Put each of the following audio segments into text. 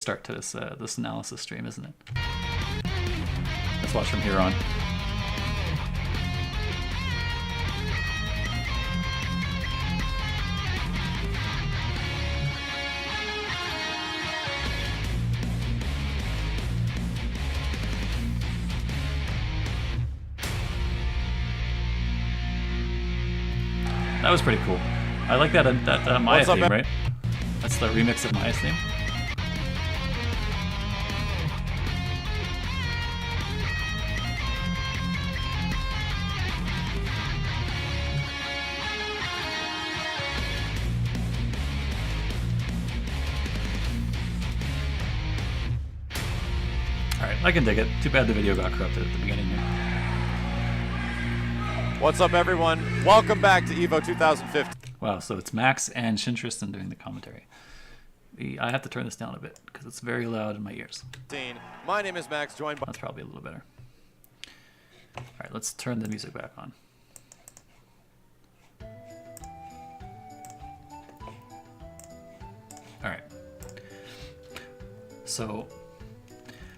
start to this analysis stream, isn't it? Let's watch from here on. That was pretty cool. I like that Maya theme, right? That's the remix of Maya's theme. Alright, I can dig it. Too bad the video got corrupted at the beginning here. What's up, everyone? Welcome back to Evo 2015. Wow, so it's Max and Shin Tristan doing the commentary. I have to turn this down a bit because it's very loud in my ears. My name is Max, joined by... That's probably a little better. Alright, let's turn the music back on. Alright. So,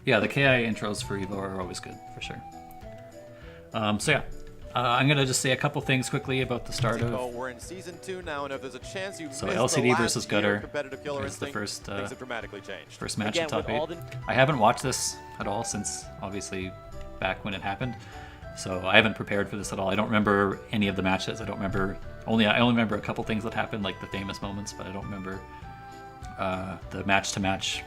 yeah, the KI intros for Evo are always good, for sure. So yeah, I'm going to just say a couple things quickly about the start of... We're in Season 2 now, and if there's a chance you so missed LCD the versus Gutter competitive killer is the instinct, first, things have dramatically changed. first match Again, at top with 8. I haven't watched this at all since, obviously, back when it happened. So I haven't prepared for this at all. I don't remember any of the matches. I remember... I only remember a couple things that happened, like the famous moments, but I don't remember the match-to-match,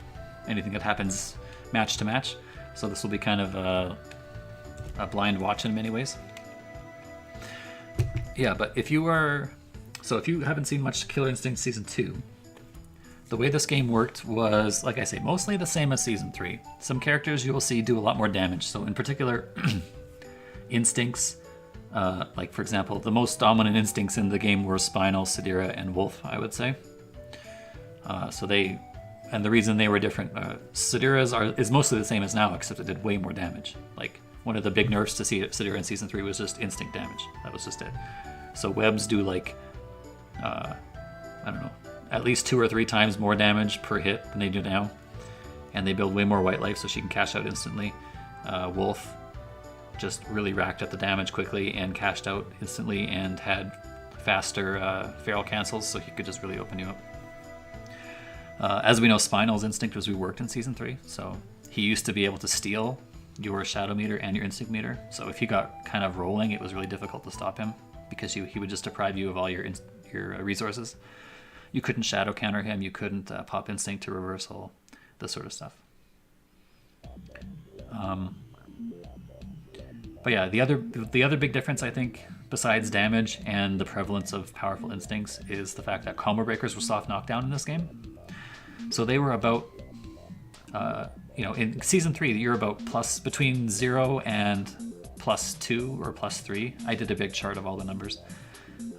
anything that happens match-to-match. So this will be kind of a blind watch in many ways. Yeah, but if you haven't seen much Killer Instinct Season 2, the way this game worked was, like I say, mostly the same as Season 3. Some characters you will see do a lot more damage. So in particular, instincts, like for example, the most dominant instincts in the game were Spinal, Sadira, and Wolf, I would say. And the reason they were different, Sadira's is mostly the same as now, except it did way more damage. Like, one of the big nerfs to see Sadira in Season 3 was just instinct damage. That was just it. So webs do like, I don't know, at least 2 or 3 times more damage per hit than they do now. And they build way more white life so she can cash out instantly. Wolf just really racked up the damage quickly and cashed out instantly and had faster feral cancels, so he could just really open you up. As we know, Spinal's instinct was reworked in Season 3, so he used to be able to steal your shadow meter and your instinct meter. So if he got kind of rolling, it was really difficult to stop him because he would just deprive you of all your resources. You couldn't shadow counter him, you couldn't pop instinct to reversal, this sort of stuff. But yeah, the other big difference, I think, besides damage and the prevalence of powerful instincts, is the fact that combo breakers were soft knockdown in this game. So they were about, in Season 3, you're about between 0 and +2 or +3. I did a big chart of all the numbers.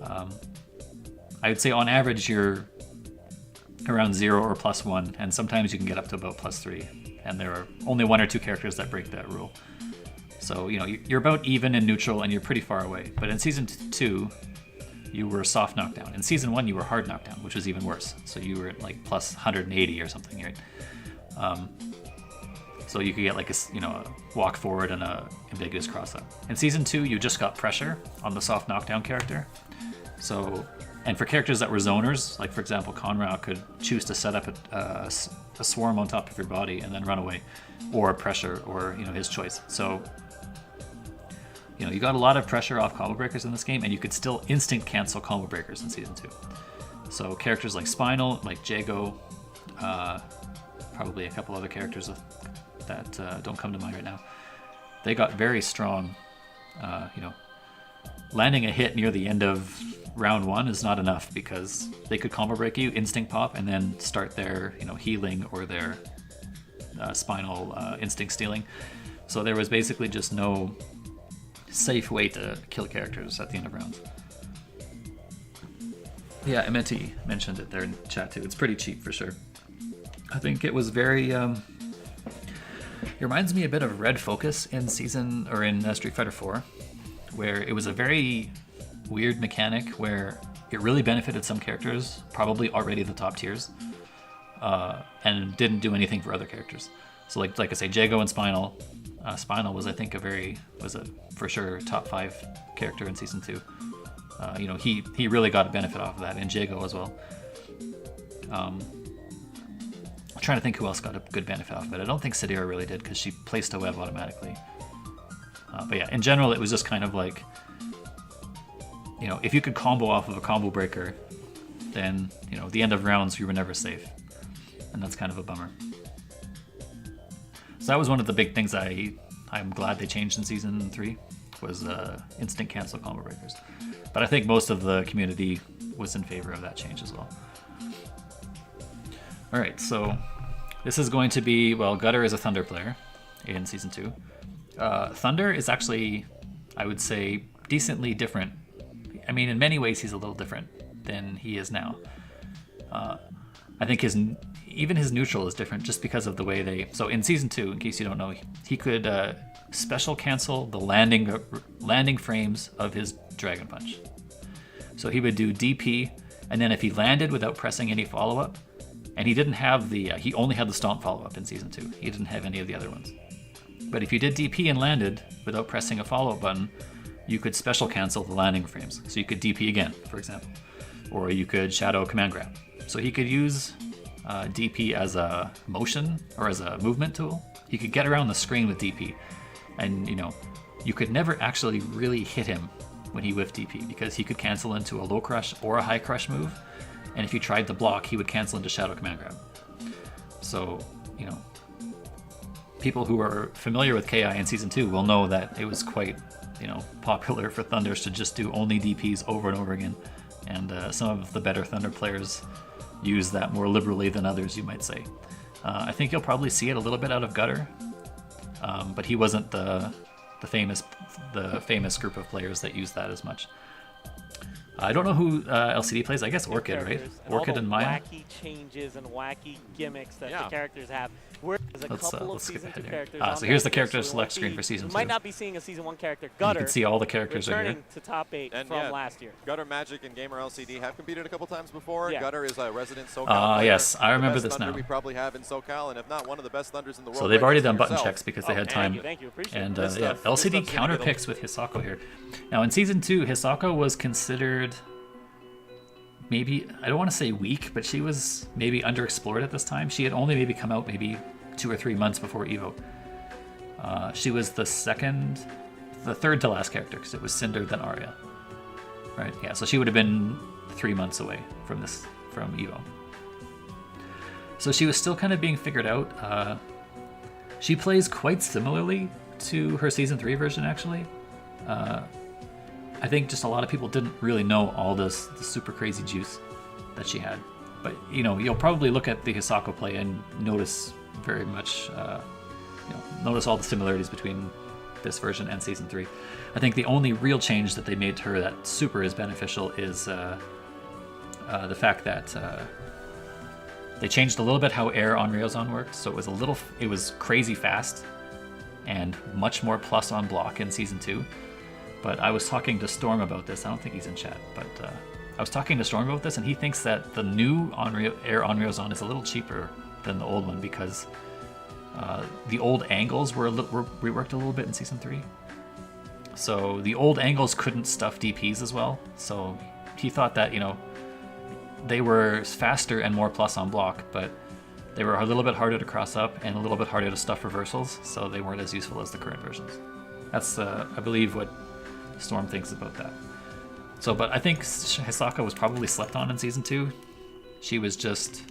I would say on average you're around 0 or +1, and sometimes you can get up to about +3. And there are only 1 or 2 characters that break that rule. So, you're about even and neutral, and you're pretty far away. But in Season 2, you were soft knockdown. In Season 1, you were hard knockdown, which was even worse. So you were at like +180 or something, right? So you could get like a walk forward and a ambiguous cross up. In Season 2, you just got pressure on the soft knockdown character. So, and for characters that were zoners, like for example, Conrad could choose to set up a swarm on top of your body and then run away, or pressure, or his choice. So, you got a lot of pressure off combo breakers in this game, and you could still instinct cancel combo breakers in Season 2. So characters like Spinal, like Jago, probably a couple other characters that don't come to mind right now, they got very strong. Landing a hit near the end of round 1 is not enough because they could combo break you, instinct pop, and then start their healing or their Spinal instinct stealing. So there was basically just no safe way to kill characters at the end of rounds. Yeah, Emeti mentioned it there in chat too. It's pretty cheap for sure. I think it was very... it reminds me a bit of Red Focus in Street Fighter 4, where it was a very weird mechanic where it really benefited some characters, probably already the top tiers. and didn't do anything for other characters. So like I say, Jago and Spinal. Spinal was, I think, was a for sure top 5 character in season 2. You know, he really got a benefit off of that, and Jago as well. I'm trying to think who else got a good benefit off of it. I don't think Sadira really did, because she placed a web automatically. But yeah, in general, it was just kind of like, you know, if you could combo off of a combo breaker, then, you know, the end of rounds, you were never safe. And that's kind of a bummer. So that was one of the big things I'm glad they changed in season 3, was instant cancel combo breakers. But I think most of the community was in favor of that change as well. All right, so this is going to be, well, Gutter is a Thunder player in season 2. Thunder is actually, I would say, decently different. I mean, in many ways, he's a little different than he is now. I think even his neutral is different just because of the way so in season 2, in case you don't know, he could special cancel the landing frames of his Dragon Punch. So he would do DP, and then if he landed without pressing any follow-up, and he didn't have he only had the Stomp follow-up in season 2. He didn't have any of the other ones. But if you did DP and landed without pressing a follow-up button, you could special cancel the landing frames. So you could DP again, for example. Or you could Shadow Command Grab. So he could use DP as a motion or as a movement tool. He could get around the screen with DP. And, you know, you could never actually really hit him when he whiffed DP, because he could cancel into a low crush or a high crush move. And if you tried to block, he would cancel into Shadow Command Grab. So, you know, people who are familiar with KI in season 2 will know that it was quite, you know, popular for Thunders to just do only DPs over and over again. And some of the better Thunder players use that more liberally than others, you might say. I think you'll probably see it a little bit out of Gutter, but he wasn't the famous group of players that use that as much. I don't know who LCD plays. I guess Orchid, right? Orchid and Maya. Wacky changes and wacky gimmicks that the characters have. Whereas a couple of skip season ahead 2 here. characters. So here's the character select screen for season 2. We might not be seeing a season 1 character. Gutter. You can see all the characters are here. Returning to top 8 from last year. Gutter, Magic, and Gamer LCD have competed a couple times before. Yeah. Gutter is a resident SoCal player. Yes, I remember the best this Thunder now. we probably have in SoCal, and if not one of the best Thunders in the world. So they've already done button yourself. checks because they had time. Thank you. Appreciate And it. yeah, This LCD stuff's gonna counter get picks with Hisako here. Now in season 2, Hisako was considered maybe, I don't want to say weak, but she was maybe underexplored at this time. She had only maybe come out maybe 2 or 3 months before Evo. She was the third to last character, because it was Cinder, then Arya. Right, yeah, so she would have been 3 months away from Evo. So she was still kind of being figured out. She plays quite similarly to her season 3 version, actually. I think just a lot of people didn't really know all the super crazy juice that she had. But, you know, you'll probably look at the Hisako play and notice very much, notice all the similarities between this version and season 3. I think the only real change that they made to her that super is beneficial is the fact that they changed a little bit how air on Ryozan works. So it was crazy fast and much more plus on block in season 2. But I was talking to Storm about this. I don't think he's in chat, but I was talking to Storm about this, and he thinks that the new air on Ryozan is a little cheaper than the old one, because the old angles were reworked a little bit in season 3. So the old angles couldn't stuff DPs as well. So he thought that, you know, they were faster and more plus on block, but they were a little bit harder to cross up and a little bit harder to stuff reversals, so they weren't as useful as the current versions. That's, I believe, what Storm thinks about that. So, but I think Hisako was probably slept on in season 2. She was just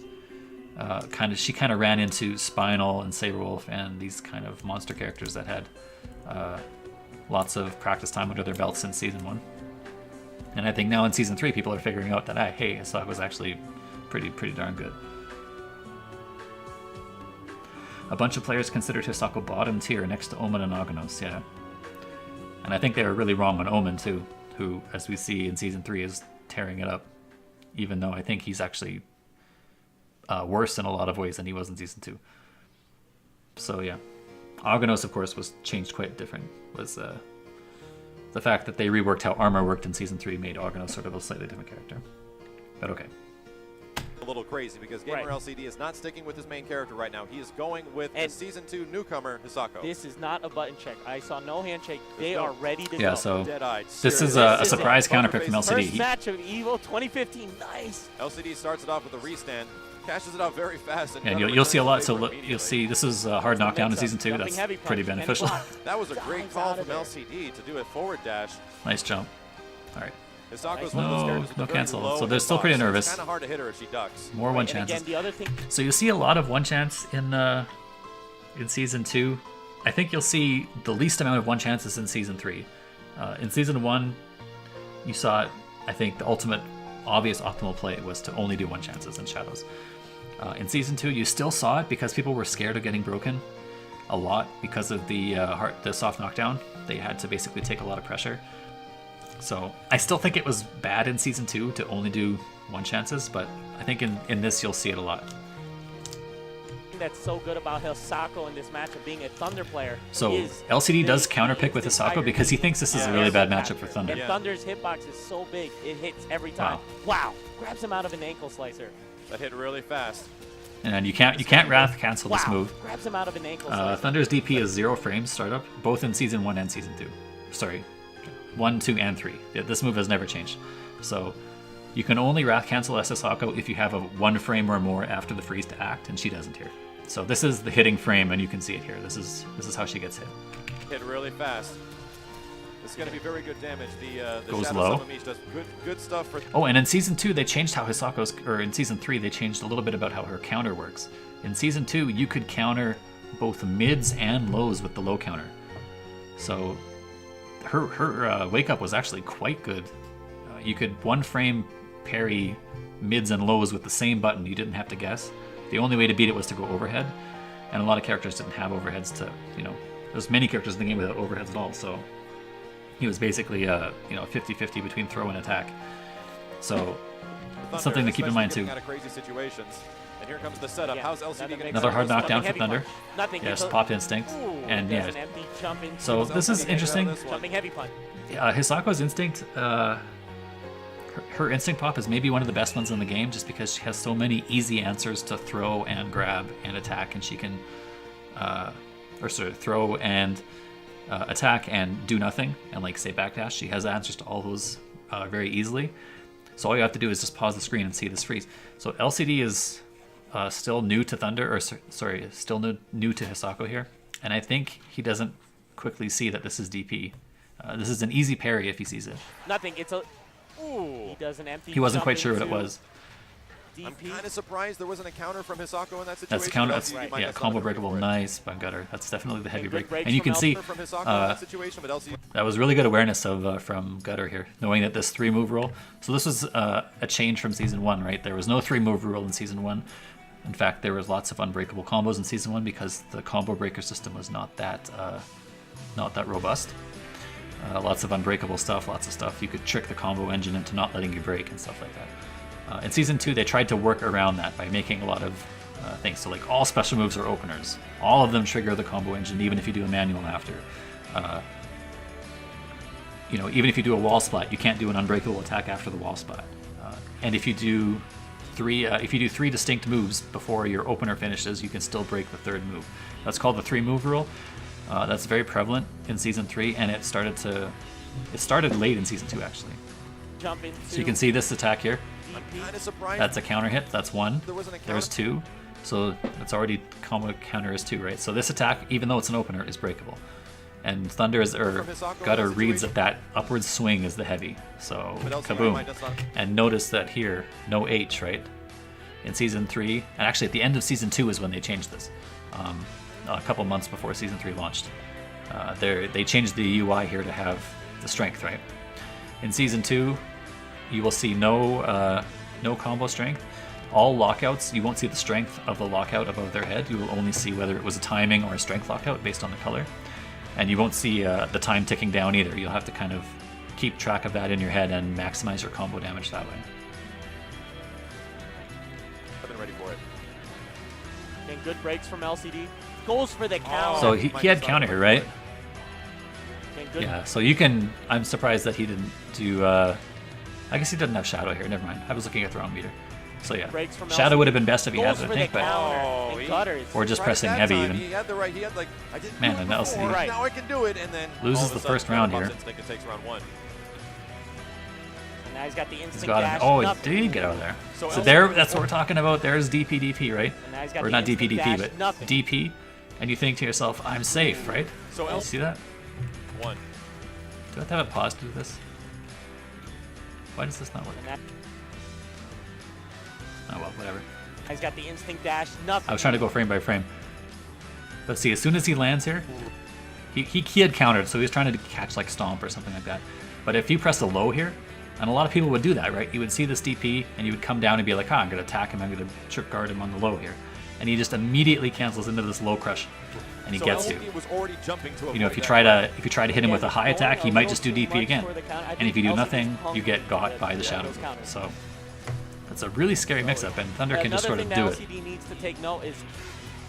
she kind of ran into Spinal and Saberwolf and these kind of monster characters that had lots of practice time under their belts since season 1. And I think now in season 3, people are figuring out that, hey, Hisako was actually pretty darn good. A bunch of players considered Hisako bottom tier next to Omen and Aganos, yeah. And I think they were really wrong on Omen too, who, as we see in season 3, is tearing it up, even though I think he's actually worse in a lot of ways than he was in season 2. So yeah, Aganos, of course, was changed quite different. Was the fact that they reworked how armor worked in season 3 made Aganos sort of a slightly different character. But okay. A little crazy because Gamer LCD is not sticking with his main character right now. He is going with the Season 2 newcomer, Hisako. This is not a button check. I saw no handshake. They are ready to go. Yeah, so Dead-eyed. this is a surprise counter pick from First LCD. match of Evo 2015. Nice. LCD starts it off with a restand, cashes it out very fast. And you'll see a lot. So you'll see this is a hard knockdown in Season 2. That's pretty beneficial. That was a great call from LCD to do a forward dash. Nice jump. All right. Hisako's No cancel. So they're still pretty nervous. It's kind of hard to hit her if she ducks. More one chances. So you'll see a lot of one chance in Season 2. I think you'll see the least amount of one chances in Season 3. In Season 1, you saw, I think, the ultimate obvious optimal play was to only do one chances in Shadows. In Season 2, you still saw it because people were scared of getting broken a lot because of the soft knockdown. They had to basically take a lot of pressure. So I still think it was bad in Season 2 to only do one chances, but I think in this you'll see it a lot. That's so good about Hisako in this matchup being a Thunder player. So LCD does counter pick with Hisako because he thinks this is a really bad matchup for Thunder. And Thunder's hitbox is so big, it hits every time. Wow. Grabs him out of an ankle slicer. That hit really fast. And you can't Wrath cancel this move. Grabs him out of an ankle slicer. Thunder's DP is 0 frames startup, both in Season 1 and Season 2. Sorry, 1, 2, and 3. This move has never changed. So you can only Wrath cancel Hisako if you have a 1 frame or more after the freeze to act, and she doesn't here. So this is the hitting frame, and you can see it here. This is how she gets hit. Hit really fast. This is going to be very good damage. The Goes Shadow low. Summon does good stuff for. Oh, and in Season 2 they changed how Hisako's, or in Season 3 they changed a little bit about how her counter works. In Season 2 you could counter both mids and lows with the low counter. So her wake up was actually quite good. You could 1 frame parry mids and lows with the same button. You didn't have to guess. The only way to beat it was to go overhead, and a lot of characters didn't have overheads to, there's many characters in the game without overheads at all, so he was basically 50-50 between throw and attack. So something to keep in mind too. Out of crazy situations. And here comes the setup. How's LCD going? Another hard knockdown for Thunder. Nothing. Yes, pop instinct. And yeah. So this is interesting. Jumping heavy punch. Hisako's instinct, her instinct pop is maybe one of the best ones in the game, just because she has so many easy answers to throw and grab and attack, and she can, throw and attack and do nothing, and like say backdash. She has answers to all those very easily. So all you have to do is just pause the screen and see this freeze. So LCD is still new to Thunder, or still new to Hisako here, and I think he doesn't quickly see that this is DP. This is an easy parry if he sees it. Nothing. It's a. Ooh. He does an empty. He wasn't quite sure what it was. DP. I'm kind of surprised there wasn't a counter from Hisako in that situation. That's counter. That's, yeah, combo breakable. Nice by Gutter. That's definitely the heavy break. And you can see that was really good awareness of from Gutter here, knowing that this 3-move rule. So this was a change from Season 1, right? There was no 3-move rule in Season 1. In fact, there was lots of unbreakable combos in Season 1 because the combo breaker system was not that robust. Lots of unbreakable stuff, lots of stuff. You could trick the combo engine into not letting you break and stuff like that. In Season 2, they tried to work around that by making a lot of things. So like all special moves are openers. All of them trigger the combo engine, even if you do a manual after. Even if you do a wall splat, you can't do an unbreakable attack after the wall splat. And if you do three distinct moves before your opener finishes, you can still break the 3rd move. That's called the 3-move rule. That's very prevalent in Season 3, and it started late in Season 2 actually. So you can see this attack here. That's a counter hit. That's 1. There's 2. So it's already combo counter is 2, right? So this attack, even though it's an opener, is breakable. And Gutter reads that upward swing is the heavy. So kaboom. And notice that here, no H, right? In Season 3, and actually at the end of Season 2 is when they changed this. A couple months before Season 3 launched. They changed the UI here to have the strength, right? In Season 2, you will see no combo strength. All lockouts, you won't see the strength of the lockout above their head. You will only see whether it was a timing or a strength lockout based on the color. And you won't see the time ticking down either. You'll have to kind of keep track of that in your head and maximize your combo damage that way. I've been ready for it. And good breaks from LCD. Goes for the counter. So he had counter here, right? Yeah, so you can... I'm surprised that he didn't do... I guess he didn't have Shadow here. Never mind. I was looking at the wrong meter. So yeah, Breaks from Shadow LCD. would have been best if he had Goes it, I for think, the but counter, and Gutters. or just Right pressing at that heavy time, even. He had the right. He had like I didn't Man, do it and before, LCD Right. now I can do it, and then loses all of a the sudden, first round Shadow here. bumps Instinct and takes round 1. And now he's got the He's instant got dash. him. Oh, nothing. did get out of there. So So LCD there, that's what we're talking about. There's DP, right? And now he's got Or the not instant DP, dash, but nothing. DP, and you think to yourself, I'm safe, right? So You see that? 1. Do I have to have a pause to do this? Why does this not work? And that, Oh well, whatever. he's got the instant dash, nothing. I was trying to go frame by frame. But see, as soon as he lands here, he had countered, so he was trying to catch like Stomp or something like that. But if you press the low here, and a lot of people would do that, right? You would see this DP, and you would come down and be like, I'm going to attack him, I'm going to trick guard him on the low here. And he just immediately cancels into this low crush, and he So gets you. LCD was already jumping to You know, avoid if you that. try to hit him with a high Again, attack, he going might a just do little too DP much again. for the counter. I And think if you do LCD's nothing, pumped you get got with by the those Shadow. counters. So that's a really scary mix-up, and Thunder can just sort of do Another it. thing that LCD needs to take note is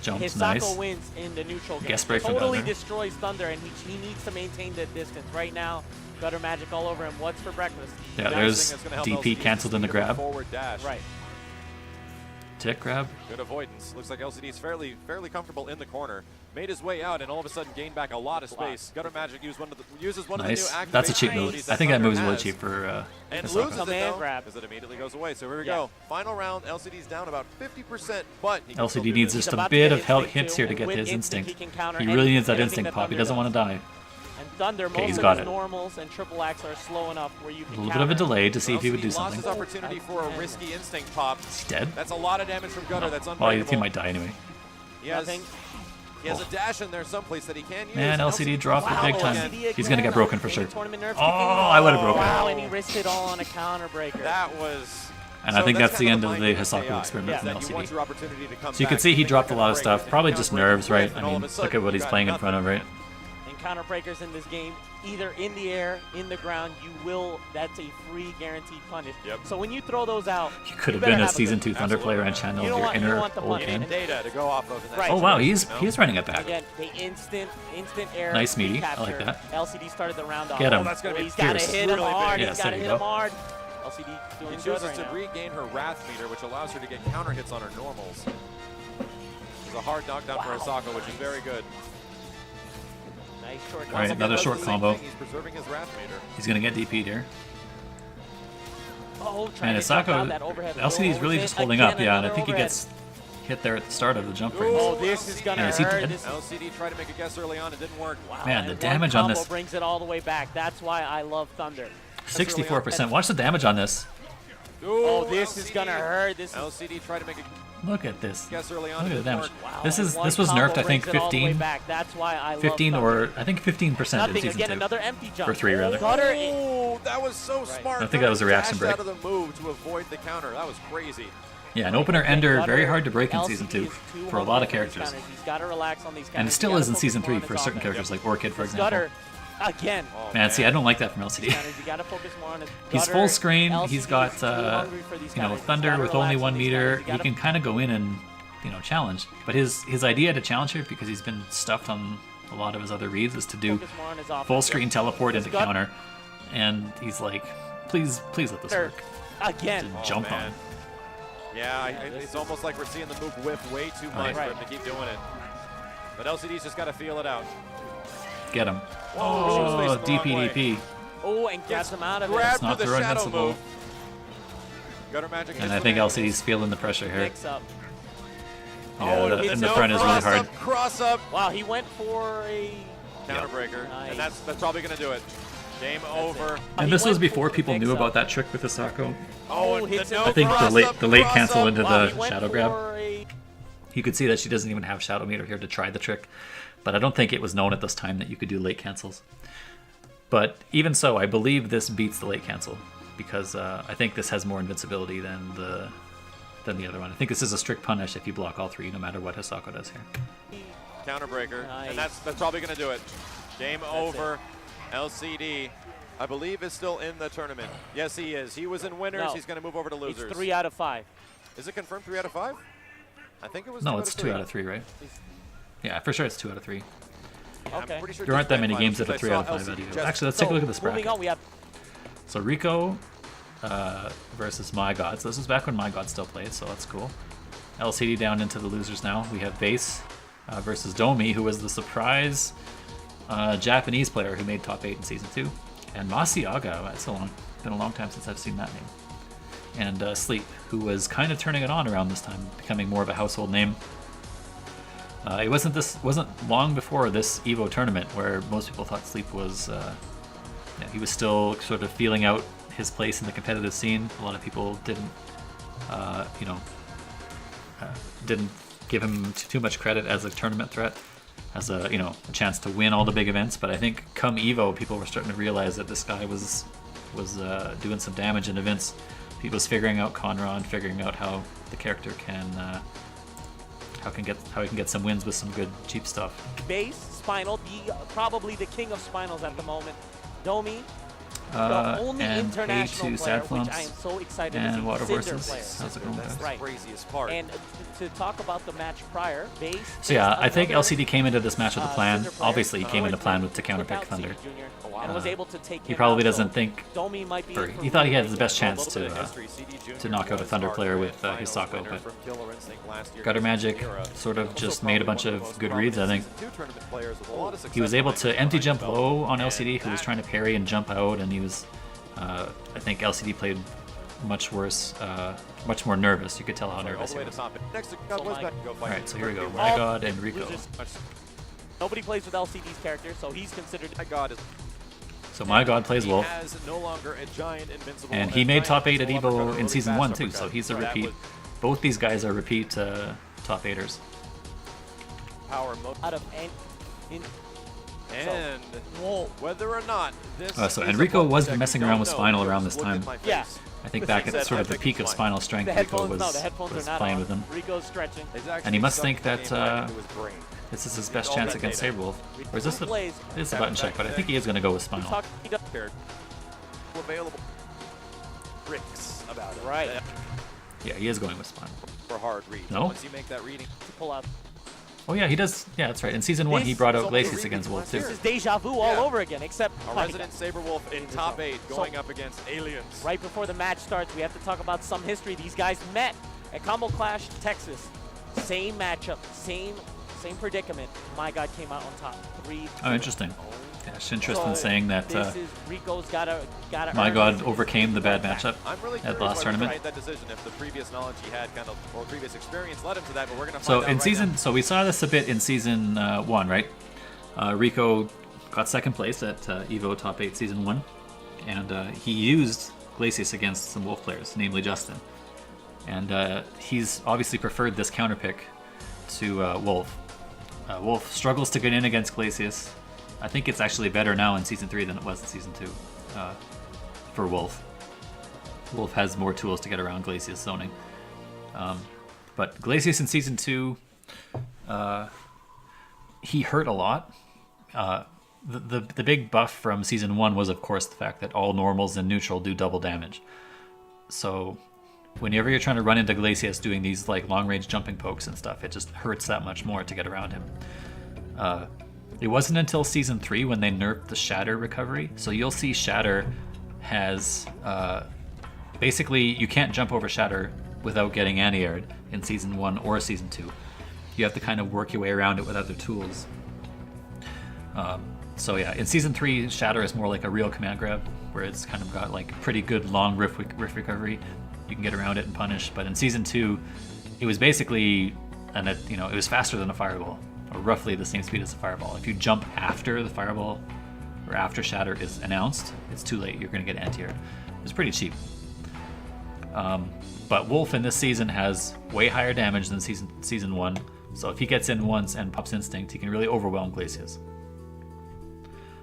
Jumps, Hisako nice. wins in the neutral game. Guest break from totally Thunder. destroys Thunder, and he needs to maintain the distance. Right now, Gutter Magic all over him. What's for breakfast? Yeah, The there's nice thing that's gonna help DP LCD is canceled in the speed of a grab. Forward dash. Right. Tick grab. Good avoidance. Looks like LCD is fairly comfortable in the corner. Made his way out and all of a sudden gained back a lot of space. Gutter Magic uses one of the Nice. new activation That's a cheap move. abilities I think that Thunder move's really has. cheap for And Hisako. loses it Command though, grab. because it immediately goes away. So here we Yeah. go. Final round. LCD's down about 50%, but he can still LCD do needs this. just a about to bit get of help instinct hits too, here to and get with his instinct, instinct. he can counter He really needs that anything instinct that pop. He Thunder doesn't want to die. And Thunder, Okay, he's most got of his it. normals and triple acts are slow enough where you A can little bit of a counter. delay to see if he would do LCD lost something. his opportunity for a risky instinct pop. He's dead. That's a lot of damage from Gutter. That's Well, unbreakable. he might die anyway. He has, Nothing. he has a dash in there someplace that he can use. Man, LCD dropped it Wow, big time. LCD He's gonna again. get broken for Maybe sure. tournament nerfs Oh, kicking in. I would have broken Wow, it. and he risked it all on a counter breaker. That was. And I think that's the kind end of mind the game Hisako KI, experiment is from that you want LCD. your opportunity to come So you can back see and he make dropped a that lot of break, stuff. and Probably counter just break nerves, right? with, I and all of mean, a sudden look at what you he's got playing in nothing. front of, right? And counter breakers in this game, either in the air, in the ground, you will, that's a free guaranteed punish. Yep. So when you throw those out, You could have better been a have Season good- 2 Thunder player and Absolutely. channeled You don't your want- you inner want the old money. Ken. And data to go off of. in that Right. Oh wow, situation, he's running it back. Again, the instant air. Nice meaty. I recapture. like that. LCD started the round off. Get him. Oh, that's gonna be He's got to fierce. hit him Really hard. big. He's Yes, got to there you hit him go. hard. LCD He doing good chooses right to now. regain her Wrath meter, which allows her to get counter hits on her normals. It's a hard knockdown for Hisako, which is very good. Nice short. All right, combo. another Does short the same combo. thing, He's preserving his Wrath meter. He's gonna get DP'd here. Oh, trying to jump out that overhead. LCD is really Roll just it. holding Again, up, yeah, and I another think he overhead. gets hit there at the start of the jump frames. Oh, this is gonna Yeah, is he hurt. dead? This is, LCD tried to make a guess early on, it didn't work. wow, Man, the and damage one on combo this. brings it all the way back. That's why I love Thunder. 64%. Watch the damage on this. Oh, this is gonna hurt. This is LCD tried to make a Look at this. guess early on, Look it at the didn't damage. work. wow. This and one was combo nerfed, I think, brings it all the way 15, back. That's why I love 15 Thunder. or I think 15% in Nothing season again. 2. Another empty jump. Or 3 rather. Gutter. Oh, that was so smart. I think that was a reaction Dashed break. out of the move to avoid the counter. That was crazy. Yeah, an opener ender, very hard to break in LCD season 2 is too for a lot of humble these characters. counters. He's got to relax on these counters. And it He's still gotta is in focus season more 3 on for his certain offense. characters like Orchid, for example. Gutter again. Oh, Man, see, I don't like that from LCD. Counters, you got to focus more on his He's Gutter. full screen. LCD He's is got, too hungry for these you know, counters. He's Thunder gotta with only relax 1 on these meter. counters. You He gotta- can kind of go in and, you know, challenge. But his idea to challenge here, because he's been stuffed on a lot of his other reads, is to do focus more on his offense. full screen teleport into Gutter- counter. And he's like, please let this work. Again. To jump man. on. Yeah, it's almost like we're seeing the move whiff way too much Right. for him to keep doing it. But LCD's just got to feel it out. Get him. She was Oh, facing the wrong way. DPDP. Oh, and grabs him out of it. Grabbed not with the throw shadow invincible. move. Gutter Magic And hits I the think man. LCD's feeling the pressure here. Mix up. Yeah, it in hits the no front is really cross hard. up, cross up, Wow, he went for a. counter breaker. Nice. And that's probably going to do it. Game over. And He this was went before for people the knew mix-up. about that trick with Hisako. Oh, and hits the it. no I think cross up, the late cross cancel up. into Wow, he the went shadow grab. for a- You could see that she doesn't even have shadow meter here to try the trick, but I don't think it was known at this time that you could do late cancels. But even so, I believe this beats the late cancel because I think this has more invincibility than the other one. I think this is a strict punish if you block all 3, no matter what Hisako does here. Counter breaker. Nice. And that's probably going to do it. Game over. LCD, I believe, is still in the tournament. Yes, he is. He was in winners. No. He's going to move over to losers. It's 3 out of 5. Is it confirmed 3 out of 5? I think it was No, 2 it's 2 out of 3, right? Yeah, for sure it's 2 out of 3. I'm Okay. pretty sure There aren't that Deathmatch many Finals, games that are because I 3 out of saw 5 LCD out of just- Actually, let's take a look at this Moving bracket. on, we have So Rico, versus My God. So this was back when My God still played, so that's cool. LCD down into the losers now. We have Base versus Domi, who was the surprise Japanese player who made top 8 in Season 2. And Masiaga, it's been a long time since I've seen that name. And Sleep, who was kind of turning it on around this time, becoming more of a household name. It wasn't long before this Evo tournament where most people thought Sleep was he was still sort of feeling out his place in the competitive scene. A lot of people didn't didn't give him too much credit as a tournament threat, as a a chance to win all the big events. But I think come Evo, people were starting to realize that this guy was doing some damage in events. He was figuring out Conron, figuring out how the character can how he can get some wins with some good cheap stuff. Base, Spinal, probably the king of Spinals at the moment. Domi, the only and international A2 player, Sad which Flumps I am so excited and to see. Water Cinder Horses. player. How's it going, That's guys? the Right. craziest part. And to talk about the match prior, Base. So yeah, I think another, LCD came into this match with a plan. Cinder player, Obviously, he came into plan with to without counterpick CD Thunder. Junior, and was able to take He him probably out, doesn't so think, Domi might be or in for he thought he had really the best big chance A little bit of history. CD Junior to knock out a was Thunder our player grand with finals Hisako, winner but from Killer Instinct last year. Gutter Magic Era. sort of Also just made a probably bunch one of the most good reads, I think. prominent Season 2 tournament players with a lot of He was success able behind to him empty behind jump the belt. low on And LCD, who was that trying to parry and jump out, and he was, I think LCD played much worse, much more nervous. You could tell how all nervous the he way to was. top it. Next to God was back to go fight. Alright, so here we go. My My God and Rico. Losers. Nobody plays with LCD's character, so he's considered. God is So My God plays Wolf, has no longer a giant invincible and he made giant top 8 at invincible Evo uppercut, in really Season fast 1 too, uppercut. so he's a So that repeat. was Both these guys are repeat top 8ers. power mode. Out of And whether or not this So is Enrico a was button messing check, around you with don't Spinal know, around just this look at time. my Yeah. face. I think back at sort of the peak of Spinal strength, The Rico headphones, no, the was headphones are not playing on. with him. Rico's stretching. He's actually And he must sucked think the that game right into his brain. this is his best chance against Saberwolf. Or is this a, Plays. it's a button check, but I think he is going to go with Spinal. Talk, he does, Available bricks about it. right. Yeah, he is going with Spinal. For hard read. No? Once you make that reading, To pull out. Oh yeah, he does. Yeah, that's right. In Season 1, he This brought is out almost a Glacius repeat against from Wolf last too. year. This is deja vu all Yeah. over again, except a my resident God. Saberwolf in top 8 going up against aliens. Right before the match starts, we have to talk about some history. These guys met at Combo Clash, Texas. Same matchup, same predicament. My God came out on top. 3-2. Oh, interesting. Yeah, Shintrist So saying that this is Rico's gotta My earn God his overcame the bad back. matchup I'm really at curious the last why tournament. Rico made that decision, if the previous knowledge he had kind of, or previous experience led him to that, but we're going to find So out in right season, now. so we saw this a bit in Season 1, right? Rico got second place at Evo Top 8 Season 1, and he used Glacius against some Wolf players, namely Justin. And he's obviously preferred this counter pick to Wolf. Wolf struggles to get in against Glacius. I think it's actually better now in Season 3 than it was in Season 2 for Wolf. Wolf has more tools to get around Glacius zoning. But Glacius in Season 2, he hurt a lot. The big buff from Season 1 was, of course, the fact that all normals and neutral do double damage. So whenever you're trying to run into Glacius doing these like long-range jumping pokes and stuff, it just hurts that much more to get around him. It wasn't until Season 3 when they nerfed the Shatter recovery. So you'll see Shatter has... basically, you can't jump over Shatter without getting anti-aired in Season 1 or Season 2. You have to kind of work your way around it with other tools. So yeah, in Season 3, Shatter is more like a real command grab, where it's kind of got like pretty good long riff recovery. You can get around it and punish. But in Season 2, it was basically, it was faster than a fireball, or roughly the same speed as a fireball. If you jump after the fireball, or after Shatter is announced, it's too late. You're going to get anti-aired. It's pretty cheap. But Wolf in this season has way higher damage than season 1, so if he gets in once and pops Instinct, he can really overwhelm Glacius.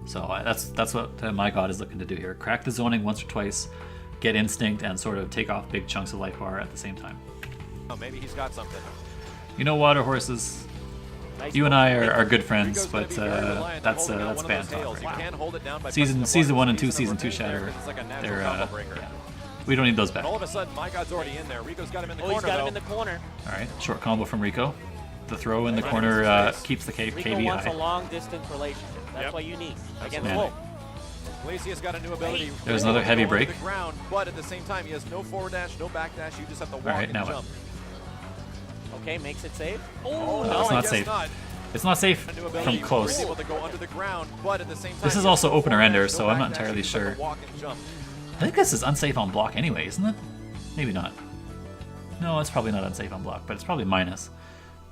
So that's what My God is looking to do here. Crack the zoning once or twice, get Instinct, and sort of take off big chunks of life bar at the same time. Oh, maybe he's got something. You know, Water Horses, Nice you and I are good friends, Rico's gonna but be very reliant on that's holding out one of bad those talk hails. right You now. can't hold it down by Season pressing the 1 and button. 2, Season 2 Remains there, Shatter, it's like a natural they're combo breaker. yeah. We don't need those back. And all of a sudden, My God's already in there. Rico's got him in the Oh, he's corner, got though. him in the corner. All right, short combo from Rico. The throw in the Right corner in his face. keeps the Rico KV wants a high. long distance relationship. That's Yep. what you need against Manic. Wolf. Glacius got a new ability. There's another heavy break. The ground, but at the same time, he has no forward dash, no back dash. You just have to walk Alright, and now jump. Okay, makes it safe. Oh, No, it's I not guess safe. not. It's not safe A new ability. from close. Able to go under the ground, but at the same time, This is he has also no opener forward ender, dash, so no I'm not back dash. entirely You just have to sure. walk and jump. I think this is unsafe on block anyway, isn't it? Maybe not. No, it's probably not unsafe on block, but it's probably minus.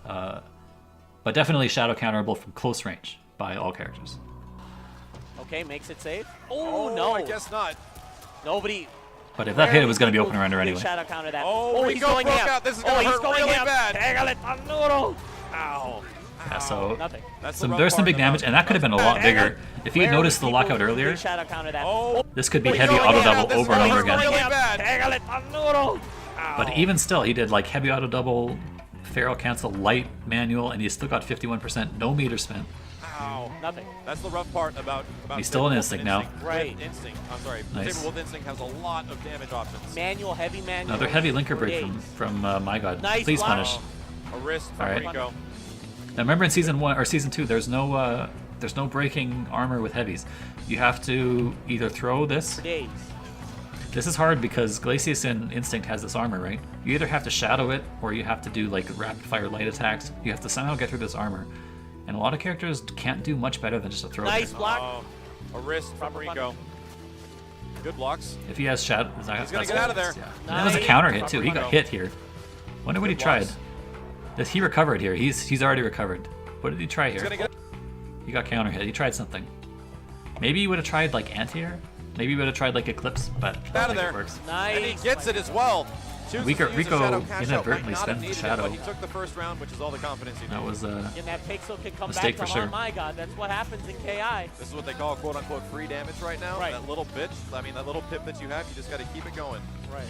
But definitely shadow counterable from close range by all characters. Okay, makes it safe. Oh, no. I guess not. Nobody. But if that hit, it was going to be opener ender Big anyway. shadow counter that. Oh, he's Rico going broke ham. out. This is gonna he's hurt going really ham. bad. Pégale tan duro. Ow. Yeah, so Nothing. That's the rough there's some part big damage, about and that could have been a lot bigger. If he had Where noticed the people lockout earlier, big shadow counter that. Oh, this could be Rico heavy going auto ham. double This is over and gonna over hurt again. really bad. Pégale tan duro. But even still, he did like heavy auto double, feral cancel, light manual, and he still got 51%, no meter spent. Ow. Nothing. That's the rough part about He's still an Saber instinct Wolf now. Right. With Instinct. I'm sorry. Nice. Saber Wolf Instinct has a lot of damage options. Manual, heavy manual. Another heavy linker for break days. from my god. Nice Please block. punish. A wrist from Alright. Rico. Now remember in season 1 or season 2, there's no breaking armor with heavies. You have to either throw this. For days. This is hard because Glacius and Instinct has this armor, right? You either have to shadow it or you have to do like rapid fire light attacks. You have to somehow get through this armor. And a lot of characters can't do much better than just a throw. Nice there. block. Oh, a wrist from Proper Rico. Good blocks. If he has shadow, He's gonna get out of there. Yeah. And that was a Nice. counter hit too. He Proper got hit here. Wonder what he Good tried. blocks. He recovered here. He's already recovered. What did he try He's here? gonna get. He got counter hit. He tried something. Maybe he would have tried like anti-air. Maybe he would have tried like Eclipse, but I don't Out of think there. it works. Nice. And he gets it as well. Chooses Rico- to use a Rico shadow cash out. inadvertently Might not have spent the needed it, shadow. but he took the first round, which is all the confidence he That needed. was And that pixel can come Mistake back for to, sure. oh my god, that's what happens in KI. This is what they call quote unquote free damage right now. Right. That little bitch, that little pip that you have, you just got to keep it going. Right.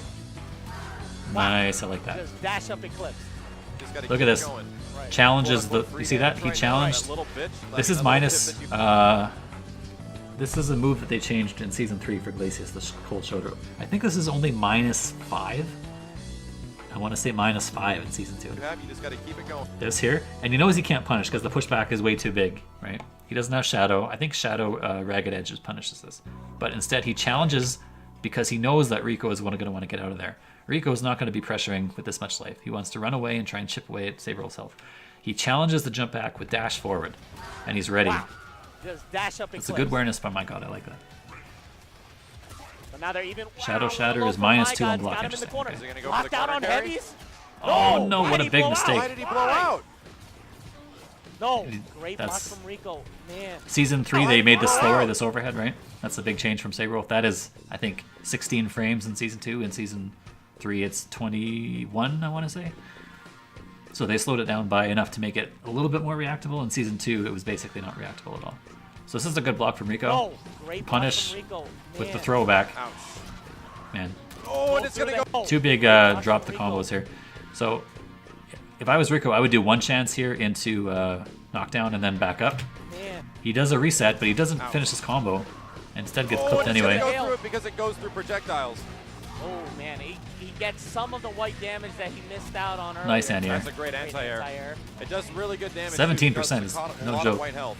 nice. I like that. Just dash up Eclipse. Just got to Look keep at this. it going. Right. Challenges Quote, the. unquote, free You see that? damage He right now, challenged. that little bitch, This that is little minus. tip that you- This is a move that they changed in season 3 for Glacius, the cold shoulder. I think this is only -5. I want to say -5 in season 2. you have, you just got to keep it going. This here, and he knows he can't punish because the pushback is way too big, right? He doesn't have Shadow. I think Shadow Ragged Edges punishes this. But instead he challenges because he knows that Rico is going to want to get out of there. Rico is not going to be pressuring with this much life. He wants to run away and try and chip away at Saber's health. He challenges the jump back with dash forward, and he's ready. Wow. Just dash up Eclipse. It's a good awareness by my god, I like that. But now they're even. Shadow wow, Shatter low is from -2 my on God, block, got him in the interesting. corner. Is he gonna go for the Lockdown counter on carry? heavies? Oh no, Why what did a he big blow out? mistake. Why did he blow out? No, great block That's- from Rico. Man. Season 3, they made this slower, this overhead, right? That's a big change from Saberwolf. That is, I think, 16 frames in Season 2. In Season 3, it's 21, I want to say. So they slowed it down by enough to make it a little bit more reactable. In Season 2, it was basically not reactable at all. So this is a good block from Rico. Oh, great block Punish from Rico. with the Man. throwback. Ouch. Man, Oh, and it's through going to that- go. Oh, two big block drop the from Rico. combos here. So if I was Rico, I would do one chance here into knockdown and then back up. Man. He does a reset, but he doesn't Ouch. finish his combo. And instead gets Oh, clipped and it's anyway. going to go through it because it goes through projectiles. Oh, man. He gets some of the white damage that he missed out on earlier. Nice anti-air. That's a great anti-air. anti-air. It does really good damage. 17% too, is because it's no a lot joke. Of white health.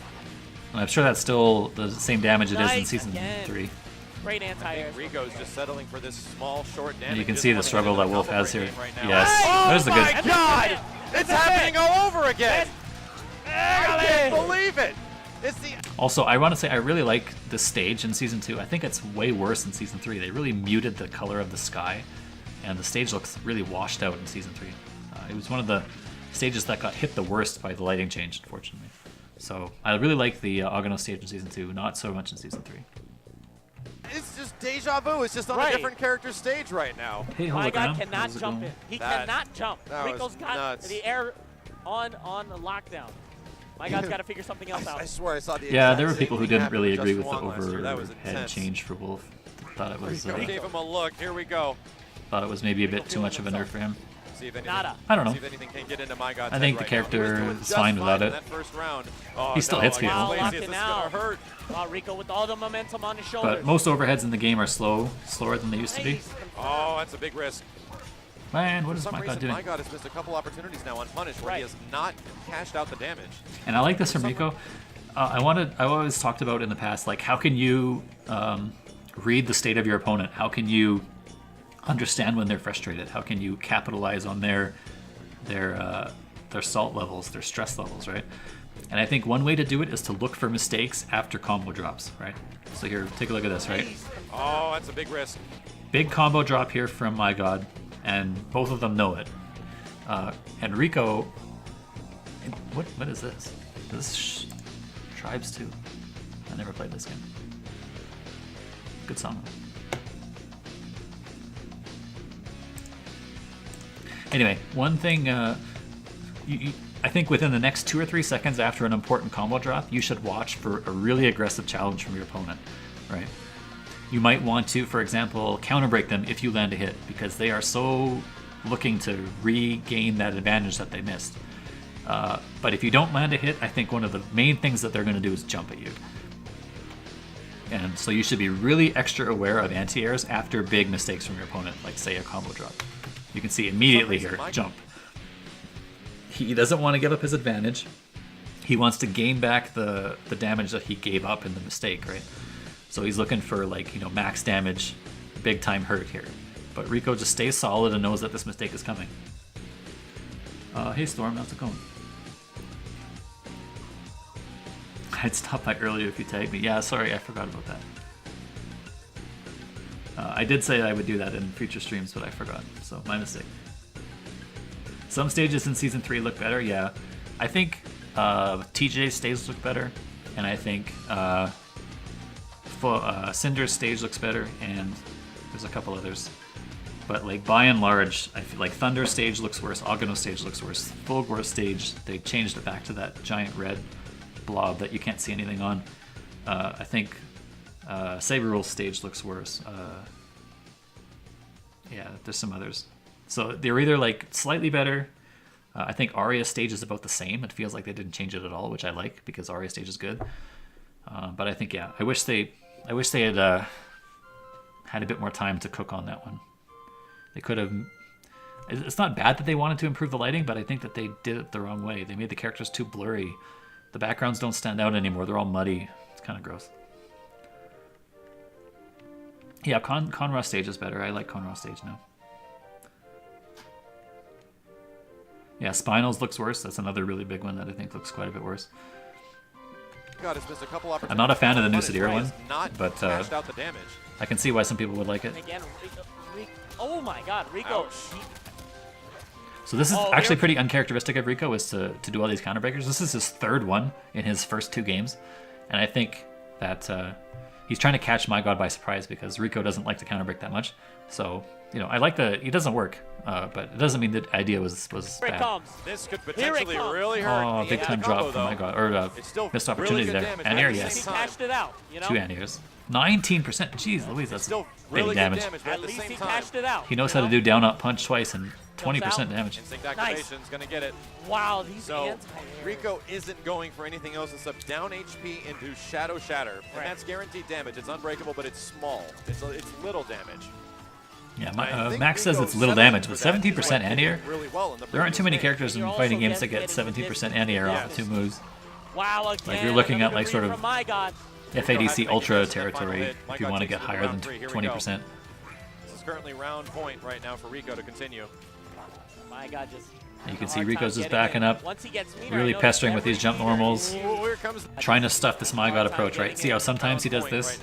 And I'm sure that's still the same damage it is in Nice Season again. 3. Great I anti-air. think Rico's just settling for this small, short damage. And you can He see doesn't the struggle wanna that get Wolf into the has combo here. break game right now. Yes, Oh there's a my good. God! It's happening all over again. I can't believe it. It's the Also, I want to say I really like the stage in Season 2. I think it's way worse in Season 3. They really muted the color of the sky, and the stage looks really washed out in Season 3. It was one of the stages that got hit the worst by the lighting change, unfortunately. So I really like the Agano stage in Season 2, not so much in Season 3. It's just deja vu. It's just on Right. a different character stage right now. Hey, My God hologram. cannot How's it jump going? it. He That- cannot jump. that was Rico's got nuts. the air on the lockdown. My God's got to figure something else out. I swear I saw the Yeah, exact there were same people who thing didn't happen really with agree Just with the One last year. That was overhead intense. change for Wolf. Thought it was Gave him a look. Here we go. maybe a bit too much of a nerf for him. See if anything, Nada. I don't know. See if anything can get into my God's I think head the right now. He was character doing is just fine without in it. That first round. Oh, He still no, hits I people. guess Wow, Glacius, locking this is out. gonna hurt. Wow, Rico with all the momentum on his shoulders. But most overheads in the game are slower than they used to be. Nice. Oh, that's a big risk. Man, what For is some my reason, god doing? my God has missed a couple opportunities now unpunished where he Right. has not cashed out the damage. And I like this from Rico. I always talked about in the past, like, how can you read the state of your opponent? How can you understand when they're frustrated? How can you capitalize on their salt levels, their stress levels, right? And I think one way to do it is to look for mistakes after combo drops, right? So here, take a look at this, right? Oh, that's a big risk. Big combo drop here from My God, and both of them know it. And Rico, what is this? Is this Tribes 2? I never played this game. Good song. Anyway, one thing, I think within the next 2 or 3 seconds after an important combo drop, you should watch for a really aggressive challenge from your opponent, right? You might want to, for example, counter break them if you land a hit, because they are so looking to regain that advantage that they missed. But if you don't land a hit, I think one of the main things that they're going to do is jump at you. And so you should be really extra aware of anti-airs after big mistakes from your opponent, like say a combo drop. You can see immediately here, jump. He doesn't want to give up his advantage. He wants to gain back the damage that he gave up in the mistake, right? So he's looking for, like, you know, max damage, big time hurt here. But Rico just stays solid and knows that this mistake is coming. Hey Storm, how's it going? I'd stop by earlier if you tagged me. Yeah, sorry, I forgot about that. I did say I would do that in future streams, but I forgot, so my mistake. Some stages in Season 3 look better, yeah. I think TJ's stage look better, and I think Cinder's stage looks better, and there's a couple others. But like by and large, I feel like Thunder's stage looks worse, Agano's stage looks worse. Fulgor's stage, they changed it back to that giant red blob that you can't see anything on. I think Saberul's stage looks worse. Yeah, there's some others. So they're either like slightly better. I think Arya's stage is about the same. It feels like they didn't change it at all, which I like because Arya's stage is good. But I think, yeah, I wish they had had a bit more time to cook on that one. They could have. It's not bad that they wanted to improve the lighting, but I think that they did it the wrong way. They made the characters too blurry. The backgrounds don't stand out anymore. They're all muddy. It's kind of gross. Yeah, Conra's stage is better. I like Conra's stage now. Yeah, Spinals looks worse. That's another really big one that I think looks quite a bit worse. God, it's missed a couple I'm not a fan of the new Sadira one, but out the damage. I can see why some people would like it. And again, oh my God, Rico. So this is actually pretty uncharacteristic of Rico, is to do all these counter breakers. This is his third one in his first 2 games, and I think that he's trying to catch My God by surprise because Rico doesn't like to counter break that much. So, you know, I like it doesn't work, but it doesn't mean the idea was bad. This could potentially really hurt. Oh, big time drop from My God, or missed opportunity there. Anti-air, yes. He cashed it out, you know? 2 anti-airs. 19%. Jeez Louise, that's still big really damage. At least he cashed it out. He knows how to do down up punch twice and 20% damage. Instinct activation's gonna get it. Wow, these So Rico isn't going for anything else except down HP into Shadow Shatter, and that's guaranteed damage. It's unbreakable, but it's small. It's little damage. Yeah, Max says it's little damage, but 17% anti-air? There aren't too many characters in fighting games that get 17% anti-air off of 2 moves. Wow, again. Like you're looking at like sort of My God. FADC Ultra territory if you want to get higher than 20%. This is currently round point right now for Rico to continue. My God, just. You can see Rico's just backing up, Once he gets meter, really pestering with these jump normals, Here comes trying to stuff this My God approach, right? See how sometimes he does this?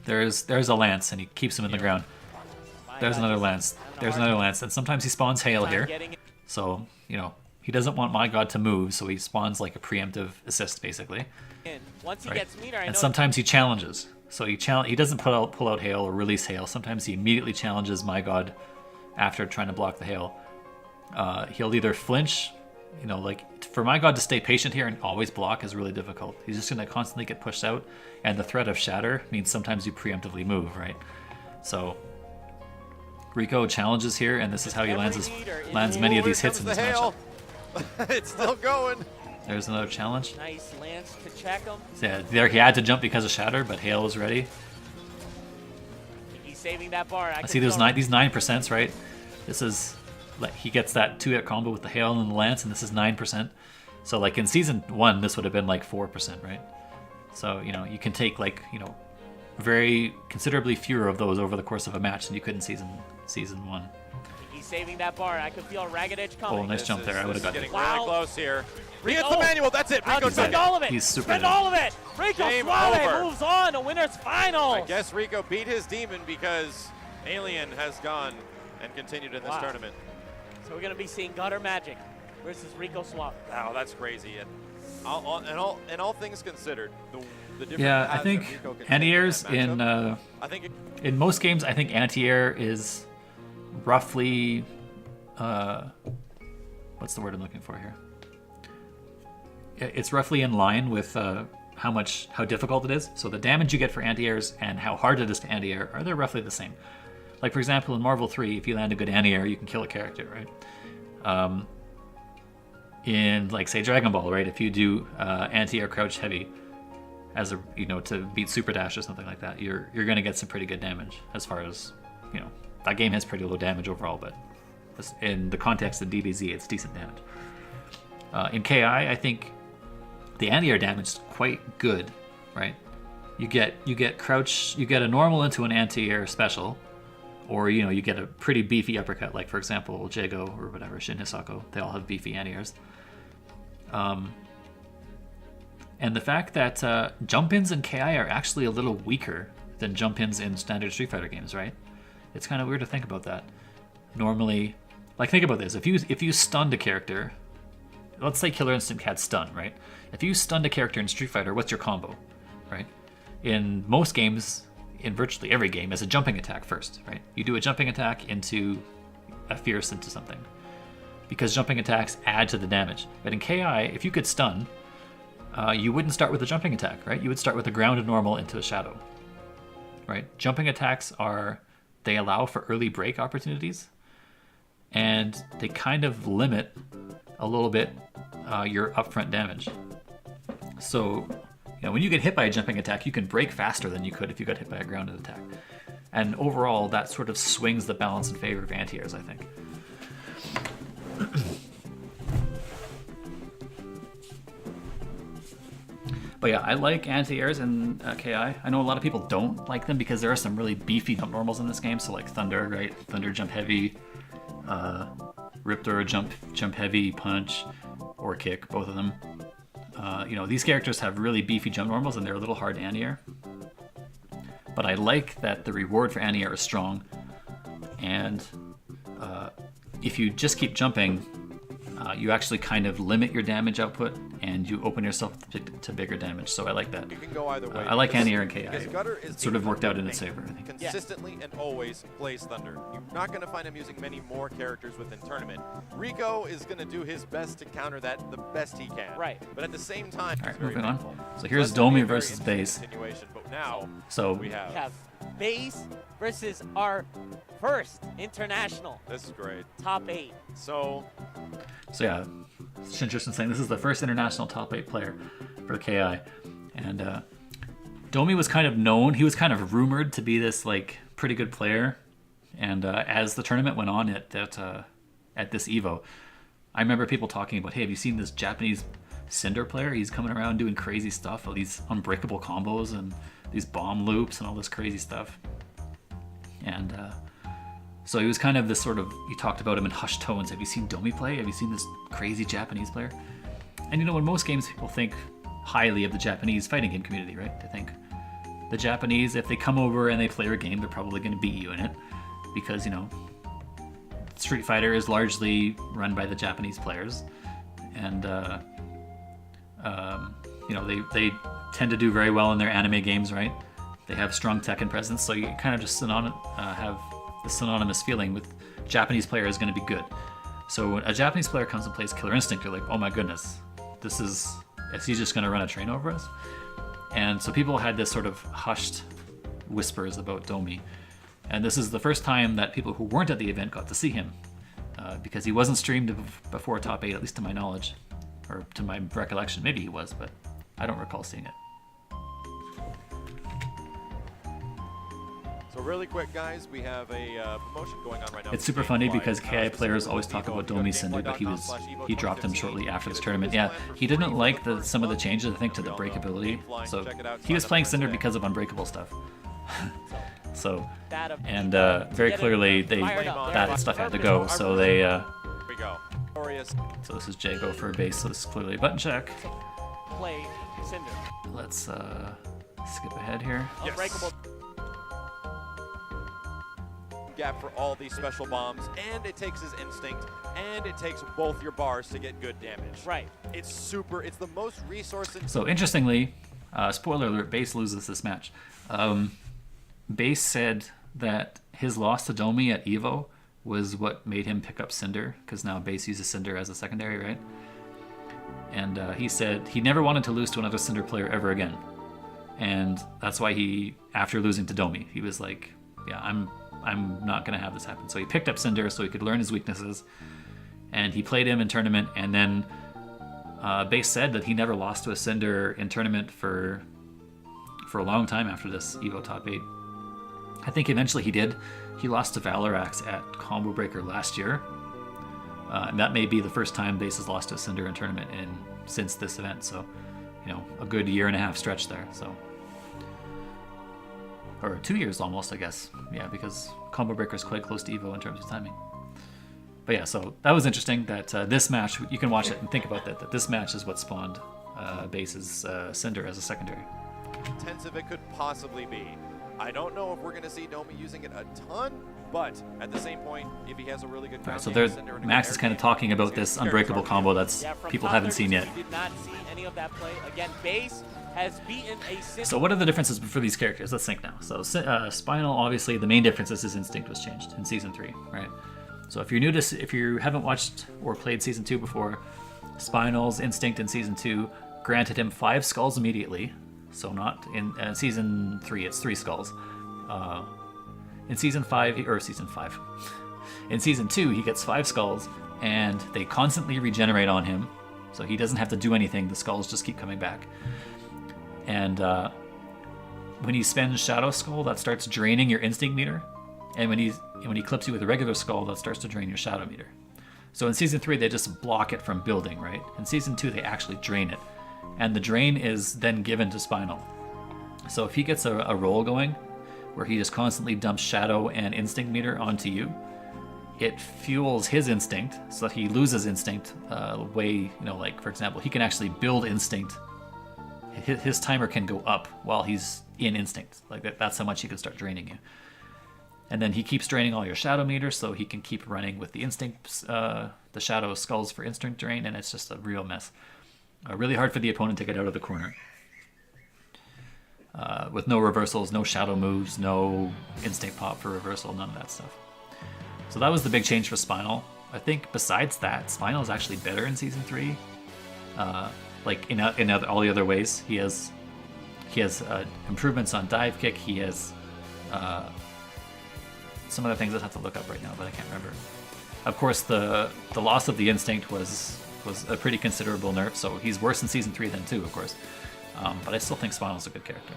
There's a lance and he keeps him in the ground. There's another lance. There's another lance. And sometimes he spawns Hail here. So, you know, he doesn't want My God to move, so he spawns like a preemptive assist, basically. Once he Right? gets meter, And sometimes he challenges. So he doesn't pull out Hail or release Hail. Sometimes he immediately challenges My God after trying to block the Hail. He'll either flinch, you know, like for My God to stay patient here and always block is really difficult. He's just going to constantly get pushed out, and the threat of Shatter means sometimes you preemptively move, right? So Rico challenges here, and this is how he lands many of these hits in this matchup. It's still going. There's another challenge. Nice lance to check him. Yeah, there he had to jump because of Shatter, but Hail was ready. He's saving that bar. I see these 9%, right? This is like he gets that 2-hit combo with the Hail and the Lance, and this is 9%. So like in season 1, this would have been like 4%, right? So, you know, you can take like, you know, very considerably fewer of those over the course of a match than you could in season 1. He's saving that bar. I could feel a ragged edge coming. Oh, nice jump there. I would have got getting it. Wow. really close here. He hits the manual. That's it. Rico Spend took it. all of it. He's super Spend good. all of it. Rico Game Suave over. moves on to winners finals. I guess Rico beat his demon because Alien has gone and continued in this Wow. tournament. So we're going to be seeing Gutter Magic versus Rico Suave. Wow, that's crazy. And all things considered, the different Yeah, paths I think that Rico can take anti-airs that matchup, I think in most games, I think anti-air is roughly, what's the word I'm looking for here? It's roughly in line with how difficult it is. So the damage you get for anti-airs and how hard it is to anti-air are they're roughly the same. Like for example, in Marvel 3, if you land a good anti-air, you can kill a character, right? In like say Dragon Ball, right? If you do anti-air crouch heavy as a to beat super dash or something like that, you're gonna get some pretty good damage. As far as that game has pretty low damage overall, but in the context of DBZ, it's decent damage. In KI, I think the anti-air damage is quite good, right? You get crouch, you get a normal into an anti-air special, or you get a pretty beefy uppercut, like for example Jago or whatever, Shin Hisako. They all have beefy anti-airs. And the fact that jump-ins in KI are actually a little weaker than jump-ins in standard Street Fighter games, right? It's kind of weird to think about that. Normally, like think about this: if you stunned a character, let's say Killer Instinct had stun, right? If you stunned a character in Street Fighter, what's your combo, right? In most games, in virtually every game, is a jumping attack first, right? You do a jumping attack into a fierce into something, because jumping attacks add to the damage. But in KI, if you could stun, you wouldn't start with a jumping attack, right? You would start with a grounded normal into a shadow, right? Jumping attacks they allow for early break opportunities, and they kind of limit a little bit your upfront damage. So, when you get hit by a jumping attack, you can break faster than you could if you got hit by a grounded attack. And overall, that sort of swings the balance in favor of anti-airs, I think. But yeah, I like anti-airs in KI. I know a lot of people don't like them because there are some really beefy jump normals in this game. So like Thunder, right? Thunder jump heavy, Riptor jump heavy, punch, or kick, both of them. These characters have really beefy jump normals and they're a little hard to anti-air. But I like that the reward for anti-air is strong. And if you just keep jumping, you actually kind of limit your damage output and you open yourself to bigger damage. So I like that. you can go either way. I like anti-air and KI. Because Gutter is It sort the of worked out in thing. its favor, I think. Consistently and always plays Thunder. You're not going to find him using many more characters within tournament. Rico is going to do his best to counter that the best he can. Right. But at the same time, All right, it's very moving on. painful. So here's that's gonna be a Domi very versus interesting Base. continuation. But now So we We have. have Base versus our first international This is great. top 8. So yeah, it's interesting saying this is the first international top 8 player for KI. And Domi was kind of known, he was kind of rumored to be this like pretty good player. And as the tournament went on at this Evo, I remember people talking about, hey, have you seen this Japanese Cinder player? He's coming around doing crazy stuff, all these unbreakable combos and these bomb loops and all this crazy stuff. And so he was kind of this sort of, you talked about him in hushed tones. Have you seen Domi play? Have you seen this crazy Japanese player? And in most games, people think highly of the Japanese fighting game community, right? They think the Japanese, if they come over and they play your game, they're probably going to beat you in it. Because, Street Fighter is largely run by the Japanese players. And, they tend to do very well in their anime games, right? They have strong Tekken presence, so you kind of just have the synonymous feeling with Japanese player is going to be good. So when a Japanese player comes and plays Killer Instinct, you're like, oh my goodness, is he just going to run a train over us? And so people had this sort of hushed whispers about Domi. And this is the first time that people who weren't at the event got to see him, because he wasn't streamed before Top 8, at least to my knowledge, or to my recollection. Maybe he was, but I don't recall seeing it. So really quick, guys, we have a promotion going on right now. It's super funny because KI players always talk about Domi Cinder, but he dropped him shortly after this tournament. Yeah, he didn't like some of the changes, I think, to the breakability. So he was playing Cinder because of unbreakable stuff. So, and very clearly that stuff had to go. So they. So this is Jago for base. So this is clearly a button check. Play Cinder. Let's skip ahead here. Unbreakable. Gap for all these special bombs, and it takes his instinct, and it takes both your bars to get good damage. Right. It's super. It's the most resource. So interestingly, spoiler alert: Base loses this match. Base said that his loss to Domi at Evo was what made him pick up Cinder, because now Base uses Cinder as a secondary, right? And he said he never wanted to lose to another Cinder player ever again, and that's why he, after losing to Domi, he was like, "Yeah, I'm not going to have this happen." So he picked up Cinder so he could learn his weaknesses, and he played him in tournament, and then Base said that he never lost to a Cinder in tournament for a long time after this Evo Top 8. I think eventually he did. He lost to Valorax at Combo Breaker last year, and that may be the first time Base has lost to a Cinder in tournament since this event, so, you know, a good 1.5-year stretch there, so. Or 2 years almost, I guess. Yeah, because Combo Breaker is quite close to Evo in terms of timing. But yeah, so that was interesting that this match, you can watch it and think about that this match is what spawned Base's Cinder as a secondary. Intensive it could possibly be. I don't know if we're going to see Domi using it a ton, but at the same point, if he has a really good ground so game, there, Max is kind of talking about this unbreakable combo that's people haven't seen yet. Did not see any of that play. Again, Base has beaten a Cinder. So what are the differences for these characters? Let's think now. So Spinal, obviously, the main difference is his instinct was changed in Season 3, right? So if you haven't watched or played Season 2 before, Spinal's instinct in Season 2 granted him 5 skulls immediately. So not in Season 3, it's 3 skulls. In Season 5, in Season 2, he gets 5 skulls, and they constantly regenerate on him. So he doesn't have to do anything, the skulls just keep coming back. And when he spends Shadow Skull, that starts draining your instinct meter. And when he clips you with a regular skull, that starts to drain your shadow meter. So in Season 3, they just block it from building, right? In Season 2, they actually drain it. And the drain is then given to Spinal. So if he gets a roll going, where he just constantly dumps shadow and instinct meter onto you, it fuels his instinct, so that he loses instinct like, for example, he can actually build instinct. His timer can go up while he's in instinct. Like that's how much he can start draining you. And then he keeps draining all your shadow meters, so he can keep running with the instincts, the shadow skulls for instinct drain, and it's just a real mess. Really hard for the opponent to get out of the corner. With no reversals, no shadow moves, no instinct pop for reversal, none of that stuff. So that was the big change for Spinal. I think besides that, Spinal is actually better in Season 3. Like in all the other ways, he has improvements on dive kick. He has some other things I'd have to look up right now, but I can't remember. Of course, the loss of the instinct was a pretty considerable nerf, so he's worse in Season 3 than 2, of course. But I still think Spinal's a good character.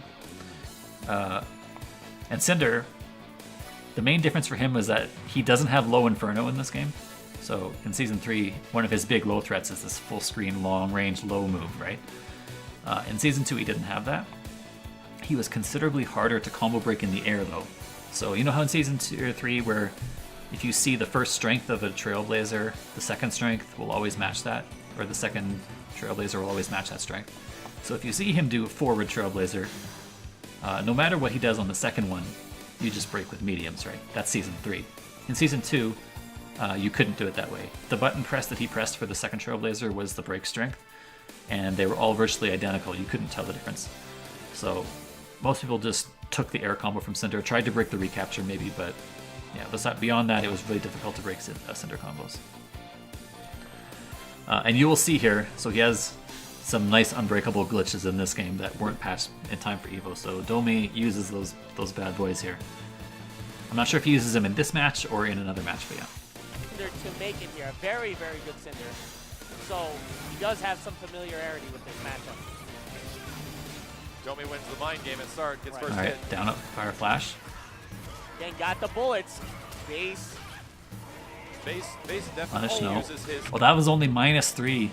And Cinder, the main difference for him is that he doesn't have low Inferno in this game. So in Season 3, one of his big low threats is this full screen, long range, low move, right? In Season 2, he didn't have that. He was considerably harder to combo break in the air, though. So you know how in Season 2 or 3, where if you see the first strength of a Trailblazer, the second strength will always match that, or the second Trailblazer will always match that strength. So if you see him do a forward Trailblazer, no matter what he does on the second one, you just break with mediums, right? That's Season 3. In Season 2, you couldn't do it that way. The button press that he pressed for the second Trailblazer was the break strength, and they were all virtually identical. You couldn't tell the difference. So most people just took the air combo from Cinder, tried to break the recapture maybe, but yeah, beyond that, it was really difficult to break Cinder combos. And you will see here, so he has some nice unbreakable glitches in this game that weren't patched in time for Evo. So Domi uses those bad boys here. I'm not sure if he uses them in this match or in another match, but yeah. Cinder to make it here, a very, very good Cinder. So he does have some familiarity with this matchup. Domi wins the mind game at start, gets first All right, hit. down up, fire flash. Again, got the bullets. Base. Base Punish, definitely no. uses his. Well, that was only -3.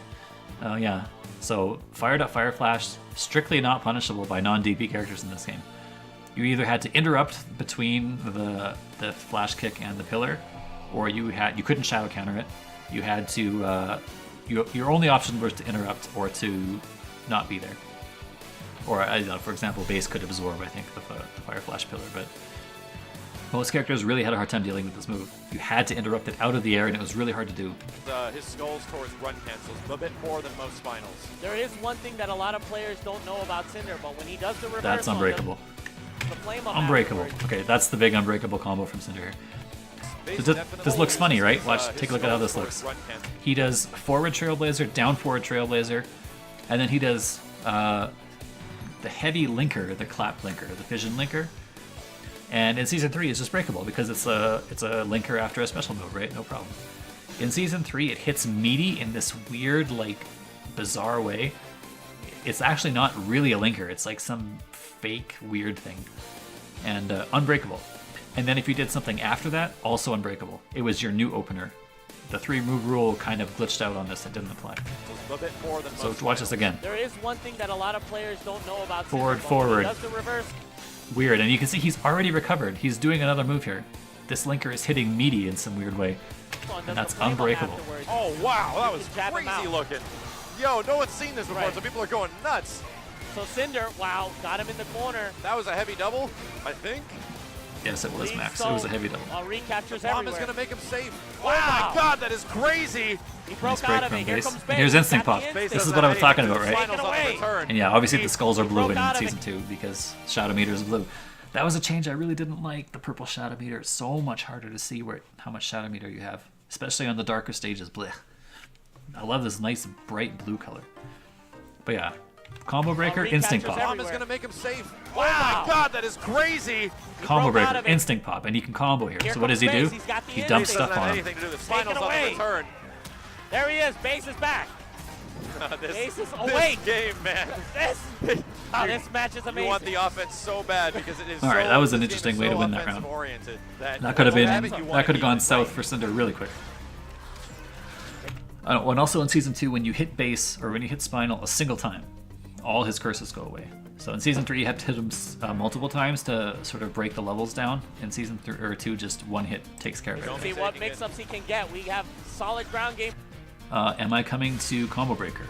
Yeah. So fired up Fire Flash, strictly not punishable by non-DP characters in this game. You either had to interrupt between the flash kick and the pillar, or you couldn't shadow counter it. You had to your only option was to interrupt or to not be there. Or for example, base could absorb, I think, the Fire Flash pillar, but most characters really had a hard time dealing with this move. You had to interrupt it out of the air, and it was really hard to do. His skulls towards run cancels a bit more than most finals. There is one thing that a lot of players don't know about Cinder, but when he does the reverse, That's unbreakable. The flame up Unbreakable. afterwards. Okay, that's the big unbreakable combo from Cinder here. Base So definitely this looks funny, uses right? his, Watch, his take a look at how skulls this towards looks. run cancel. He does forward Trailblazer, down forward Trailblazer, and then he does the heavy linker, the clap linker, the fission linker. And in Season 3, it's just breakable because it's a linker after a special move, right? No problem. In Season 3, it hits meaty in this weird, like, bizarre way. It's actually not really a linker. It's like some fake, weird thing. And unbreakable. And then if you did something after that, also unbreakable. It was your new opener. The 3-move rule kind of glitched out on this. It didn't apply. A bit more than So most watch this finals. again. There is one thing that a lot of players don't know about Forward, Cinder, but when forward. he does the reverse. Weird. And you can see he's already recovered. He's doing another move here. This linker is hitting meaty in some weird way. And that's unbreakable. Oh wow, that was can jab him crazy out. looking. Yo, no one's seen this before, Right. so people are going nuts. So Cinder, wow, got him in the corner. That was a heavy double, I think. Yes, it was, Leads Max. so- It was a heavy double. Recaptures Bomb is everywhere. gonna make him safe. Wow. Oh my god, that is crazy. He Nice broke break out of from it. Here base. comes And Base. here's He's instinct got pop. the Base instinct. This is does what not I was hate talking it. about, right? Finals Take it on the away. return. And yeah, obviously He the skulls are blue broke in out of Season it. 2 because Shadow Meter is blue. That was a change I really didn't like. The purple Shadow Meter. It's so much harder to see how much Shadow Meter you have, especially on the darker stages. Blech. I love this nice bright blue color. But yeah, combo breaker, recaptures instinct pop. every- Bomb is gonna make him safe. Wow. Oh my god, that is crazy. Combo broke out breaker, of it. instinct pop, and he can combo here. Here So what does he comes do? Base. He's got the He instinct. dumps Doesn't stuff have on him. anything to do with this. Take it Finals on the away. return. There he is. Base is back. This, Base is this awake. game, man. This match is You amazing. want the offense so bad because it is All right, so, that was an this game interesting is way to so win that offensive round. oriented that That could have been. have it, you want That could it have gone even south right. for Cinder really quick. And also in Season 2, when you hit base or when you hit Spinal a single time, all his curses go away. So in Season 3, you have to hit him multiple times to sort of break the levels down. In Season 2, just one hit takes care of it. Don't See be what taking mix-ups he can get. We have solid ground game. Am I coming to Combo Breaker?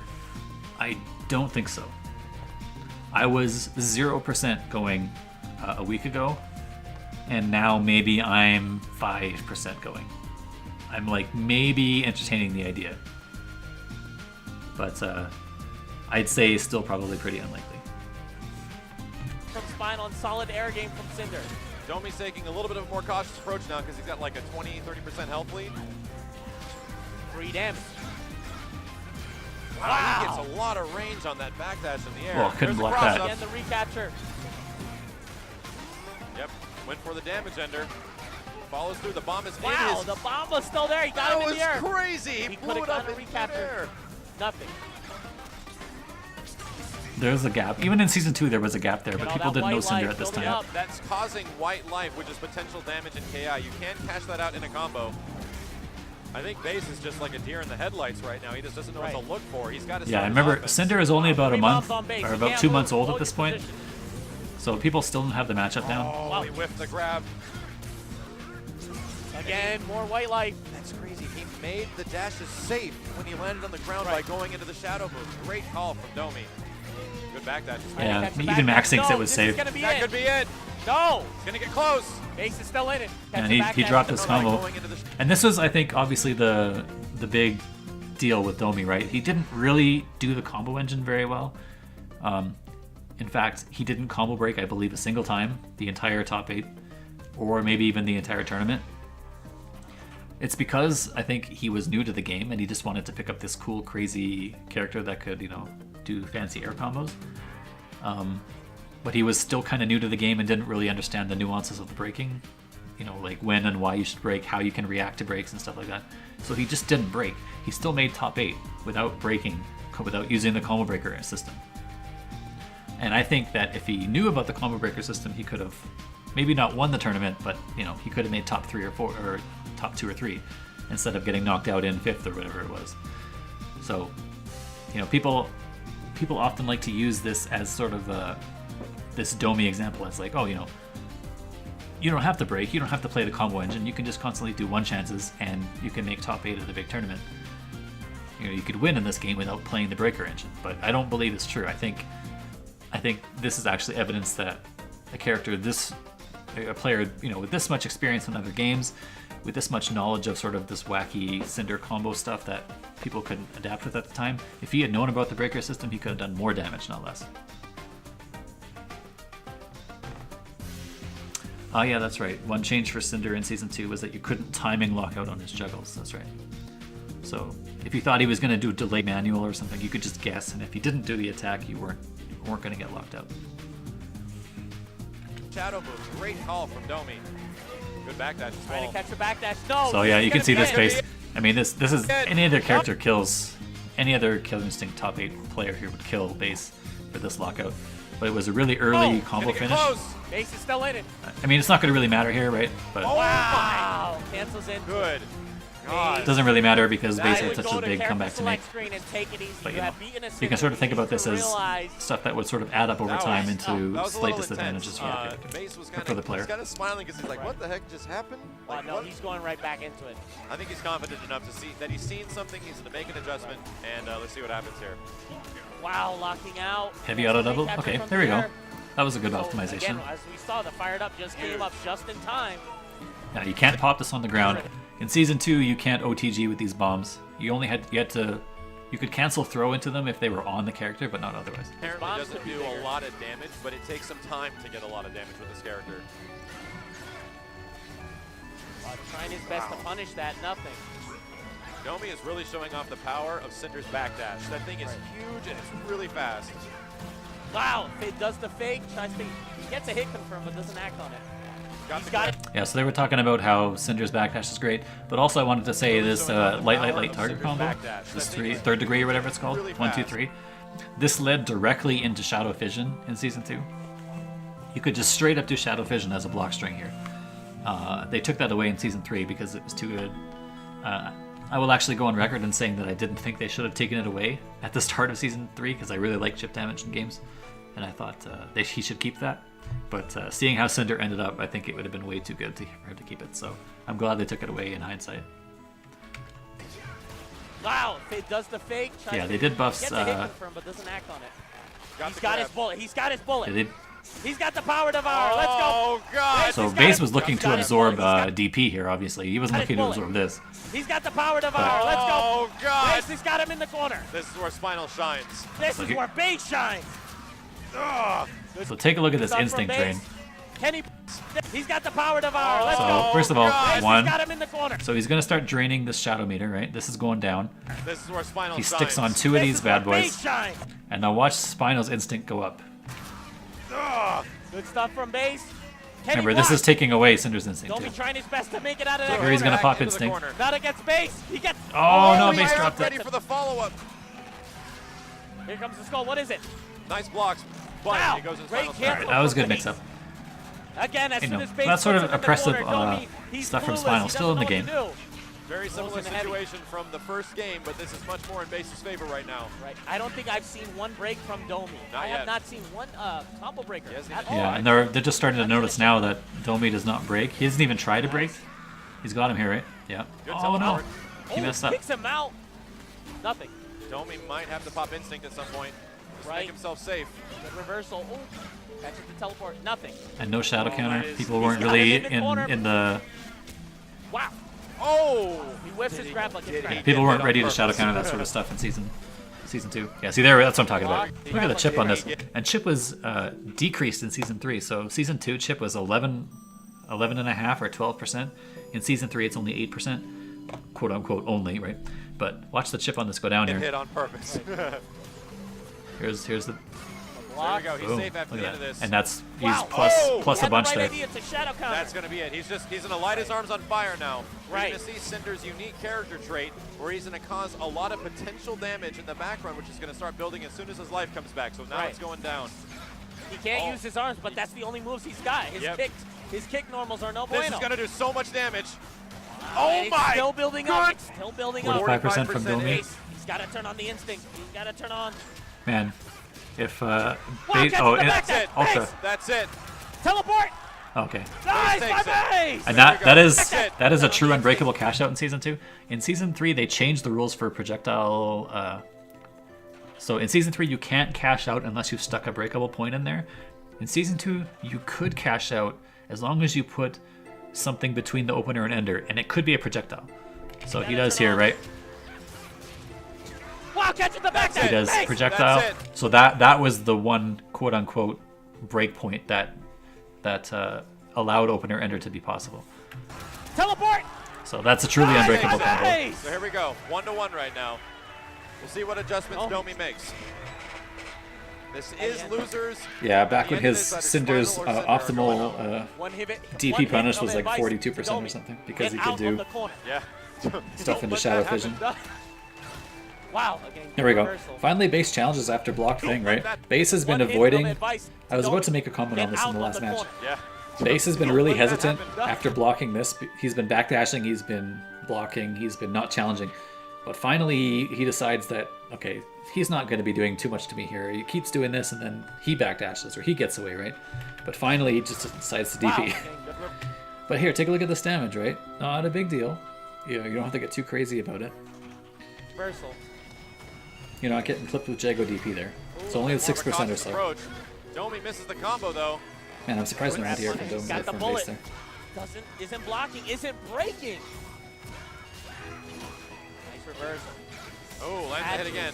I don't think so. I was 0% going a week ago, and now maybe I'm 5% going. I'm like maybe entertaining the idea, but I'd say still probably pretty unlikely. From Spinal and solid air game from Cinder. Domi's taking a little bit of a more cautious approach now because he's got like a 20-30% health lead. 3 damage. Wow, he gets a lot of range on that backdash in the air. Well, couldn't There's a block cross that. up. Again, the recapture. Yep, went for the damage ender. Follows through. The bomb is in Wow, his. the bomb was still there. He got That him in was the air. crazy. He He blew could've it up gotten a in recapture. midair. Nothing. There's a gap. Even in Season 2, there was a gap there, but all people that didn't know white Cinder light at this building time. up. That's causing white life, which is potential damage in KI. You can cash that out in a combo. I think Base is just like a deer in the headlights right now. He just doesn't know what Right. to look for. He's got to. Yeah, I remember Cinder is only about a 3 month bombs on base. or He about can't 2 move. months old at Hold this his point, position. so people still don't have the matchup down. Oh, Wow. he whiffed the grab. Again, more white light. That's crazy. He made the dashes safe when he landed on the ground Right. by going into the shadow move. Great call from Domi. Good back dashes. Yeah, Catch the even back Max dash. thinks No, it was this safe. Is gonna be That it. could be it. No. He's gonna get close. Base is still in it. Catch And the he back dash. dropped his By combo. going into the And this was, I think, obviously the big deal with Domi, right? He didn't really do the combo engine very well. In fact, he didn't combo break, I believe, a single time the entire top 8, or maybe even the entire tournament. It's because I think he was new to the game and he just wanted to pick up this cool, crazy character that could, do fancy air combos. But he was still kind of new to the game and didn't really understand the nuances of the breaking. Like when and why you should break, how you can react to breaks and stuff like that. So he just didn't break. He still made top 8 without breaking, without using the combo breaker system. And I think that if he knew about the combo breaker system, he could have maybe not won the tournament, but you know, he could have made top 3 or 4 or top 2 or 3 instead of getting knocked out in 5th or whatever it was. So, you know, people often like to use this as sort of this Domi example. It's like, oh, you know, you don't have to break, you don't have to play the combo engine, you can just constantly do 1 chances and you can make top 8 of the big tournament. You know, you could win in this game without playing the breaker engine, but I don't believe it's true. I think this is actually evidence that a character, a player, you know, with this much experience in other games, with this much knowledge of sort of this wacky Cinder combo stuff that people couldn't adapt with at the time, if he had known about the breaker system, he could have done more damage, not less. Oh yeah, that's right. One change for Cinder in Season 2 was that you couldn't timing lock out on his juggles. That's right. So if you thought he was going to do delay manual or something, you could just guess, and if he didn't do the attack, you weren't going to get locked out. Shadow moves. Great call from Domi. Good backdash as Trying well. to catch the backdash. No. So yeah, you can see this face. face. I mean, this is any other character kills, any other Kill Instinct top 8 player here would kill base for this lockout. But it was a really early combo finish. Base is still in it. I mean, it's not going to really matter here, right? But Wow. Cancels in. Good. it doesn't really matter because base Would had such go a to big character comeback to make. select screen and take it easy. But You you know, have beaten a you can sort of think about this as realize- stuff that would sort of add up over That time was- into that was a slight little disadvantages intense. for the character. Base was Or for the player. He's kind of smiling because he's like, what the heck just happened? Well, Like, no, what? he's going right back into it. I think he's confident enough to see that he's seen something, he's going to make an adjustment, and let's see what happens here. Wow, locking out. Heavy auto double? Capture Okay, from there we go. there. That was a good So, optimization. Again, as we saw, the fired up just came up just in time. Now you can't pop this on the ground. In Season 2, you can't OTG with these bombs. You could cancel throw into them if they were on the character, but not otherwise. Apparently bombs doesn't could be do a bigger. lot of damage, but it takes some time to get a lot of damage with this character. Trying his best to punish that, nothing. Domi is really showing off the power of Cinder's backdash. That thing is huge and it's really fast. Wow, it does the fake, tries to, he gets a hit confirmed but doesn't act on it. He's got it. Yeah, so they were talking about how Cinder's backdash is great, but also I wanted to say this light target combo, this third degree or whatever it's called, 1, 2, 3. This led directly into Shadow Fission in Season 2. You could just straight up do Shadow Fission as a block string here. They took that away in Season 3 because it was too good. I will actually go on record in saying that I didn't think they should have taken it away at the start of Season 3 because I really like chip damage in games, and I thought he should keep that. But seeing how Cinder ended up, I think it would have been way too good for him to keep it. So I'm glad they took it away in hindsight. Wow, it does the fake. Tries Yeah, to, they did buffs. Gets a hit confirmed but doesn't act on it. Got He's the got grab. his bullet. He's got his bullet. They did, He's got the power devour. Let's go. Oh, God. so He's got Base it. was looking He's to got his absorb bullet. He's DP here, obviously. He wasn't got his looking to bullet. absorb this. He's got the power devour. Let's go. Oh, God. Base has got him in the corner. This is where Spinal shines. This is here- where Base shines. Ugh. So take a look at this Stuff from instinct Base. train. Kenny, he's got the power devour. Let's So go. first of all, God. Base one. has got him in the corner. So he's going to start draining this shadow meter, right? This is going down. This is where Spinal He shines. sticks on 2 of This these is where bad boys. Base shines. And now watch Spinal's instinct go up. Ugh. Good stuff from Base. Kenny Remember, this is blocks. taking away Cinder's instinct Don't be too. trying his best to make it out of that Here he's corner. gonna pop Back into the instinct. corner. Not against Base. He gets. Oh, no, he Base is dropped ready it. for the follow-up. Here comes the skull. What is it? Nice blocks. But Wow, he goes in great Spinal cancel. Strike. That was a good Base. mix-up. Again, as You soon know, as Base that's sort of puts him in the oppressive, corner, Domi, he's stuff from clueless. Spinal. He Still in the doesn't know what to do. Very similar Goes in heavy. situation from the first game, but this is much more in Base's favor right now. Right. I don't think I've seen one break from Domi. Not I have yet. not seen one combo breaker Yes, he at has. all. Yeah, and they're just starting to notice now that Domi does not break. He doesn't even try to break. He's got him here, right? Yeah. Good Oh no, teleport. he messed up. Kicks him out. Nothing. Domi might have to pop instinct at some point. Just to Right. make himself safe. Good reversal. Oh, catches the teleport. Nothing. And no shadow counter. that is- People he's weren't got really him in the corner. in the. Wow. Oh! He whiffs his grab like Did it's he? crap. People did weren't it on ready to shadow purpose. counter that sort of stuff in season 2. Yeah, see there, that's what I'm talking about. Block. Look at the chip on this. Yeah. And chip was decreased in season 3. So season 2 chip was 11.5 or 12%. In season 3 it's only 8%, quote unquote only, right? But watch the chip on this go down It here. hit on purpose. there Here's the we Block. go. He's boom. safe after Look the at end of that. this. And that's he's Wow. plus Oh! plus He a had bunch the there. right idea. It's a shadow counter. That's going to be it. He's going to light his arms on fire now. We're Right. going to see Cinder's unique character trait where he's going to cause a lot of potential damage in the background, which is going to start building as soon as his life comes back. So now Right. it's going down. He can't Oh. use his arms, but that's the only moves he's got. His Yep. kicks. His kick normals are no This bueno. is going to do so much damage. And Oh it's my! Still building up. It's still building up. 45% from 45% Domi. ace. He's got to turn on the instinct. He's got to turn on. Man, if catch oh, the and back That's it. Ultra. That's it. Teleport. Okay. Nice, my takes it. base. And There we go. that is That's it. that is a true unbreakable cash out in season 2. In season 3, they changed the rules for projectile. So in season 3, you can't cash out unless you've stuck a breakable point in there. In season 2, you could cash out as long as you put something between the opener and ender, and it could be a projectile. So he does here, right? Wow, catches the back. He does Base. projectile. That's it. So that was the one quote unquote break point that allowed opener ender to be possible. Teleport. So that's a truly Nice, unbreakable my combo. base. So here we go. 1-1 right now. We'll see what adjustments Oh. Domi makes. This is losers. Yeah, At back the when end of his this, either Cinder's Final or Cinder are going home. optimal One hit. DP one hit punish of was like advice 42% to or Domi. something, because Get he could out do of the corner. Yeah. stuff into Let shadow that vision. happen. Wow. Again, There we go. reversal. Finally, base challenges after block thing, right? that- Base has been One hit of avoiding. advice I was to about to Domi. make a comment Get on this in out the of last match. corner. Yeah. Base has been Don't really let that hesitant happen. after blocking this. He's been backdashing, he's been blocking, he's been not challenging. But finally, he decides that, okay, he's not going to be doing too much to me here. He keeps doing this, and then he backdashes, or he gets away, right? But finally, he just decides to DP. Wow. Getting good re- But here, take a look at this damage, right? Not a big deal. You don't have to get too crazy about it. Reversal. You're not getting clipped with Jago DP there. It's only More at of a 6% or cautious so. approach. Domi misses the combo though. Man, I'm surprised no That's anti-air funny. from He's Dome got the from bullet. base there. Isn't blocking. Isn't breaking. Nice reversal. Oh, lands the hit again.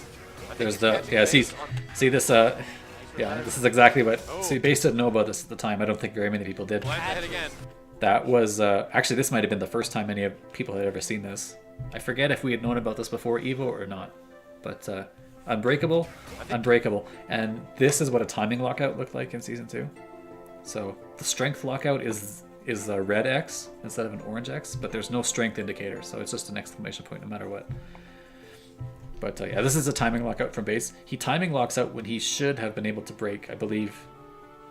I think There's he's the catching yeah. See, base on- see this. Yeah, this is exactly what. See, base didn't know about this at the time. I don't think very many people did. Lands the hit again. That was actually this might have been the first time any of people had ever seen this. I forget if we had known about this before Evo or not, but unbreakable, and this is what a timing lockout looked like in season 2. So the strength lockout is a red X instead of an orange X, but there's no strength indicator, so it's just an exclamation point no matter what. But yeah, this is a timing lockout from base. He timing locks out when he should have been able to break. I believe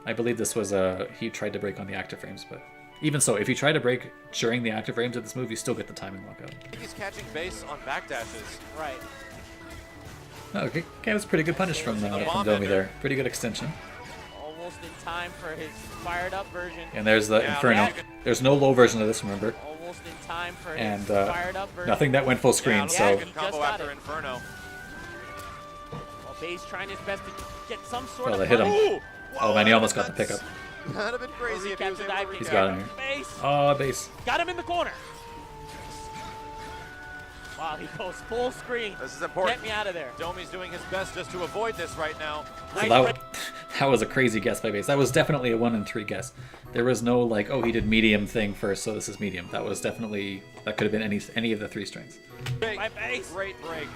this was he tried to break on the active frames, but even so, if you try to break during the active frames of this move, you still get the timing lockout. I think he's catching base on backdashes. Right. Oh, okay, that was pretty good punish from bomb Domi ender. there. Pretty good extension. Almost in time for his fired up version. And there's the Yeah, Inferno. yeah. There's no low version of this, remember? Almost in time for And his fired up version. nothing that went full screen. Yeah, So good He combo just got after it. Inferno. Well, Base trying his best to get some sort Well, of they hit him. punish. Oh man, he almost got the pickup. That'd have been crazy if he was Recapture able to dive recap. He's got him here. Base. Oh, base. Got him in the corner. Wow, he goes full screen. This is important. Get me out of there. Domi's doing his best just to avoid this right now. So Nice that was a crazy guess by base. That was definitely a 1 in 3 guess. There was no like, oh, he did medium thing first, so this is medium. That was definitely that could have been any of the 3 strengths. Big, My base. great break.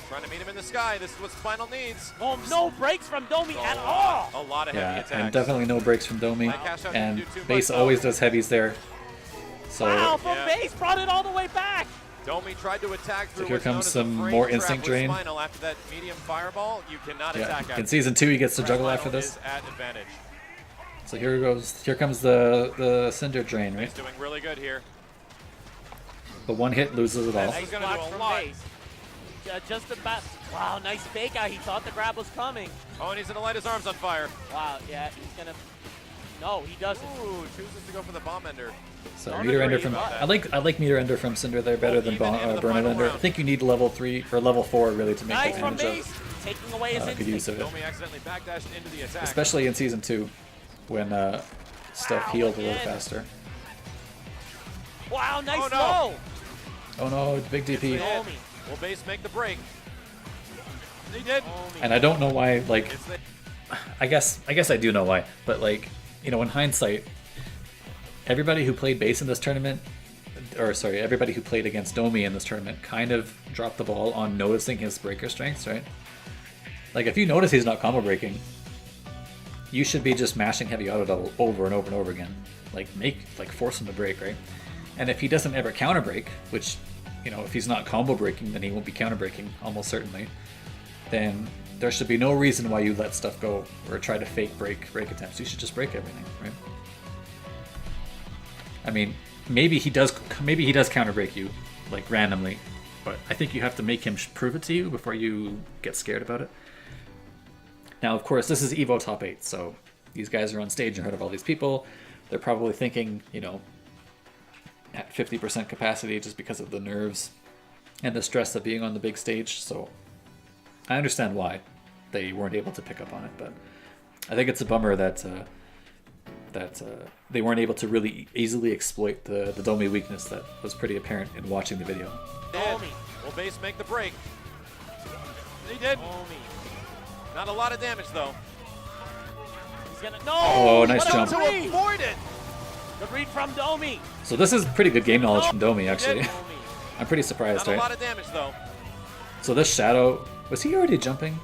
Trying to meet him in the sky. This is what Final needs. Oh, no breaks from Domi at all. A lot of heavy Yeah, attacks. and definitely no breaks from Domi. That cash out And didn't do too base much, though. always does heavies there. So Wow, from Yeah. Base brought it all the way back. Domi tried to attack through here what's known comes as the some frame more trap instinct with drain. Final. After that medium fireball, you cannot yeah, attack in after. season 2 he gets to juggle Final after this. is at advantage. So here comes the Cinder drain, right? He's doing really good here. The one hit loses it all. He's gonna block do a from lot. Base. Just about. Wow, nice fake out. He thought the grab was coming. Oh, and he's gonna light his arms on fire. Wow, yeah, he's gonna. No, he doesn't. Ooh, chooses to go for the bomb ender. So Don't meter agree, ender from but- I like meter ender from Cinder there better than even into the burn final ender. I round. think you need level 3 or level 4 really to make Nice from advantage Base. of Taking away his good use instinct. of it. Domi accidentally backdashed into the attack. Especially in season 2 when stuff Wow, healed a little again. faster. Wow, nice Oh, no. throw. Oh no, big DP. Domi. Will base make the break? He did. Domi. And I don't know why, like, It's the, I guess I do know why, but like, you know, in hindsight, everybody who played base in this tournament, or sorry, everybody who played against Domi in this tournament kind of dropped the ball on noticing his breaker strengths, right? Like, if you notice he's not combo breaking, you should be just mashing heavy auto double over and over and over again. Like, force him to break, right? And if he doesn't ever counter break, which, you know, if he's not combo breaking, then he won't be counter breaking, almost certainly, then there should be no reason why you let stuff go or try to fake break attempts. You should just break everything, right? I mean, maybe he does counter break you, like randomly, but I think you have to make him prove it to you before you get scared about it. Now, of course, this is Evo Top 8, so these guys are on stage in front of all these people. They're probably thinking, you know, at 50% capacity just because of the nerves and the stress of being on the big stage. So I understand why they weren't able to pick up on it, but I think it's a bummer that they weren't able to really easily exploit the Domi weakness that was pretty apparent in watching the video. Domi. Will base make the break? He did. Domi. Not a lot of damage though. He's gonna. No! Oh, nice What a jump. To read. avoid it. Good read from Domi. So this is pretty good game knowledge from Domi, actually. Domi. I'm pretty surprised, Not a lot right? of damage though. So this Shadow, was he already jumping?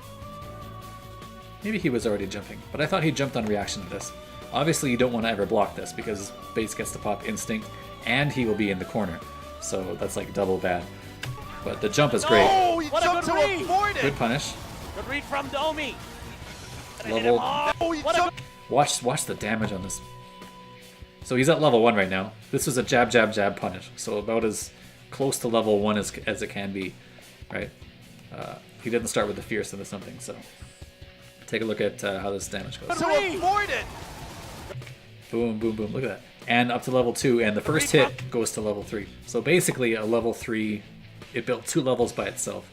Maybe he was already jumping, but I thought he jumped on reaction to this. Obviously, you don't want to ever block this because base gets to pop instinct, and he will be in the corner. So that's like double bad. But the jump is great. Oh, he What a jumped good to read. avoid it. Good punish. Good read from Domi. Gonna hit Level. him hard. Oh, he What a jumped. Watch the damage on this. So he's at level 1 right now. This was a jab, jab, jab punish. So about as close to level 1 as it can be, right? He didn't start with the fierce into something, so take a look at how this damage goes. To avoid it. Boom, boom, boom. Look at that. And up to level 2, and the first hit goes to level 3. So basically a level 3, it built 2 levels by itself.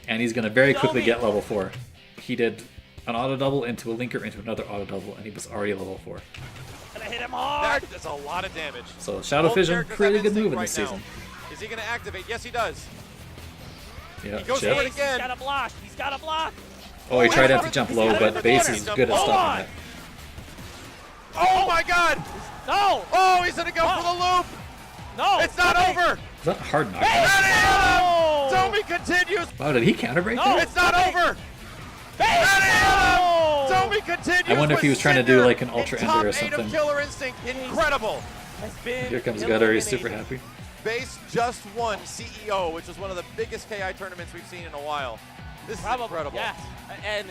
And he's going to very quickly get level 4. He did an auto double into a linker into another auto double, and he was already level 4. Gonna hit him hard. That's a lot of damage. So Shadow Both Fission, characters pretty have good move in instinct this right season. now. Is he going to activate? Yes, he does. Yeah, He goes shit. for it He's again. got a block. He's got a block. Oh, he tried to have to he's jump got low, it in but the base corner. is good at Hold stopping on. that. Oh my God! No. Oh, he's going to go for the loop. No. It's not Domi. over. Is that a hard knockdown? That is No. him. Domi continues. Wow, did he counter break No. that? It's not Domi. over. Base. That is No. him. Domi continues. I wonder if he with was trying to do Cinder like an Ultra in Ender or top 8 of something. Killer Instinct. Incredible. Has been Here comes Gutter, he's eliminated. super happy. Base just won CEO, which is one of the biggest KI tournaments we've seen in a while. This is Probably, incredible. yes. And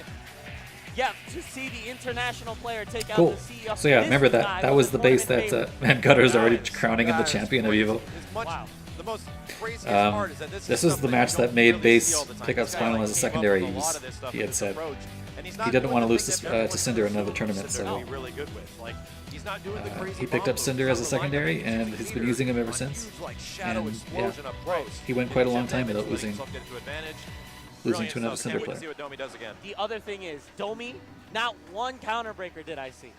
yeah, to see the international player take Cool. out the CEO. So yeah, This remember guy that was the base tournament that favorite. and Gutter's already Guys, crowning him the guys, champion of what Evo. is much- Wow. The most craziest Um, part is that this this is was the something match you that don't made really Base see all the time. pick up This guy, Spinal like, as a came up secondary with a lot use. of this stuff He with had his said approach, and he's he not didn't doing want to the lose things to that everyone Cinder in says another Cinder tournament, would so be really good with. Like, he's not doing the crazy he picked up bomb Cinder moves. as a He's got the secondary, lineup and against he's been Peter using him ever on since. huge, like, shadow And, explosion yeah, up close. he went quite a long Jump time damage, without really losing himself get into advantage. to Brilliant another stuff. Cinder Can't wait to player. see what Domi does again. The other thing is, Domi, not one counter breaker did I see.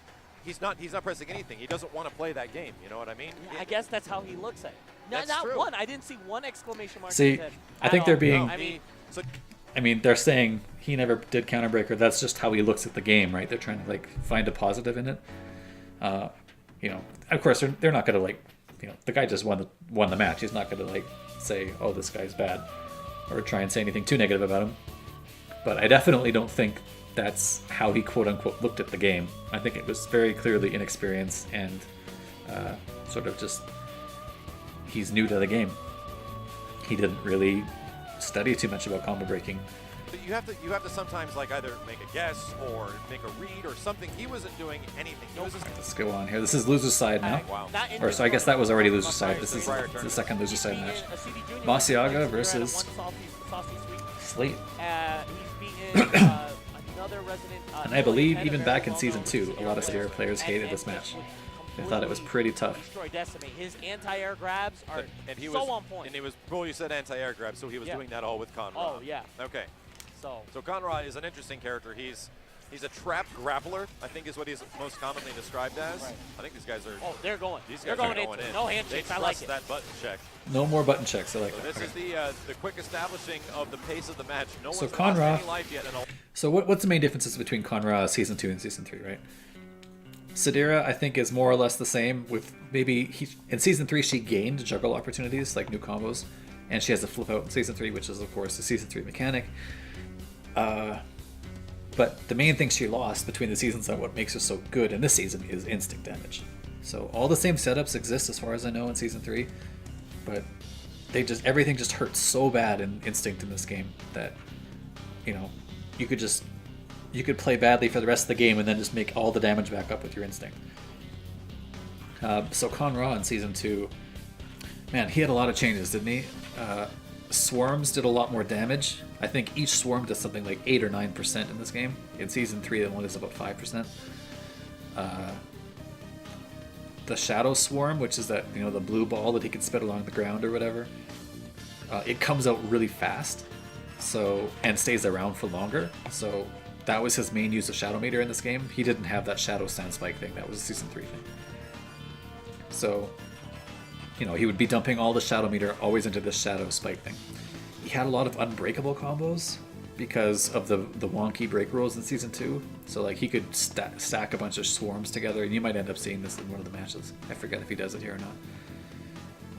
He's not pressing anything. He doesn't want to play that game. You know what I mean? I guess that's how he looks at it. No, That's not true. one. I didn't see one exclamation mark. See, in his head I at think they're all. being- No, I mean, so I mean, they're saying he never did counter breaker. That's just how he looks at the game, right? They're trying to like find a positive in it. You know, of course they're not gonna like, you know, the guy just won the match. He's not gonna like say, oh, this guy's bad, or try and say anything too negative about him. But I definitely don't think that's how he quote unquote looked at the game. I think it was very clearly inexperience and sort of just he's new to the game. He didn't really study too much about combo breaking. But you have to sometimes like either make a guess or make a read or something. He wasn't doing anything. He was just Let's go on here. This is loser's side now. wow. not in Or this so I guess tournament. that was already loser's Prior side. to This the is prior the tournament. second loser's He's side beaten match. a CD Junior Masiaga with Zero versus- and one Saucy Sweet. Slate. He's beaten another resident. And I believe Ken, even very back in well-known season 2, a scenario lot of player. Sierra players And- hated and this match. would They thought it was pretty tough. Destroy Decimate. His anti-air grabs are and he so was on point. and he was well, you said anti-air grab, so he was Yeah. doing that all with Conrad. Oh, yeah. Okay. So So Conrad is an interesting character. He's a trap grappler, I think is what he's most commonly described as. Right. I think these guys are they're going. these They're guys going are into going it. in. No They handshakes. I trust like it. that button check. No more button checks. I like So that. this is the quick establishing of the pace of the match. No So one's Conrad- lost any life yet. And So what's the main differences between Conra season 2 and season 3, right? Sadira, I think, is more or less the same. With maybe in season 3 she gained juggle opportunities like new combos, and she has a flip out in season 3, which is of course the season 3 mechanic. But the main thing she lost between the seasons and what makes her so good in this season is instinct damage. So all the same setups exist as far as I know in season 3, but everything just hurts so bad in instinct in this game that, you know, you could play badly for the rest of the game and then just make all the damage back up with your instinct. So Conra in Season 2, man, he had a lot of changes, didn't he? Swarms did a lot more damage. I think each swarm does something like 8 or 9% in this game. In Season 3, the one is about 5%. The Shadow Swarm, which is that, you know, the blue ball that he can spit along the ground or whatever, it comes out really fast, so, and stays around for longer. So that was his main use of Shadow Meter in this game. He didn't have that Shadow Sand Spike thing. That was a Season 3 thing. So, you know, he would be dumping all the Shadow Meter always into this Shadow Spike thing. He had a lot of unbreakable combos because of the wonky break rules in Season 2. So, like, he could stack a bunch of swarms together, and you might end up seeing this in one of the matches. I forget if he does it here or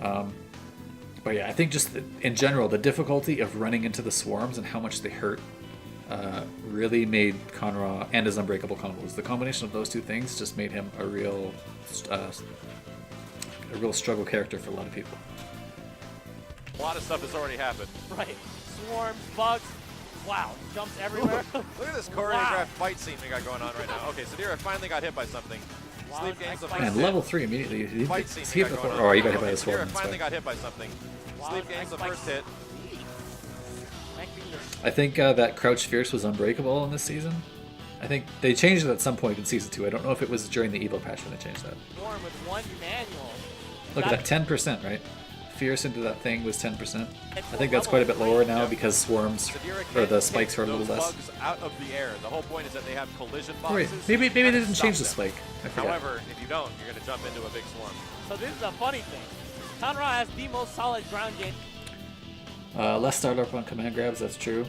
not. But yeah, I think just in general, the difficulty of running into the swarms and how much they hurt really made Conra and his unbreakable combos. The combination of those two things just made him a real struggle character for a lot of people. A lot of stuff has already happened. Right. Swarms, bugs. Wow. Jumps everywhere. Look at this choreographed fight scene we got going on right now. Okay, Sadira finally got hit by something. Wow, Sleep gains the nice first And hit. level 3 immediately. Fight scene He hit we got before, going on. oh, he got hit by Okay, the swarm. Sadira That's finally fine. got hit by something. Wow, Sleep gains the nice first fight. hit. I think that Crouch Fierce was unbreakable in this season. I think they changed it at some point in Season 2. I don't know if it was during the Evo patch when they changed that. Swarm with one manual. Look at that, 10%, right? Fierce into that thing was 10%. I think that's quite a bit lower now because swarms, Sadira or the can't spikes get are a little those less. bugs out of the air. The whole point is that they have collision Oh, wait, boxes. maybe they to didn't stop change the them. spike. I forgot. However, if you don't, you're going to jump into a big swarm. So this is a funny thing. Conra has the most solid ground game. Less startup on command grabs, that's true.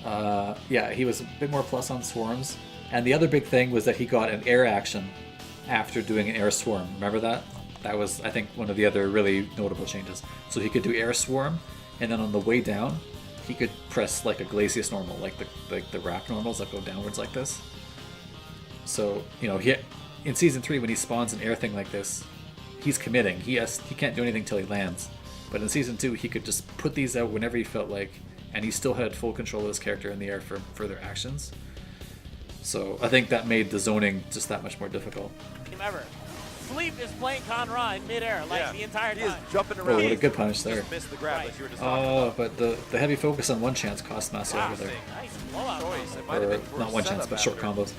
Yeah, he was a bit more plus on swarms. And the other big thing was that he got an air action after doing an air swarm. Remember that? That was, I think, one of the other really notable changes. So he could do air swarm, and then on the way down, he could press like a Glacius normal, like the rack normals that go downwards like this. So, you know, in Season 3, when he spawns an air thing like this, he's committing. He can't do anything till he lands. But in Season 2, he could just put these out whenever he felt like, and he still had full control of his character in the air for further actions. So I think that made the zoning just that much more difficult. Game ever. Sleep is playing Conra in midair like the entire He is time. jumping Oh, around. what a good punish there. Just missed the grab that you were just talking Oh, about. but the heavy focus on one chance cost Masiaga there. Nice blowout. Choice. It Or might have been for not a one chance, setup but short after. combos.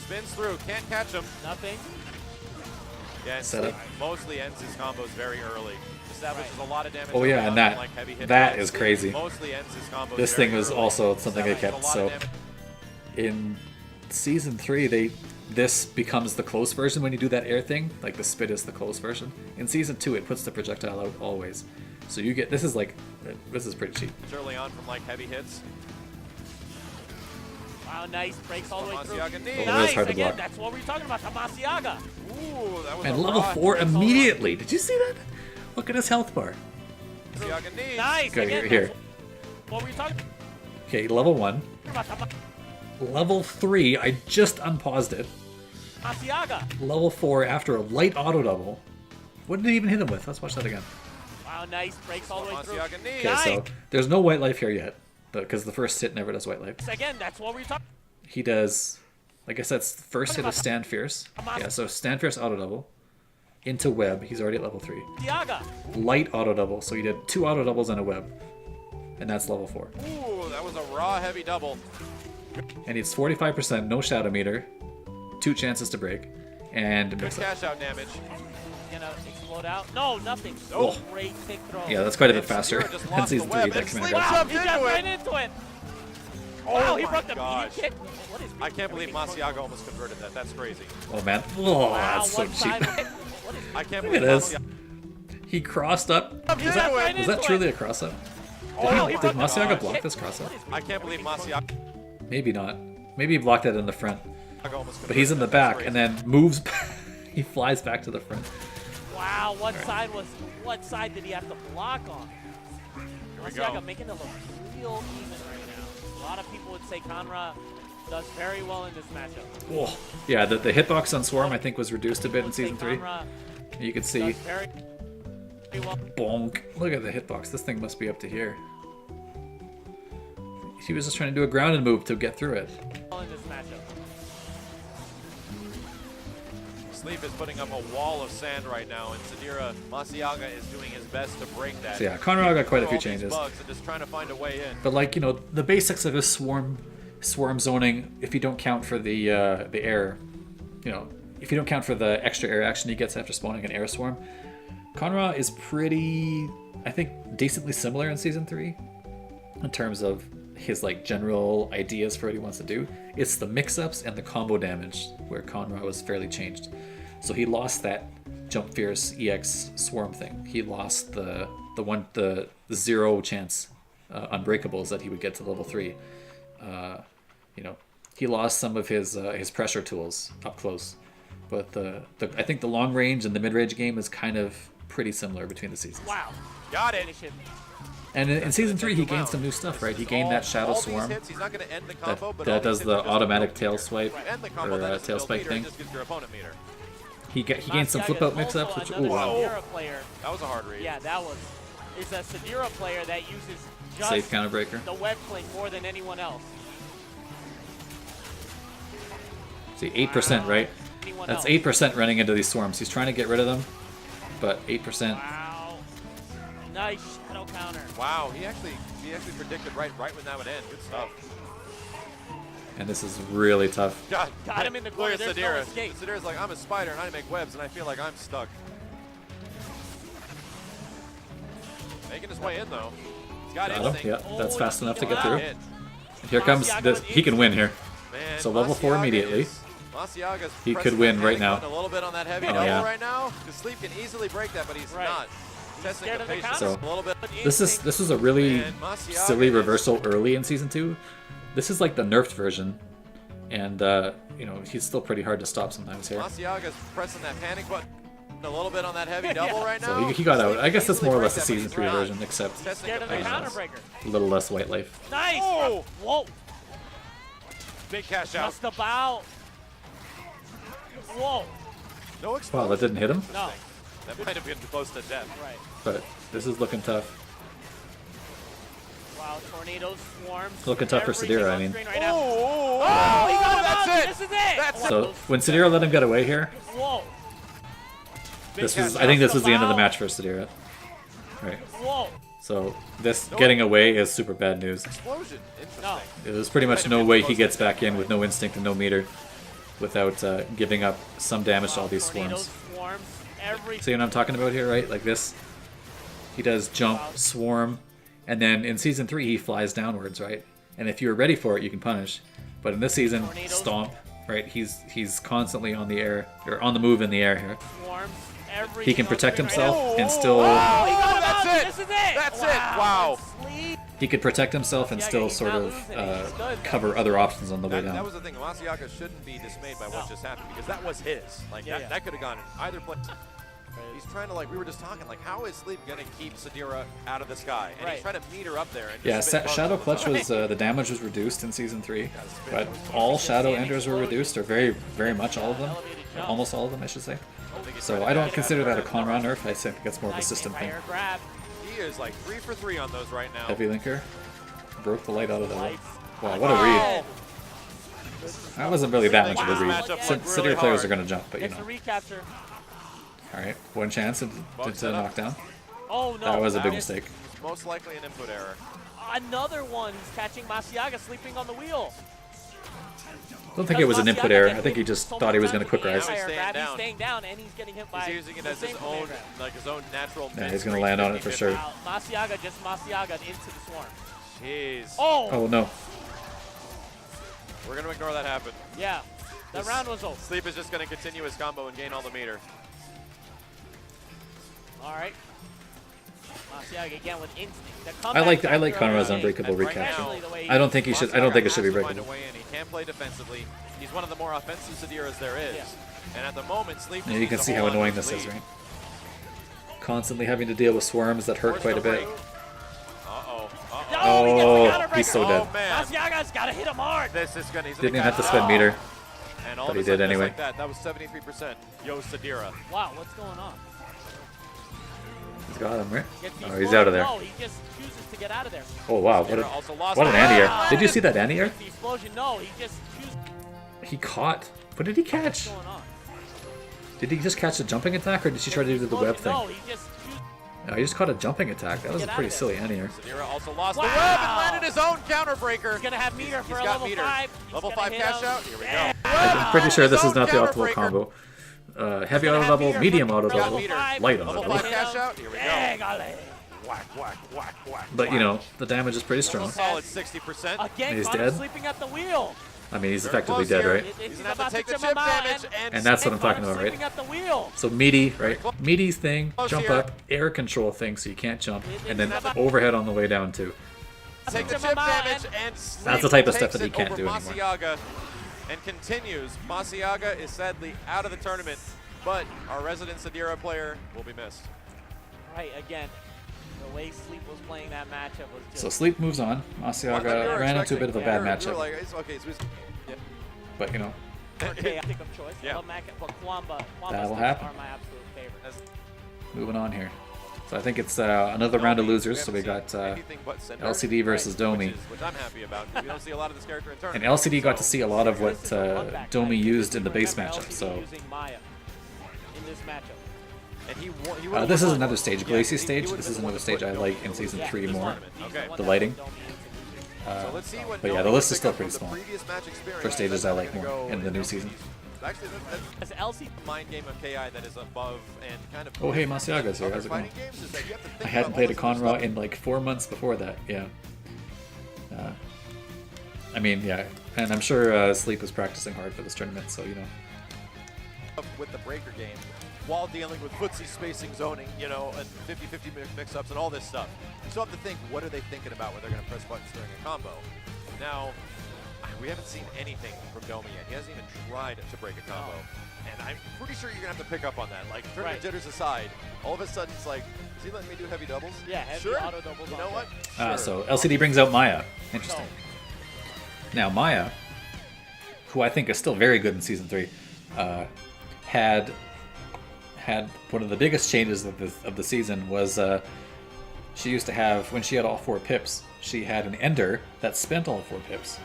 Spins through, can't catch him. Nothing. Yeah, and Setup. Sleep mostly ends his combos very early. Establishes a lot of damage. Oh, yeah, early and on, that- like heavy hit that points. is crazy. Mostly ends his combos This very thing was early. also something I Establishes kept. a lot So of damage. in Season 3, this becomes the close version when you do that air thing. Like the spit is the close version. In Season 2, it puts the projectile out always. So you get, this is pretty cheap. Early on from like heavy hits. Wow, nice. Breaks all the way through. Masiaga knee. Oh, that is Nice. hard to Again, block. that's what we were talking about. Tamasiaga. Ooh, that was And a level raw 4 hit. immediately. Did you see that? Look at his health bar. Masiaga knee. Nice. Okay, Again, here. that's what were you talking Okay, level 1. about? Level 3, I just unpaused it. Tamasiaga. Level 4 after a light auto double. What did it even hit him with? Let's watch that again. Wow, nice. Breaks all the way through. Masiaga knee. Okay, Nice. so there's no white life here yet, because the first hit never does white life. Again, that's what we were talking He does, like I said, first hit of Stand Fierce. Yeah, so Stand Fierce auto double into web. He's already at level 3. Tamasiaga. Light auto double, so he did 2 auto doubles and a web, and that's level 4. Ooh, that was a raw heavy double. And it's 45%, no shadow meter, 2 chances to break, and Good mix up. cash out damage. Gonna explode out. No, nothing. Oh. Great kick throw. Yeah, that's quite a bit And faster Sadira just than lost the Season 3, web, that and command Sleep grab. jumped He into jumped it. right into it. Oh Wow, he my broke the gosh. medium kick. What is I can't believe everything Masiaga almost converted that. That's crazy. Oh man, oh, Wow, that's so one cheap. side. What is I can't Look believe at this. Masiaga. He crossed up. Jumped Was into that, it. was that truly a cross up? Wow, Did he broke the Masiaga medium block kick. this cross up? I can't believe Masiaga Maybe not. Maybe he blocked it in the front. almost converted But he's in the that. That's back and crazy. then moves. He flies back to the front. Wow, what side did he have to block on? we go. Masiaga making it look real even right now. A lot of people would say Conra does very well in this matchup. Oh, yeah, the hitbox on Swarm I think was reduced a bit in Season 3. Conra You can does see, very well. bonk. Look at the hitbox. This thing must be up to here. He was just trying to do a grounded move to get through it. In this matchup. Sleep is putting up a wall of sand right now, and Sadira Masiaga is doing his best to break that. So yeah, Conrad got quite a few Through all these changes. bugs and just trying to find a way in. But like, you know, the basics of a swarm zoning, if you don't count for the air, you know, if you don't count for the extra air action he gets after spawning an air swarm, Conra is pretty, I think, decently similar in Season 3 in terms of his like general ideas for what he wants to do. It's the mix-ups and the combo damage where Conra was fairly changed. So he lost that Jump Fierce EX swarm thing. He lost the zero chance unbreakables that he would get to level 3. You know, he lost some of his pressure tools up close. But I think the long range and the mid range game is kind of pretty similar between the seasons. Wow. Got it. Finish him. And in Season 3, he gained some new stuff, right? He gained that Shadow Swarm He's not going to end the combo, but that all does these the hits are just automatic a tail meter. swipe Right, end the or combo, then it's a tail build spike meter, thing. it just gives your opponent meter. He gained some flip out mix ups, which another oh wow, Sadira player. That was a hard read. Yeah, that was. Is a Sadira player that uses just safe counter breaker. the web fling more than anyone else. See, 8%, right? Anyone That's else. 8% running into these swarms. He's trying to get rid of them, but 8%. Wow. Nice shadow counter. Wow, he actually predicted right when that would end. Good stuff. And this is really tough. God, Got him in the look corner. at There's no Sadira. escape. Sadira's like, I'm a spider and I make webs and I feel like I'm stuck. Making his way in though. He's got Got him. instinct. Yeah, that's Oh, fast enough to he's get got through. Hit. And here comes this. He can win here. Man, So level 4 Masiaga immediately. Masiaga's He pressing could win the right panic now. button a little bit on that heavy Oh, double yeah. right now. Because Sleep can easily break that, but he's Right. not. Testing scared the of the patience counter. a little bit. This was a really Man, Masiaga silly is- reversal early in Season 2. This is like the nerfed version, and you know, he's still pretty hard to stop sometimes here. Masiaga's pressing that panic button a little bit on that heavy double right now. So he got out. Sleep I guess can that's more or easily less a break that, but Season he's 3 not. version, except Testing Scared the of the patience. counter breaker. a little less white life. Nice. Oh! Whoa. Big cash out. Just about. Whoa. No explosion. Wow, that didn't hit him, No. That might have been close to death. Right. but this is looking tough. Wow. Tornado swarms. It's looking tough for Everything Sadira, on I mean. screen right now. Oh, Oh, he got him that's out. it. This is it. That's it. So when Sadira let him get away here, Whoa. this Big was cash I think out. this was the end of the match for Sadira. Right. Whoa. So this getting away is super bad news. Explosion. Interesting. No. There's pretty much no way he gets back in with no instinct and no meter without giving up some damage to all these Tornado swarms. swarms. Every. See what I'm talking about here, right? Like this. He does jump, swarm, and then in Season 3 he flies downwards, right? And if you're ready for it, you can punish. But in this season, Tornadoes. stomp, right? He's constantly on the air, or on the move in the air here. Swarms. Every. He can protect himself Oh, and still... Oh, he got him that's out. it. This is it. That's it. Wow. Sleep. He could protect himself and Yeah, still he's sort not of losing it. He's good. cover other options on the way That down. was the thing. Masiaga shouldn't be dismayed by what No. just happened because that was his. Like Yeah, that, yeah. that could have gone either place. He's trying to, like we were just talking, like how is Sleep gonna keep Sadira out of the sky? And Right. he's trying to meet her up there. And Yeah, just spin bugs Shadow all the Clutch time. was the damage was reduced in Season 3, but all Shadow Enders were reduced, or very much all of them, Elevated or jump. almost all of them, I should say. I think he's So trying I to don't get consider out that a of Conra nerf. I think that's more of a Nice system thing. anti-air grab. He is like 3 for 3 on those right now. Heavy linker broke the light out of the Lights. Wow, what a read! Wow. That wasn't really that much of a Wow. read. Matchup looked City really players hard. are going to jump, but you Gets know. the recapture. All right, one chance to knockdown. Oh no. That was a big Missed. mistake. Most likely an input error. Another one. He's catching Masiaga sleeping on the wheel. I don't think it was an input error. I think he just thought he was going to quick rise. He's He's staying down. staying down, and he's getting hit by. He's using it the as his same own, command grab. like his own natural. Yeah, he's going to land on it for sure. Wow, Masiaga just Masiaga into the swarm. Jeez. Oh. Oh no. We're gonna ignore that happen. Yeah. That This- round was over. Sleep is just gonna continue his combo and gain all the meter. All right. Masiaga again with instinct. The I like comeback factor Conrad's of the unbreakable game. recap. Especially the way I don't think he should. I don't think it should be Masiaga has to breakable. find a way in. He can play defensively. He's one of the more offensive Sadiras there is. Yeah. And at the moment, Sleep. Yeah, just you can needs see to how hold on annoying to his this is, lead. right? Constantly having to deal with swarms that hurt quite a bit. Uh-oh. Oh, Uh-oh. he gets the Oh, counter he's so breaker. dead. Oh, man. Masiaga's got to hit him hard. This is gonna. He's Didn't even gonna have to catch spend out. meter. And all but of he a did sudden, just anyway. Like that was 73%. Yo, Sadira. Wow, what's going on? He's got him, right? Gets the Oh, he's out of there. No, he just chooses to get out of there. Oh wow, Sadira also lost. what an anti-air. Did you see that anti-air? Gets the explosion. No, he just chooses. He caught. What did he catch? What's going on? Did he just catch a jumping attack, or did she try to do the web thing? No, he just. No, he just caught a jumping attack. That was a pretty silly anti-air. Sadira also lost Wow. the web and landed his own counter breaker. He's gonna have meter for He's a got level meter. 5. Level 5 cash out. Here we go. I'm pretty sure this is not the His own optimal counter combo. Heavy auto level, medium auto Got level, meter. light auto Level level. 5 cash out. Here we go. Égale. Whack, whack, whack, whack. But you know, the damage is pretty strong. Solid 60%. Again, He's Connor dead. sleeping at the wheel. I mean, he's Very effectively close dead, here. right? He's gonna have to take the chip damage And that's what I'm talking Connor's about, right? sleeping at the wheel. So meaty, right? Meaty's thing, Close jump here. up, air control thing, so you can't jump, and then about- overhead on the way down too. Take the So- chip damage and Sleep That's the type of stuff takes that he it can't over do anymore. Masiaga and continues. Masiaga is sadly out of the tournament, but our resident Sadira player will be missed. Right, again, the way Sleep was playing that matchup was just... So Sleep moves on. Masiaga ran into a bit of a bad You were matchup, like, it's okay, so yeah. but you know, okay, pick of choice. Yeah. I love but Kwamba That'll Sleeps happen. are my absolute favorite. That's- moving on here. So I think it's another round of losers. So we got anything but center, LCD versus Domi. which I'm happy about. We don't see a lot of this character in And tournaments. LCD got to see a lot of what This is a run-back Domi match. used in the Remember base matchup. LCD So using Maya in this matchup. And he this is won. another stage, Yeah, Glacier he stage. would've This been is the one another to stage put I Domi like in over season the 3 this more. tournament. Okay. The lighting. So let's see what but yeah, Domi the list is can still pick up pretty from small. the previous match experience. For stages I like That's more gonna in go the new season. Actually, that's As LCD mind game of KI that is above and kind of. Oh, hey, Masiaga's here. other How's it going? fighting games is that you have to think I hadn't about played a all this other Conraw stuff. in like 4 months before that. Yeah. I mean, yeah, and I'm sure Sleep was practicing hard for this tournament, so you know. With the breaker game, while dealing with footsie spacing, zoning, you know, and 50-50 mix-ups and all this stuff. You still have to think, what are they thinking about when they're going to press buttons during a combo? Now, we haven't seen anything from Domi yet. He hasn't even tried to break a combo. And I'm pretty sure you're going to have to pick up on that. Like, tournament jitters aside, all of a sudden it's like, is he letting me do heavy doubles? Yeah, heavy sure. auto doubles You on know what? Sure. So LCD brings out Maya. Interesting. Now Maya, who I think is still very good in season 3, had one of the biggest changes of the season was she used to have, when she had all 4 pips, she had an ender that spent all 4 pips,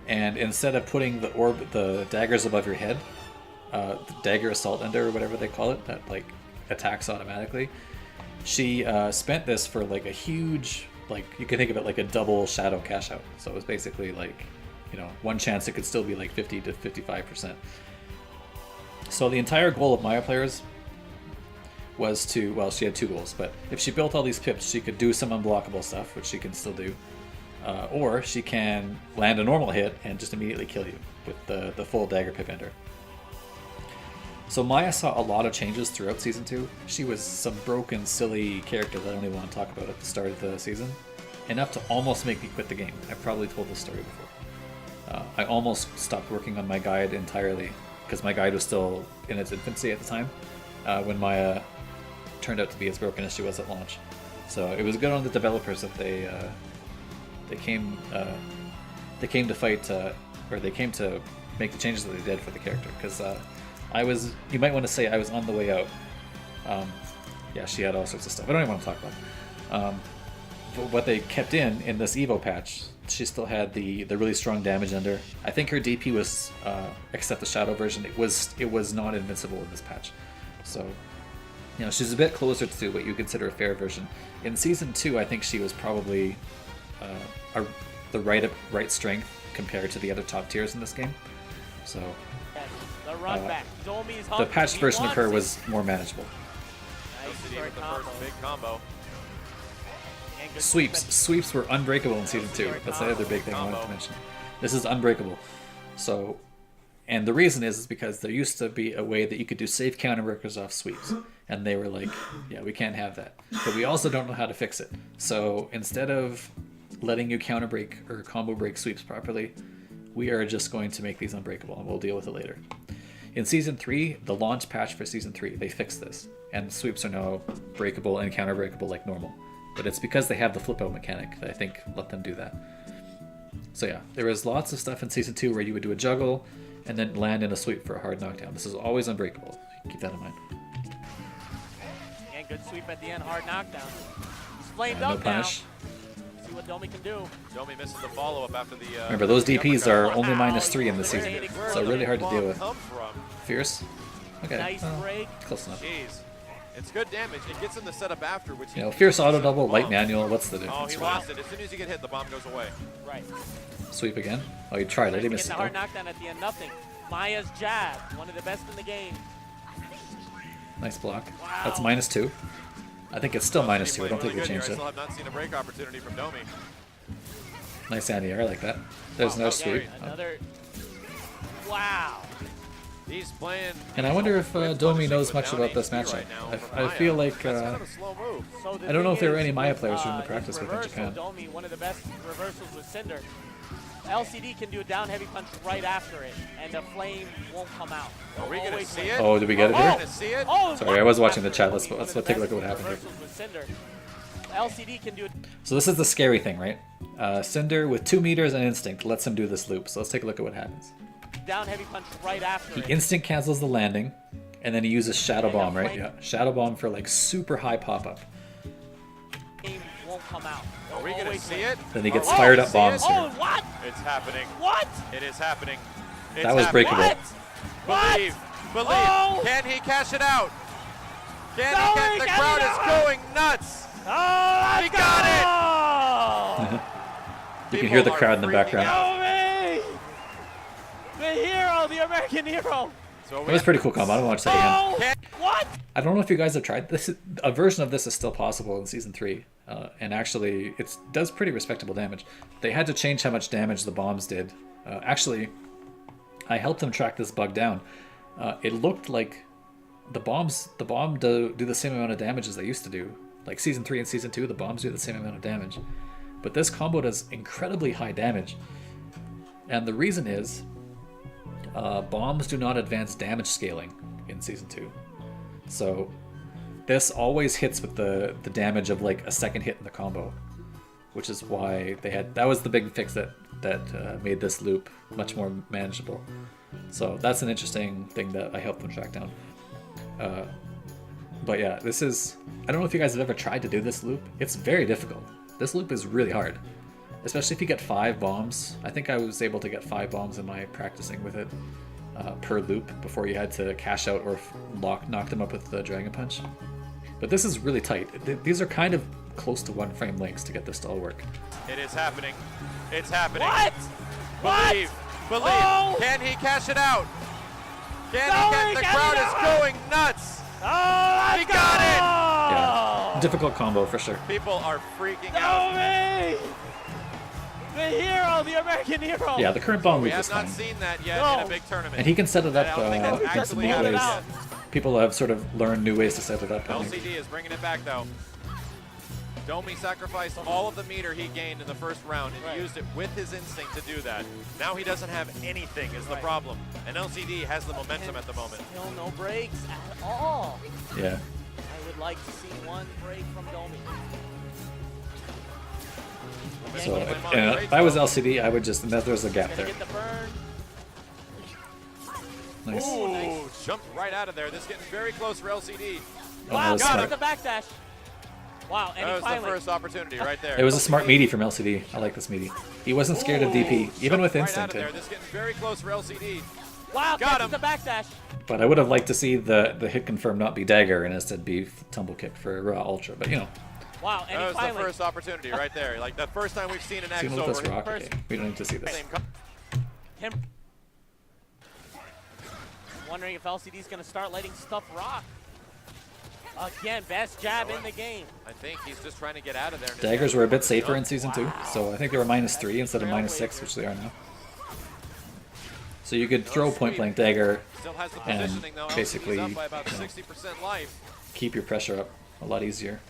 and instead of putting the daggers above your head, the dagger assault ender or whatever they call it, that like attacks automatically, she spent this for like a huge, like you can think of it like a double shadow cash out. So it was basically like, you know, one chance it could still be like 50 to 55%. So the entire goal of Maya players was to, well, she had 2 goals, but if she built all these pips, she could do some unblockable stuff, which she can still do, or she can land a normal hit and just immediately kill you with the full dagger pip ender. So Maya saw a lot of changes throughout Season 2. She was some broken, silly character that I don't even want to talk about at the start of the season. Enough to almost make me quit the game. I've probably told this story before. I almost stopped working on my guide entirely, because my guide was still in its infancy at the time, when Maya turned out to be as broken as she was at launch. So it was good on the developers that they came to fight, or they came to make the changes that they did for the character, because you might want to say I was on the way out. Yeah, she had all sorts of stuff. I don't even want to talk about it. But what they kept in this Evo patch, she still had the really strong damage under. I think her DP was, except the Shadow version, it was not invincible in this patch. So, you know, she's a bit closer to what you consider a fair version. In Season 2, I think she was probably the right strength compared to the other top tiers in this game. So the run back. Domi's the hungry. patched He version of her wants was more manageable. it. Nice LCD for a with the combo. first big combo. And good Sweeps were unbreakable in Season 2. That's the other big thing I wanted to mention. This is unbreakable. So, and the reason is because there used to be a way that you could do safe counter workers off sweeps. And they were like, yeah, we can't have that. But we also don't know how to fix it. So instead of letting you counter break or combo break sweeps properly, we are just going to make these unbreakable, and we'll deal with it later. In Season 3, the launch patch for Season 3, they fixed this. And sweeps are now breakable and counter breakable like normal. But it's because they have the flip out mechanic that I think let them do that. So yeah, there was lots of stuff in Season 2 where you would do a juggle and then land in a sweep for a hard knockdown. This is always unbreakable. Keep that in mind. And good sweep at the end, hard knockdown. He's flamed No up now. punish. See what Domi can do. Domi misses the follow-up after the... Remember, those the DPs uppercut. are only Wow. -3 in this season, Where so did really hard to Bomb deal with. come from? Fierce. Okay. Nice well, break. close enough. Jeez. It's good damage. It gets in the setup after, which You know, fierce auto double, light manual. What's the Oh, difference? he really? lost it. As soon as you get hit, the bomb goes away. Right. Sweep again. Oh, you tried it. He Getting missed the it. hard though. knockdown at the end. Nothing. Maya's jab, one of the best in the game. Nice block. Wow. That's -2. I think it's still LCD -2. I playing don't think really we good here. changed I it. still have not seen a break opportunity from Domi. Nice anti-air like that. There's Wow, no okay. sweep. Another. Wow. He's playing. And I wonder if with Domi punishing knows with much down about this HP matchup. right now from I Maya. feel like That's kind of a slow move. So the I don't know thing if there were is, any Maya players who didn't his practice with in reversal, Japan. Domi, one of the best reversals with Cinder. LCD can do a down heavy punch right after it, and the flame won't come out. Are we going to Always see win. it? Oh, did we get it Are we here? going to see it? Oh, Sorry, what? I was watching the chat. Absolutely. Let's One of take a the look at what best happened here. reversals with Cinder. LCD can do it. So this is the scary thing, right? Cinder with 2 meters and instinct lets him do this loop. So let's take a look at what happens. Down heavy punch right after He it. instant cancels the landing, and then he uses Shadow And the Bomb, right? flame- Yeah, Shadow Bomb for like super high pop-up. Flame won't come out. Are we going to Always see win. it? Then he gets Are we fired gonna up see bombs it? here. Oh, what? It's happening. What? It is happening. It's That was happening. breakable. What? What? Believe. Believe. Oh! Can he cash it out? Can No, he he get the got crowd it is out. going nuts. Oh, He got it! You can hear the People crowd are in the freaking background. out. Domi! The hero, the American hero. So It was a pretty cool combo. I don't want to say again. Oh, what? I don't know if you guys have tried this. A version of this is still possible in season 3, and actually it does pretty respectable damage. They had to change how much damage the bombs did. Actually, I helped them track this bug down. It looked like the bomb do the same amount of damage as they used to do. Like season 3 and season 2, the bombs do the same amount of damage, but this combo does incredibly high damage. And the reason is, bombs do not advance damage scaling in season 2. So this always hits with the damage of like a second hit in the combo, which is why that was the big fix that made this loop much more manageable. So that's an interesting thing that I helped them track down. But yeah, I don't know if you guys have ever tried to do this loop. It's very difficult. This loop is really hard, especially if you get 5 bombs. I think I was able to get 5 bombs in my practicing with it per loop before you had to cash out or knock them up with the Dragon Punch. But this is really tight. These are kind of close to 1 frame lengths to get this to all work. It is happening. It's happening. What? Believe. What? Believe. Oh! Can he cash it out? Can No, he he get the got crowd it is out. going nuts. Oh, He got it! Yeah, difficult combo for sure. People are freaking out. Domi! The hero, the American hero. Yeah, the current bomb We loop have is not fine. seen that yet No. in a big tournament. And he can set it up I don't think that's in some actually neat figured it ways. out. People have sort of learned new ways to set it up, I think. LCD is bringing it back though. Domi sacrificed all of the meter he gained in the first round and Right. used it with his instinct to do that. Now he doesn't have anything is the Right. problem. And LCD has the momentum at the moment. Still no breaks at all. Yeah. I would like to see 1 break from Domi. So Momentum if, on the if I was LCD, I would just, there's a gap Gonna there. get the burn. Nice. Ooh, Ooh, nice. jumped right out of there. This is getting very close for LCD. Oh, Wow, that was got smart. the backdash. Wow, and That he was the finally. first opportunity right there. It was a smart meaty from LCD. I like this meaty. He wasn't scared of DP, even with Jumped right out instinct. of there. This is getting very close for LCD. Wow, Got catches him. the backdash. But I would have liked to see the hit confirm not be dagger and instead be tumble kick for raw ultra. But you know, Wow, and That he was the finally. first opportunity right there. Like the first time we've seen an X even with this over rock, first- okay, we don't need to see this. same Him. Wondering if LCD's gonna start letting stuff rock. Again, best jab in the game. I think he's just trying to get out of there. Daggers were a bit safer in season 2, so I think they were -3 instead of -6, which they are now. So you could throw point blank dagger, Still has the and positioning though. basically, LCD's up by about you know, 60% life. keep your pressure up a lot easier.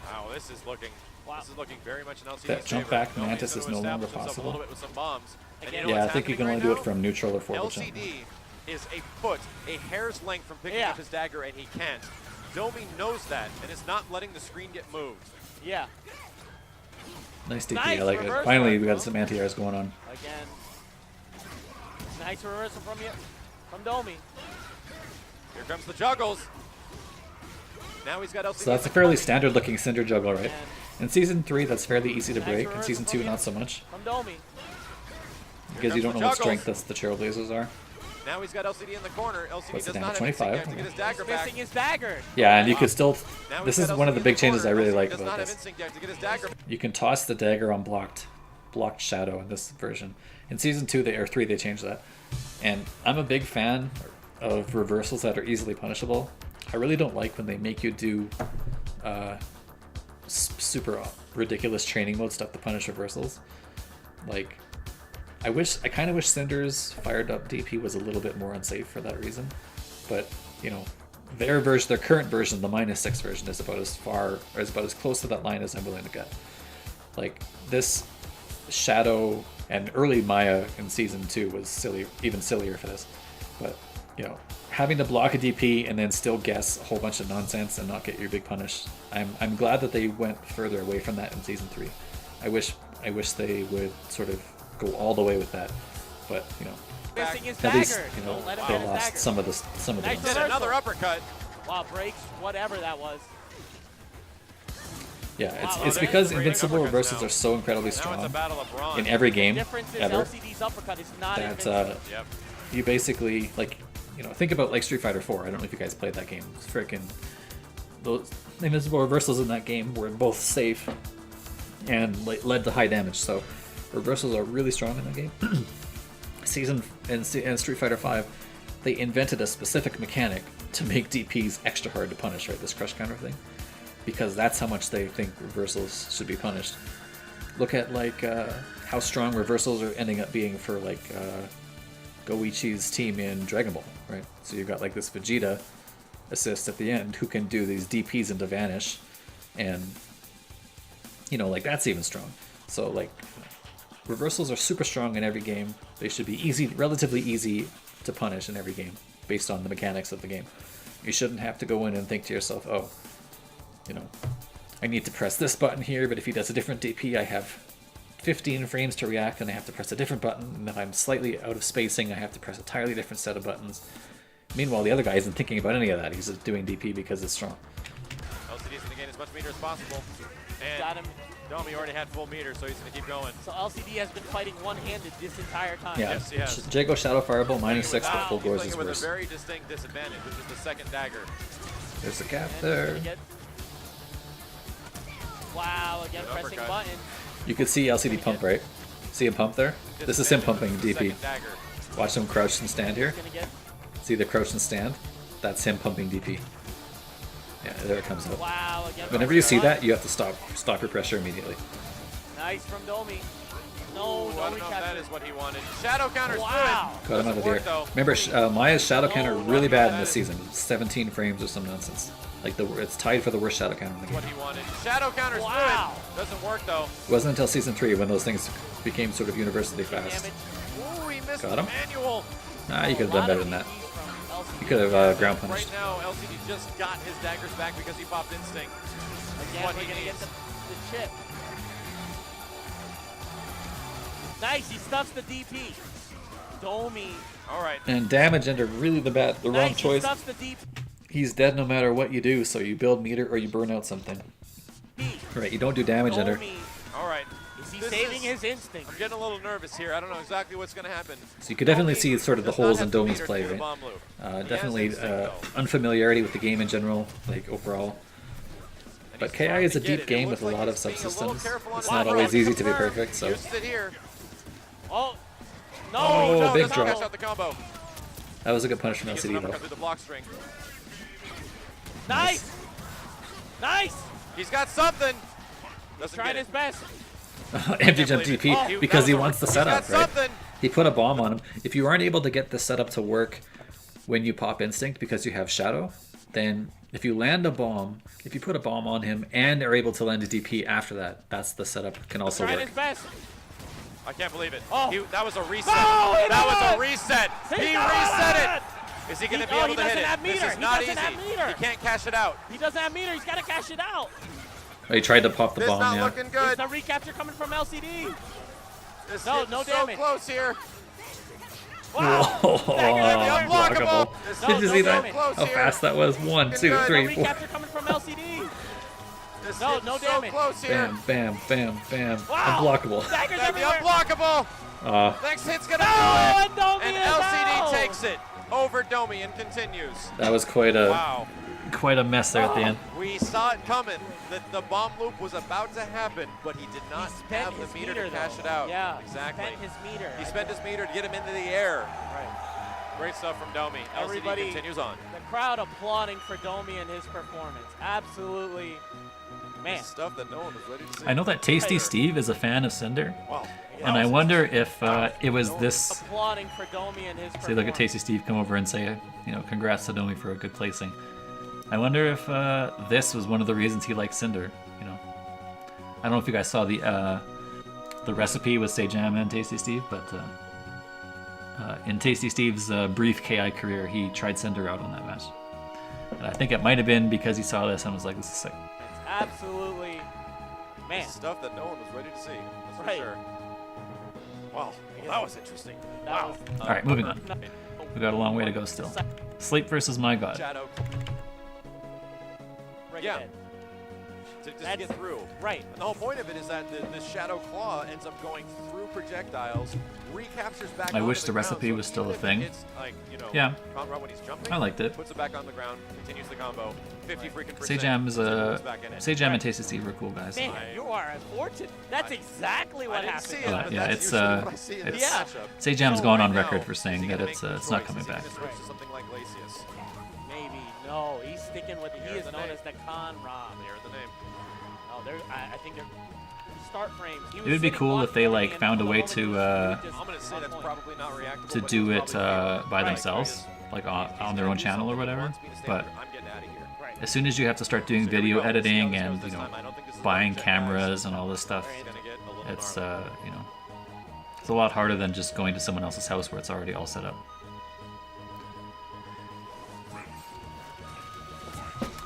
Wow, this is looking. Wow. This is looking very much in LCD's That jump favor. back Domi's Mantis gonna is no longer establish himself possible. A little bit with some bombs. And Again, you know Yeah, I what's think you can happening only right do it now? from neutral or forward jump. LCD is a foot, a hair's length from picking Yeah. up his dagger, and he can't. Domi knows that and is not letting the screen get moved. Yeah, Nice DP, Nice I like it. reversal. Finally, we got some anti-airs going on. again. Nice reversal from you, from Domi. Here comes the juggles. Now he's got LCD. So that's a fairly standard looking Cinder juggle, right? And In season 3, that's fairly easy to Nice break. In reversal season from 2, you. not so much. From Domi. Because you comes don't the know what juggles. strength the Trailblazers are. Now he's got LCD in the corner. LCD What's the does damage? not have 25? instinct yet to get his dagger He's back. missing his dagger. Yeah, and you could still. Now This he's is got one of the LCD big in changes I corner. really LCD like does about not have this. instinct yet to get his dagger. You can toss the dagger on blocked shadow in this version. In season 2 or 3 they changed that, and I'm a big fan of reversals that are easily punishable. I really don't like when they make you do super ridiculous training mode stuff to punish reversals. Like, I kind of wish Cinder's fired up DP was a little bit more unsafe for that reason, but you know, their current version, the -6 version, is about as close to that line as I'm willing to get. Like, this Shadow and early Maya in season 2 was silly, even sillier for this. But you know, having to block a DP and then still guess a whole bunch of nonsense and not get your big punish. I'm glad that they went further away from that in season 3. I wish they would sort of go all the way with that. But you know, Missing his at dagger. least you know Don't let him they get his lost dagger. some of the Nice Did reversal. another uppercut. Wow, breaks, whatever that was. Yeah, Wow, it's there's because the great Invincible uppercuts reversals now. are so incredibly Now it's a strong battle of bronze. in every game Difference is ever LCD's uppercut is not that invincible. Yep. you basically, like, you know, think about like Street Fighter 4. I don't know if you guys played that game. It's freaking those invincible reversals in that game were both safe and led to high damage. So reversals are really strong in that game. And Street Fighter 5, they invented a specific mechanic to make DPs extra hard to punish, right? This crush counter thing, because that's how much they think reversals should be punished. Look at like how strong reversals are ending up being for like Goichi's team in Dragon Ball, right? So you've got like this Vegeta assist at the end who can do these DPs into vanish, and you know, like, that's even strong. So like, reversals are super strong in every game. They should be easy, relatively easy to punish in every game based on the mechanics of the game. You shouldn't have to go in and think to yourself, oh, you know, I need to press this button here, but if he does a different DP, I have 15 frames to react and I have to press a different button, and if I'm slightly out of spacing, I have to press a entirely different set of buttons. Meanwhile, the other guy isn't thinking about any of that. He's just doing DP because it's strong. LCD's going to gain as much meter as possible. And Got him. Domi already had full meter, so he's going to keep going. So LCD has been fighting one-handed this entire time. Yeah, Yes, he has. Jago Shadow Fireball -6, but full He's Gores playing is it with worse. a very distinct disadvantage, which is the second dagger. There's a gap And there. gonna get- Wow, again, Good pressing uppercut. button. You could see LCD pump, right? See him pump there? This is him pumping Disadvantage, DP. second dagger. Watch him crouch and stand here. Gonna get, See the crouch and stand? That's him pumping DP. Yeah, there it comes out. wow, again. Whenever you see pressing that, you have to stop your pressure immediately. button. Nice from Domi. No, Ooh, I no don't know if that recapture. is what he wanted. Shadow counter's Wow. good. Got him out of Doesn't the air. work, though. Remember, Maya's shadow counter Oh, really no, bad in that this is- season. 17 frames or some nonsense. Like it's tied for the worst shadow counter in the game. What he wanted. Shadow counter's Wow. good. Doesn't work, though. It wasn't until season 3 when those things became sort of universally fast. Damage. Ooh, he missed Got the him. manual. Nah, you could have A done lot better of than that. DPs from LCD. You could have ground Right punished. now, LCD just got his daggers back because he popped instinct. Again, what we're he gonna get needs. the chip. Nice, he stuffs the DP. Domi. All right. And damage ender really the wrong Nice, he choice. stuffs the DP. He's dead no matter what you do, so you build meter or you burn out something. Right, you don't do damage ender. Domi. All right. Is he This saving is- his instinct? I'm getting a little nervous here. I don't know exactly what's going to happen. So you could definitely Domi see sort of the does not holes have in the Domi's meter play, to the right? bomb loop. He has Definitely instinct, though. unfamiliarity with the game in general, like overall. And But he's KI trying is to a get deep it. It game looks with a like lot of he's being a little subsystems. careful on It's his not approach. always easy to be Confirm. perfect, so. Uses it here. Oh. No, Oh, no, big does not drop. catch out the combo. That was a good punish from He gets an LCD uppercut though. through the block string. Nice. Nice. He's got something. Doesn't Trying get his it. best. Empty jump believe it. DP Oh, because that he was a- wants the he's setup, got right? something. He put a bomb on him. If you aren't able to get the setup to work when you pop instinct because you have shadow, then if you land a bomb, if you put a bomb on him and are able to land a DP after that, that's the setup can also Trying work. his best. I can't believe it. Oh. That was a reset. No, he that was doesn't. a reset. He He doesn't. reset it. Is he going to be Oh, able he to hit doesn't it? have This meter. is He not doesn't easy. have meter. He can't cash it out. He doesn't have meter. He's got to cash it out. Oh, he tried to pop the This bomb, not yeah. looking Is good. the recapture coming from LCD? This No, is no so damage. close here. Wow. Whoa, Dagger, unblockable. This No, Did you no see damage. that? Close How here. fast that was? 1, 2, good. 3, The 4. recapture coming from LCD. This No, is no so damage. close here. Bam, bam, bam, bam. Wow. Unblockable. Daggers That'd be everywhere. unblockable. Uh, Next hit's gonna No, do and it. Domi And is LCD out. takes flips it over Domi and continues. That was quite a mess there at the end. We saw it coming, that the bomb loop was about to happen, but he did not have the meter to cash it out. Yeah, exactly. He spent his meter. He spent his meter to get him into the air. Right. Great stuff from Domi. Everybody LCD continues on. The crowd applauding for Domi and his performance. Absolutely, man. This stuff that no one was ready to see. I know that Tasty Steve is a fan of Cinder, Wow. and I wonder if it was this. Applauding for Domi and his performance. Say, look at Tasty Steve come over and say, you know, congrats to Domi for a good placing. I wonder if this was one of the reasons he liked Cinder. You know, I don't know if you guys saw the recipe with Sejam and Tasty Steve, but in Tasty Steve's brief KI career, he tried Cinder out on that match. And I think it might have been because he saw this and was like, this is sick. It's absolutely, man. Stuff that no one was ready to see. That's Right. for sure. Wow. Well, that was interesting. That was- All right, moving on. We got a long way to go still. Sleep versus My God. Shadow. Right Yeah. ahead. To just That's- get through. Right. And the whole point of it is that the Shadow Claw ends up going through projectiles, recaptures back I onto wish the the ground, recipe so was still even a if thing. It's like, you know, Yeah. Conrad when he's jumping, I liked it. puts it back on the ground, continues the combo, 50 freaking percent. Sejam is puts back in it. Sejam and Tasty Steve were cool guys. Man, you are unfortunate. That's exactly I what didn't happened. see it, Yeah, but yeah, that's it's, usually what I see in this yeah. matchup. Sejam's So gone right on now, record for is saying he that gonna it's make the it's not choice? coming Is he back. gonna switch to something like Glacius? Maybe. No, he's sticking with it. He There's is the known name. as the Con Rob. There the name. No, I think they're start frames. It would be cool if they like found a way to I'm gonna say that's probably not reactable. to but do it's it probably by Right. themselves, like on their own channel or whatever. But I'm getting out of here. Right. as soon as you have to start doing So here we video go. Let's see how editing this and goes you this know time. I don't think this is buying gonna check, guys. cameras and all this stuff, It's gonna get a little it's gnarly. you know, it's a lot harder than just going to someone else's house where it's already all set up.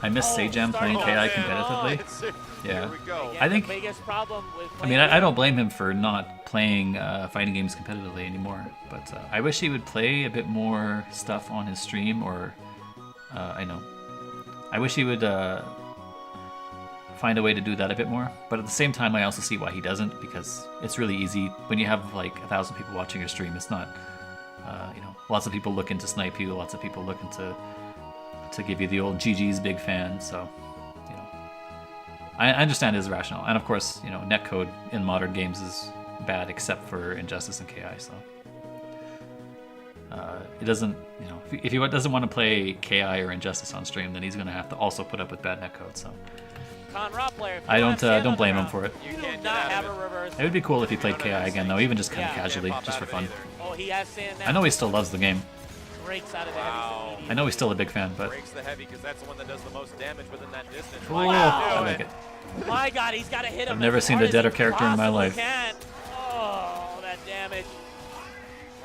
I miss Oh, Sejam playing starting KI off. competitively. Yeah. Here we go. Again, I think- the biggest problem with I mean, I don't blame him for not playing fighting games competitively anymore, but I wish he would play a bit more stuff on his stream, or I wish he would find a way to do that a bit more. But at the same time, I also see why he doesn't, because it's really easy when you have like 1,000 people watching your stream. It's not, you know, lots of people looking to snipe you, lots of people looking to give you the old GG's big fan. So, you know, I understand his rationale, and of course, you know, netcode in modern games is bad except for Injustice and KI. So, it doesn't, you know, if he doesn't want to play KI or Injustice on stream, then he's going to have to also put up with bad netcode. So, Con Rob player. I don't blame him for it. You do can't get not out of have it. a reverse. It would be cool if he played KI again, though, even just kind of Yeah. casually, Can't pop just out for of it fun. either. Oh, he has sand now. I know he still loves the game. Breaks out of the Wow. heavy. I know he's still a big fan, but Breaks the heavy because that's the one that does the most damage within that distance. oh, Why Wow. not I do like it? it. My God, he's got to hit him. I've never as seen hard a deader as he character in my possibly life. Can. Oh, that damage.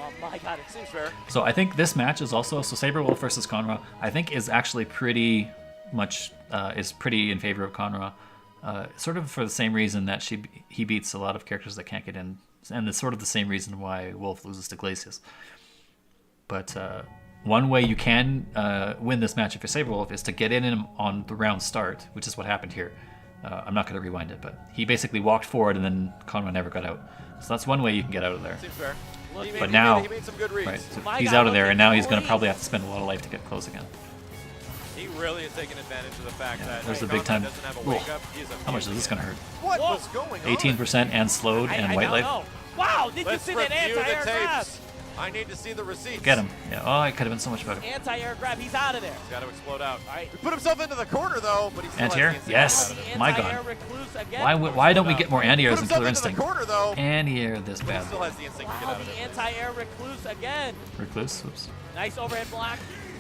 Oh my God, it Seems fair. So I think this match is also Saberwolf versus Conra. I think is actually pretty much is pretty in favor of Conra, sort of for the same reason that he beats a lot of characters that can't get in, and it's sort of the same reason why Wolf loses to Glacius. But one way you can win this match if you're Saberwolf is to get in him on the round start, which is what happened here. I'm not going to rewind it, but he basically walked forward and then Conra never got out. So that's one way you can get out of there. Seems fair. Look, He but made- he now- made- he made some good reads. Right, so My he's God, out of there, look and at now he's going to Cody. probably have to spend a lot of life to get close again. He really is taking advantage of the fact that there's the Conrad big time. doesn't have a Whoa. wake up. He is How much is this going to hurt? What Whoa. was going on? 18% and slowed and I white don't life. know. Wow, did Let's you see that review the anti-air grab? tapes. I need to see the receipts. Get him. Yeah. Oh, it could have been so much better. Anti-air grab, he's out of there. He's got to explode out. All right. He put himself into the corner though, but he still Anti-air? has the instinct Yes. out of it. The My anti-air God. recluse again. Why don't we get more anti-airs Put in himself Killer into the Instinct? corner though. Anti-air this But he bad. still has the instinct to get Wow, out of the it. anti-air recluse again. Recluse. Oops. Nice overhead block.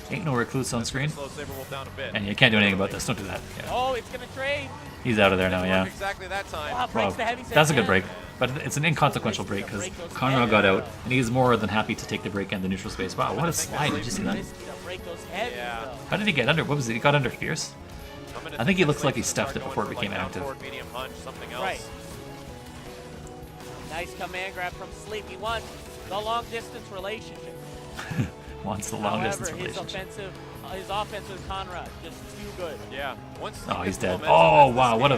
Ain't no recluse on screen. Slow Saberwolf down a bit. And you can't do anything about this. Don't do that. Yeah. Oh, it's going to trade. He's out of there now, Didn't yeah. work exactly that time. Wow, breaks Well, the heavy set that's a good again. break. But it's an inconsequential break because Conrad got out, and he's more than happy to take the break and the neutral space. Wow, what a slide. Did you see that? Risky to break those heavies, Yeah. though. How did he get under? What was it? He got under Fierce? I'm gonna I think he looks that's like he to stuffed start it before it going for, became like, active. down forward, medium punch, something else. Right. Nice command grab from Sleep. He won the long distance relationship. Wants the long However, distance his relationship. offensive his offense with Conrad, just too good. Yeah. Once he Oh, he's gets dead. momentum Oh, in wow, this what a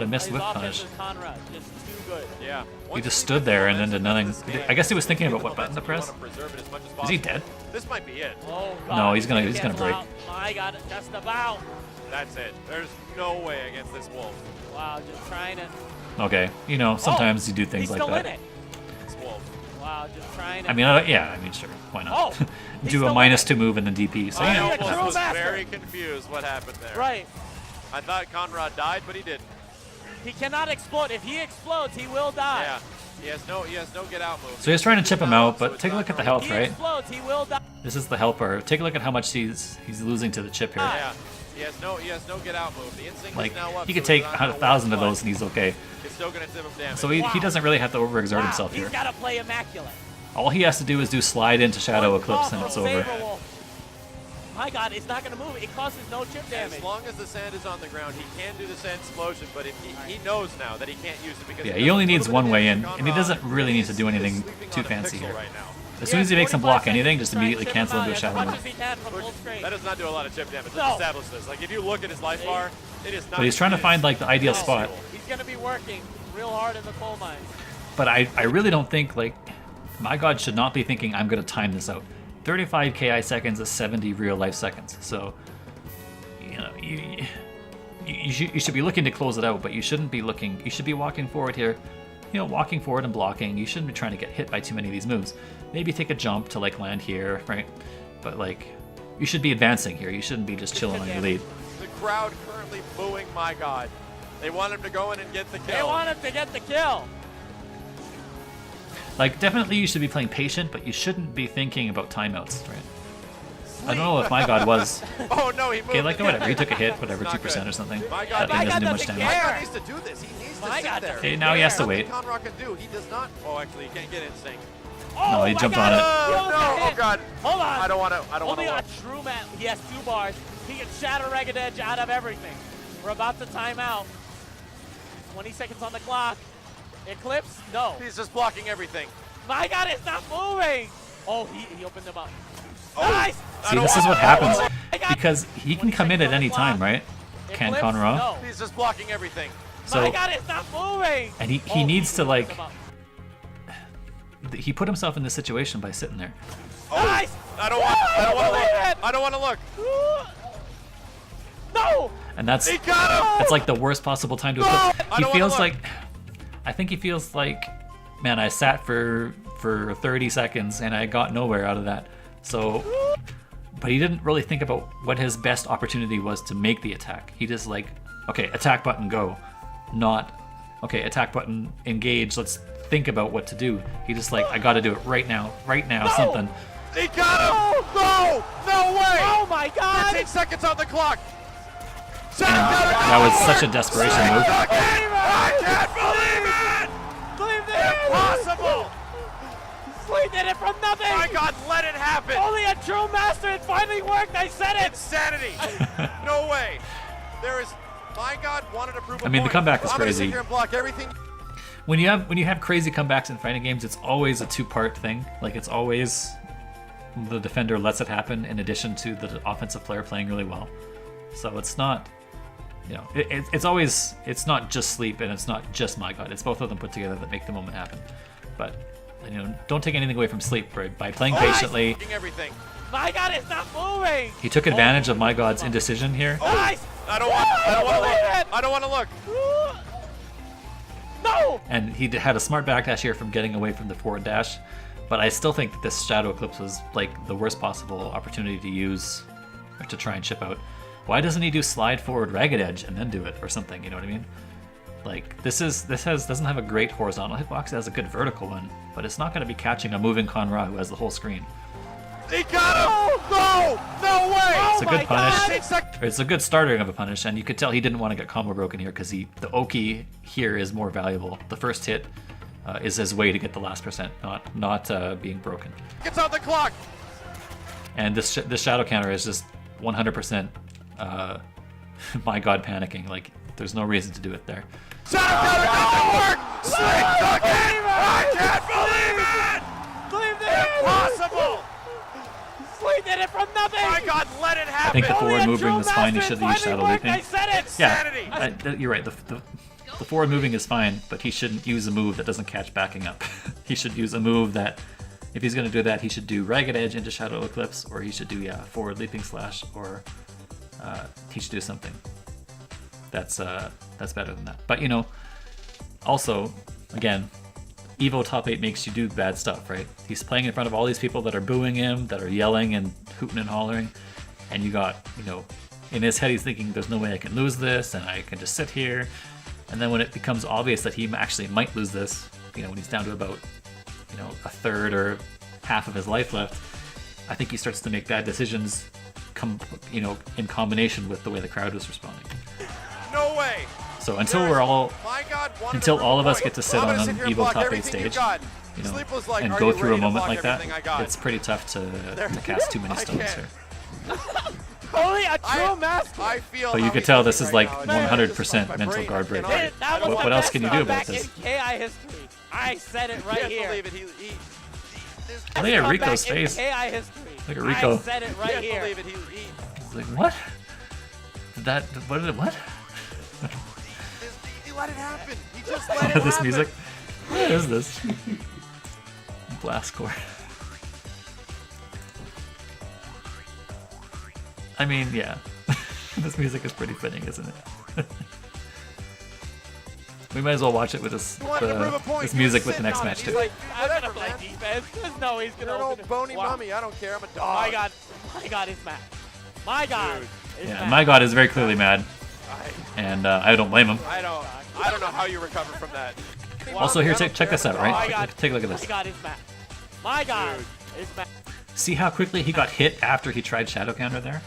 game- missed His whip offense punish. with Conrad, just too good. Yeah. He Once just gets stood there and then did momentum in nothing. this game, I guess he was thinking you about get what the button to momentum, press. you wanna preserve it as much as Is he possible. dead? This might be it. Oh, God. No, he's gonna break. Cancel out. My God, just about. That's it. There's no way against this Wolf. Wow, just trying to. Okay, you know, sometimes you do things He's like still that. in it. It's Wolf. Wow, just trying to. I mean, yeah, I mean, sure, why not? Oh, he's Do still a in -2 it. move and then DP. So I yeah, a true almost was master. very confused what happened there. Right. I thought Conrad died, but he didn't. He cannot explode. If he explodes, he will die. Yeah. He has no get out move. So he's trying to chip him out, So but it's take a not look at the going- health, He right? explodes, he will die. This is the health bar. Take a look at how much he's losing to the chip here. Yeah. He has no get out move. The instinct Like, is now up. he so could he's take not gonna 1,000 of win, those and he's okay. but It's still gonna tip him damage. So he Wow. doesn't really have to overexert Wow, himself he's here. got to play immaculate. All he has to do is do slide into Shadow One Eclipse call and from it's over. Saberwolf. My God, it's not going to move. It causes no chip damage. As long as the sand is on the ground, he can do the sand explosion, but if he knows now that he can't use it because Yeah, does he only a needs little one bit of way damage in, to and he Conrad, doesn't really need to he's- do anything he's sleeping too on a fancy pixel here. right now. As soon as he makes him 45 block seconds anything, to just try and immediately chip him cancel out into a as Shadow much move. as he can from full screen. That does not do a lot of chip damage. No. Let's establish this. Like if you look at his life bar, it is not. But he's trying to it find is like the ideal No. spot. He's going to be working real hard in the coal mines. But I really don't think, like, my God should not be thinking I'm going to time this out. 35 KI seconds is 70 real life seconds. So, you know, you should be looking to close it out, but you shouldn't be looking, you should be walking forward here, you know, walking forward and blocking. You shouldn't be trying to get hit by too many of these moves. Maybe take a jump to like land here, right? But like, you should be advancing here. You shouldn't be just chilling on your lead. The crowd currently booing my God. They want him to go in and get the kill. They want him to get the kill. Like, definitely you should be playing patient, but you shouldn't be thinking about timeouts, right? I don't know if my God was. Oh no, he moved. Okay, like, again. whatever. He took a hit, whatever, It's not 2% good. or something. My That God, thing My doesn't do God much doesn't damage. care. My God needs to do this. He needs My to God sit there. doesn't Okay, now he has to Nothing wait. Conrad can do. He does not. Oh, actually, he can't get instinct. Oh, No, he my jumped God. on it. Oh, He almost no. got Oh hit. God. Hold on. I don't want to Only a look. true man. He has 2 bars. He can shatter Ragged Edge out of everything. We're about to time out. 20 seconds on the clock. Eclipse? No. He's just blocking everything. My God, it's not moving. Oh, he opened them up. Oh. Nice. See, this is what happens. Because he can 20 come in seconds at on the any time, clock. right? Can Eclipse? Conra? No. He's just blocking everything. So, My God, it's not moving. and he Oh, needs to, opened like, them up. he put himself in this situation by sitting there. Nice. I don't want. I don't want to believe look. it. I don't want to look. No. And that's He got him. that's like the worst possible time to No! equip. I He don't wanna feels look. like, I think he feels like, man, I sat for 30 seconds and I got nowhere out of that. So, but he didn't really think about what his best opportunity was to make the attack. He just like, okay, attack button, go. Not, okay, attack button, engage, let's think about what to do. He just like, I gotta do it right now, something. He got him. No. No way. Oh my God. 15 seconds on the clock. That was such a desperation move. I can't believe it. Believe this. Impossible. Sleep did it from nothing. My God, let it happen. Only a true master. It finally worked. I said it. Insanity. No way. There is. My God wanted to prove. I mean, the comeback is I'm gonna crazy. sit here and block everything. When you have crazy comebacks in fighting games, it's always a 2-part thing. Like, it's always the defender lets it happen in addition to the offensive player playing really well. So it's not, you know, it's always, it's not just sleep and it's not just my God. It's both of them put together that make the moment happen. But, you know, don't take anything away from sleep, right? By playing patiently. Blocking everything. My God, it's not moving. He took advantage of my God's indecision here. Nice. I don't want. I don't want to believe look. it. I don't want to look. No. And he had a smart backdash here from getting away from the forward dash. But I still think that this Shadow Eclipse was like the worst possible opportunity to use or to try and chip out. Why doesn't he do slide forward Ragged Edge and then do it or something? You know what I mean? Like doesn't have a great horizontal hitbox. It has a good vertical one, but it's not going to be catching a moving Conra who has the whole screen. He got him. No. No way. It's a good punish. 15 seconds. It's a good starting of a punish, and you could tell he didn't want to get combo broken here because the Oki here is more valuable. The first hit is his way to get the last percent, not being broken. It's on the clock. And this shadow counter is just 100% my God panicking. Like, there's no reason to do it there. Shadow counter doesn't work. Sleep took it. I can't believe it. Believe this. Impossible. Sleep he did it from nothing! My God, let it I happen! think the Only forward a moving true was fine. He master should have used finally shadow worked, I leaping. said it! Yeah, Insanity. you're right. The forward moving is fine, but he shouldn't use a move that doesn't catch backing up. He should use a move that, if he's going to do that, he should do Ragged Edge into Shadow Eclipse, or he should do, forward leaping slash, or he should do something that's better than that. But, you know, also, again, Evo top 8 makes you do bad stuff, right? He's playing in front of all these people that are booing him, that are yelling and hooting and hollering, and you got, you know, in his head he's thinking, there's no way I can lose this, and I can just sit here. And then when it becomes obvious that he actually might lose this, you know, when he's down to about, you know, a third or half of his life left, I think he starts to make bad decisions, you know, in combination with the way the crowd is responding. No way. So until we're all, My God, until all of us get to sit on an Evo top 8 stage, you know, like, and are go you through a ready to moment block like that, everything I got? it's pretty tough to cast too many I stones can't. here. Only a true master! I feel But you how could he's tell thinking this is like right now. It's 100% my mental brain, guard I break. cannot- That was What the else best can you do about comeback this? in KI history. I said it right Can't here. believe it. Look at Rico's Comeback in face. KI history. Look at Rico. I said it right Can't here. believe it. He's like, what? What? He let it happen. He just let it This happen. music? What is this? Blast core. I mean, yeah. This music is pretty fitting, isn't it? We might as well watch it with this, He wanted to prove a point. this He music was with the sitting next on it. match, He's too. like, I'm gonna whatever, play man. defense. There's no he's You're gonna an open old it. bony Wow. mummy. I don't care. I'm a Oh dog. my God is mad. My God is Yeah, mad. my god is very clearly mad, and I don't blame him. I don't know how you recover from that. Also, here, I don't check care. this out, Oh my right? God. Take a look at My this. God is mad. My God is mad. See how quickly he got hit after he tried Shadow Counter there?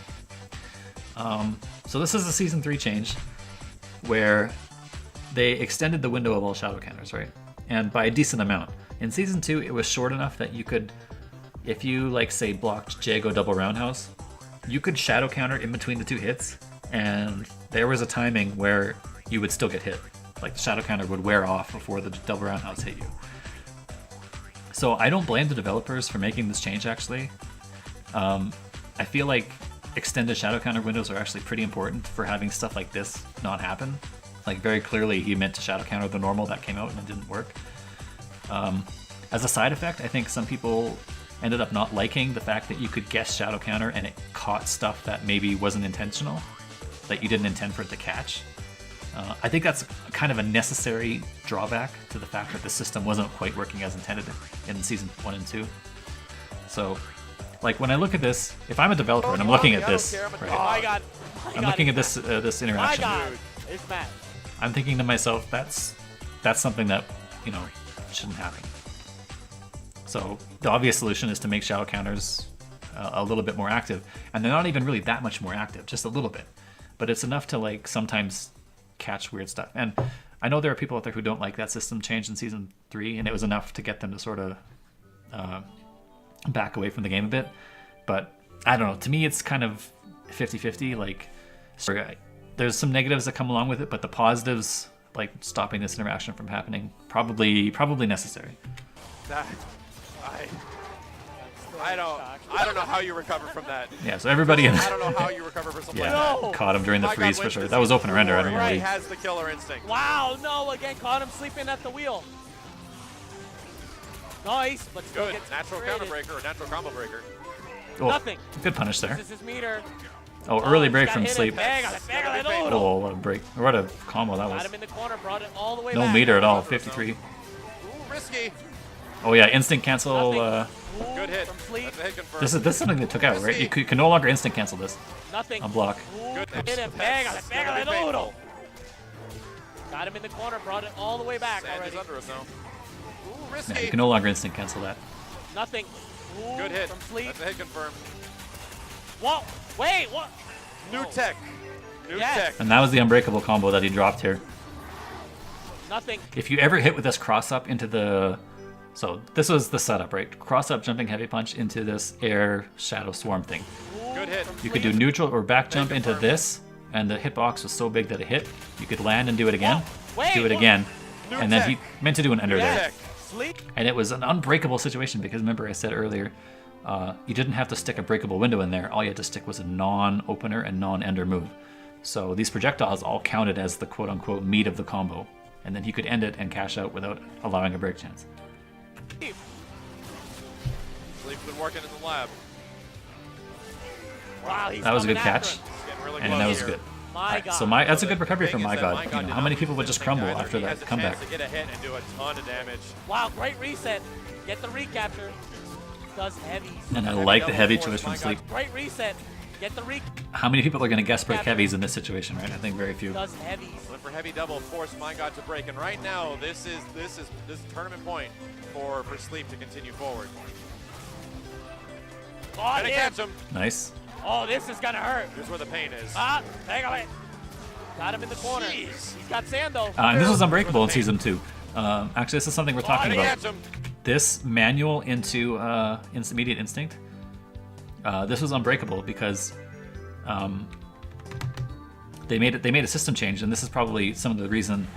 So this is a Season 3 change, where they extended the window of all Shadow Counters, right? And by a decent amount. In Season 2, it was short enough that you could, if you, like, say, blocked Jago double roundhouse, you could Shadow Counter in between the two hits, and there was a timing where you would still get hit. Like, the Shadow Counter would wear off before the double roundhouse hit you. So I don't blame the developers for making this change, actually. I feel like extended Shadow Counter windows are actually pretty important for having stuff like this not happen. Like, very clearly he meant to Shadow Counter the normal that came out and it didn't work. As a side effect, I think some people ended up not liking the fact that you could guess Shadow Counter and it caught stuff that maybe wasn't intentional, that you didn't intend for it to catch. I think that's kind of a necessary drawback to the fact that the system wasn't quite working as intended in Season 1 and 2. So, like, when I look at this, if I'm a developer and I'm looking at this, Oh right, my God. I'm looking at this My interaction, God is mad. I'm thinking to myself, that's something that, you know, shouldn't happen. So the obvious solution is to make Shadow Counters a little bit more active, and they're not even really that much more active, just a little bit, but it's enough to, like, sometimes catch weird stuff. And I know there are people out there who don't like that system change in Season 3, and it was enough to get them to sort of back away from the game a bit. But I don't know, to me it's kind of 50-50. Like, there's some negatives that come along with it, but the positives, like stopping this interaction from happening, probably necessary. That, I don't know how you recover from that. Yeah, so everybody in I don't know how you recover from something yeah, like that. No. caught him during the My God, freeze for went sure. to That was Season open render. I don't 4. know. He Really. has the killer instinct. Wow, no, again, caught him sleeping at the wheel. Nice, but still Good. gets Natural traded. counter breaker or natural combo breaker. Oh, Nothing. good punish there. This is his meter. Oh, early he's break got from hit it. sleep. Pégale, duro. Oh, what a break. What a combo that Got was. him in the corner, brought it all the way No back. meter at all. 53. Ooh, risky. Oh yeah, instant cancel. Nothing. Ooh, Good hit. from sleep. That's a hit confirmed. This is something they took out, right? You can no longer instant cancel this. Nothing. On block. Ooh, Good. hit him. That's Pégale, gonna be pégale duro. painful. Got him in the corner, brought it all the way back Sand already. is under us now. Ooh, Yeah, risky. you can no longer instant cancel that. Nothing. Ooh, Good hit. from sleep. That's a hit confirmed. Whoa, wait, what? New Oh. tech. New Yes. tech. And that was the unbreakable combo that he dropped here. Nothing. If you ever hit with this cross up into the... So this was the setup, right? Cross up jumping heavy punch into this air shadow swarm thing. Ooh, Good hit. from You could do sleep. neutral or back jump into confirmed. this, and the hitbox was so big that it hit. You could land and do it again, Whoa, wait, do it what? again, New and then tech. he meant to do an under New there. tech. Sleep. And it was an unbreakable situation because remember I said earlier, you didn't have to stick a breakable window in there. All you had to stick was a non-opener and non-ender move. So these projectiles all counted as the quote-unquote meat of the combo, and then he could end it and cash out without allowing a break chance. Sleep's been working in the lab. Wow, he's That was a good coming after catch, him. He's getting really and close that was here. good. My Alright, God. so that's a good recovery The from thing my is that god. My You God know, did how not many lose people would this just thing crumble either. after He that has a comeback? chance to get a hit and do a ton of damage. Wow, great reset. Get the recapture. Does heavies. And I like the heavy double choice from force, Sleep. Great reset. Get the How many people are going to guess break heavies in this situation, right? I think very few. does heavies. Went for heavy double, forced My God to break, and right now this is tournament point for Sleep to continue forward. Oh, Gonna yeah. catch him. Nice. Oh, this is gonna hurt. Here's where the pain is. Ah, take away. Got him in the corner. Jeez. He's got Sando. And this was unbreakable in Season 2. Actually, this is something we're talking Gonna about. catch him. This manual into Immediate Instinct, this was unbreakable because they made a system change, and this is probably some of the reason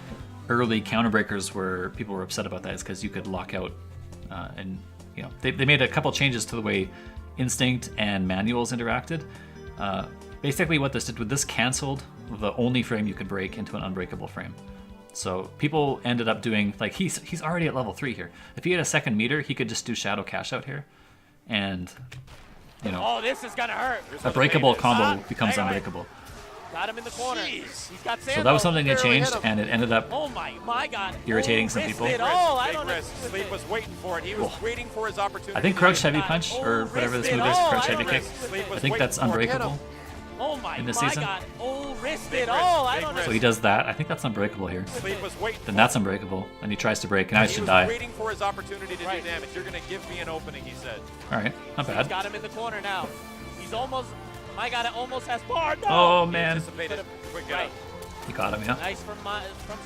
early counter breakers people were upset about that, is because you could lock out, and you know they made a couple changes to the way Instinct and manuals interacted. Basically, what this did, this canceled the only frame you could break into an unbreakable frame. So people ended up doing, like, he's already at level 3 here. If he had a second meter, he could just do Shadow Cash Out here, and you know, Oh, this is gonna hurt. a breakable combo Ah, becomes take away. unbreakable. Got him in the corner. Jeez. He's got Sando. So that was something they barely changed, hit him. and it ended up Oh my God. irritating Oh, some wrist people. it. Oh, I Big don't risk. know. Sleep was waiting for it. He was waiting for his opportunity. I think to crouch use heavy it. punch, Oh, or whatever this wrist move it. is, Oh, crouch I heavy don't kick. know. Sleep was I think waiting that's for it. Hit unbreakable. him. Oh my in this my season. God. Oh, wrist Big it. risk, Oh, I big don't risk. So know. he does that. I think that's unbreakable here. Sleep was waiting. Then for that's it. unbreakable, and he tries to break, and now he He should was die. waiting for his opportunity to Right. do damage. You're gonna give me an opening, he said. All right, not He's bad. got him in the corner now. He's almost. My God, it almost has bar. No. Oh He man, anticipated quick get Right. up. he got him. Yeah. Nice from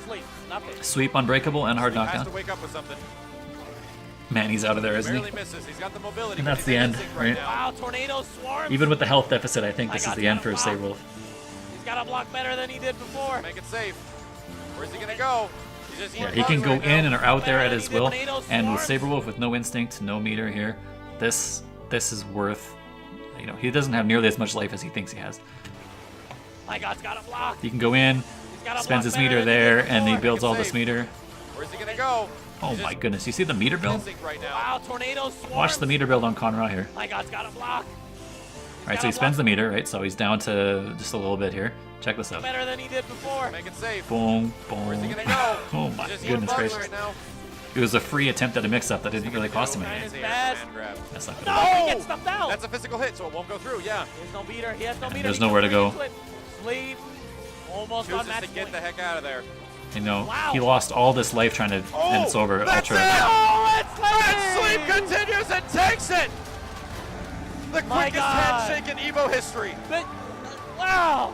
Sleep. Nothing. Sweep unbreakable and hard He has to knockdown. wake up with something. Man, he's out of there, isn't Barely he? misses. He's got the mobility. And but that's he's the end, missing right? now. Wow, tornado swarm. Even with the health deficit, I think My this is God, the end for wow. Saberwolf. He's got to block better than he did before. Make it safe. Where's he gonna go? He's just Yeah, eating he can bugs go right in now. and out there at Man, his he did will. tornado And with swarms. Saberwolf with no instinct, no meter here, this is worth. You know, he doesn't have nearly as much life as he thinks he has. My God's got to block. He can go in, He's gotta spends block his better meter than he did there, and he before. builds all Make it this safe. meter. Where's he gonna go? Oh He's my just goodness, you see the meter build? missing right now. Wow, tornado swarm. Watch the meter build on Conra here. My God's got to block. Alright, so he spends the meter, right? So he's down to just a little bit here. Check this out. Better than he did before. Make it safe. Boom, Where's he boom. gonna go? Oh my He's just eating goodness bugs gracious. right now. It was a free attempt at a mix-up that didn't really cost him Trying anything. his best. Man grab. That's not good. No, Oh! he gets stuffed out. That's a physical hit, so it won't go through. Yeah. There's no meter. He has no meter. there's He can nowhere to bring go. it to it. Sleep. Almost on Chooses match to get point. the heck out of there. You know, Wow. he lost all this life trying to, and it's over. That's Ultra. it! Oh, it's And Sleep. Sleep continues and takes it! The My quickest God. handshake in Evo history. But, wow.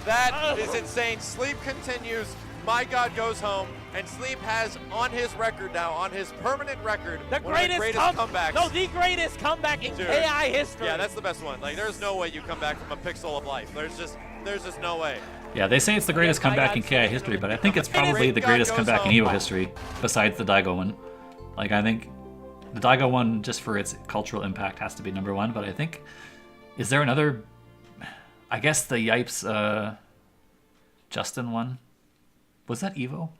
That Oh. is insane. Sleep continues. My God goes home, and Sleep has on his record now, on his permanent record, The one of the greatest comebacks. No, the greatest comeback in Dude. KI history. Yeah, that's the best one. Like, there's no way you come back from a pixel of life. There's just no way. Yeah, they say it's the greatest my comeback God, in KI history, but I think it's It is. probably the God greatest goes comeback in home. Evo history, besides the Daigo one. Like, I think the Daigo one, just for its cultural impact, has to be number one, but I think, is there another, I guess the Yipes Justin one? Was that Evo?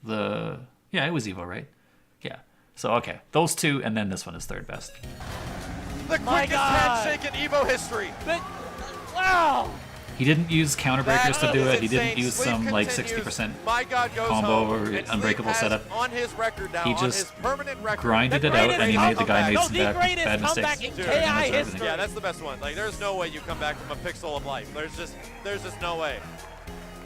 Yeah, it was Evo, right? Yeah. So, okay, those two, and then this one is third best. The My quickest God. handshake in Evo history. But, wow. He didn't use counter breakers to do That it. He is didn't insane. use Sleep some like continues. 60% My God goes combo home, or and Sleep unbreakable has setup. on his record now, He on just his permanent record. grinded The it out, and he greatest made the guy made comeback. some No, the greatest bad mistakes. comeback in Dude. KI Deserved it. history. Yeah, that's the best one. Like, there's no way you come back from a pixel of life. There's just no way.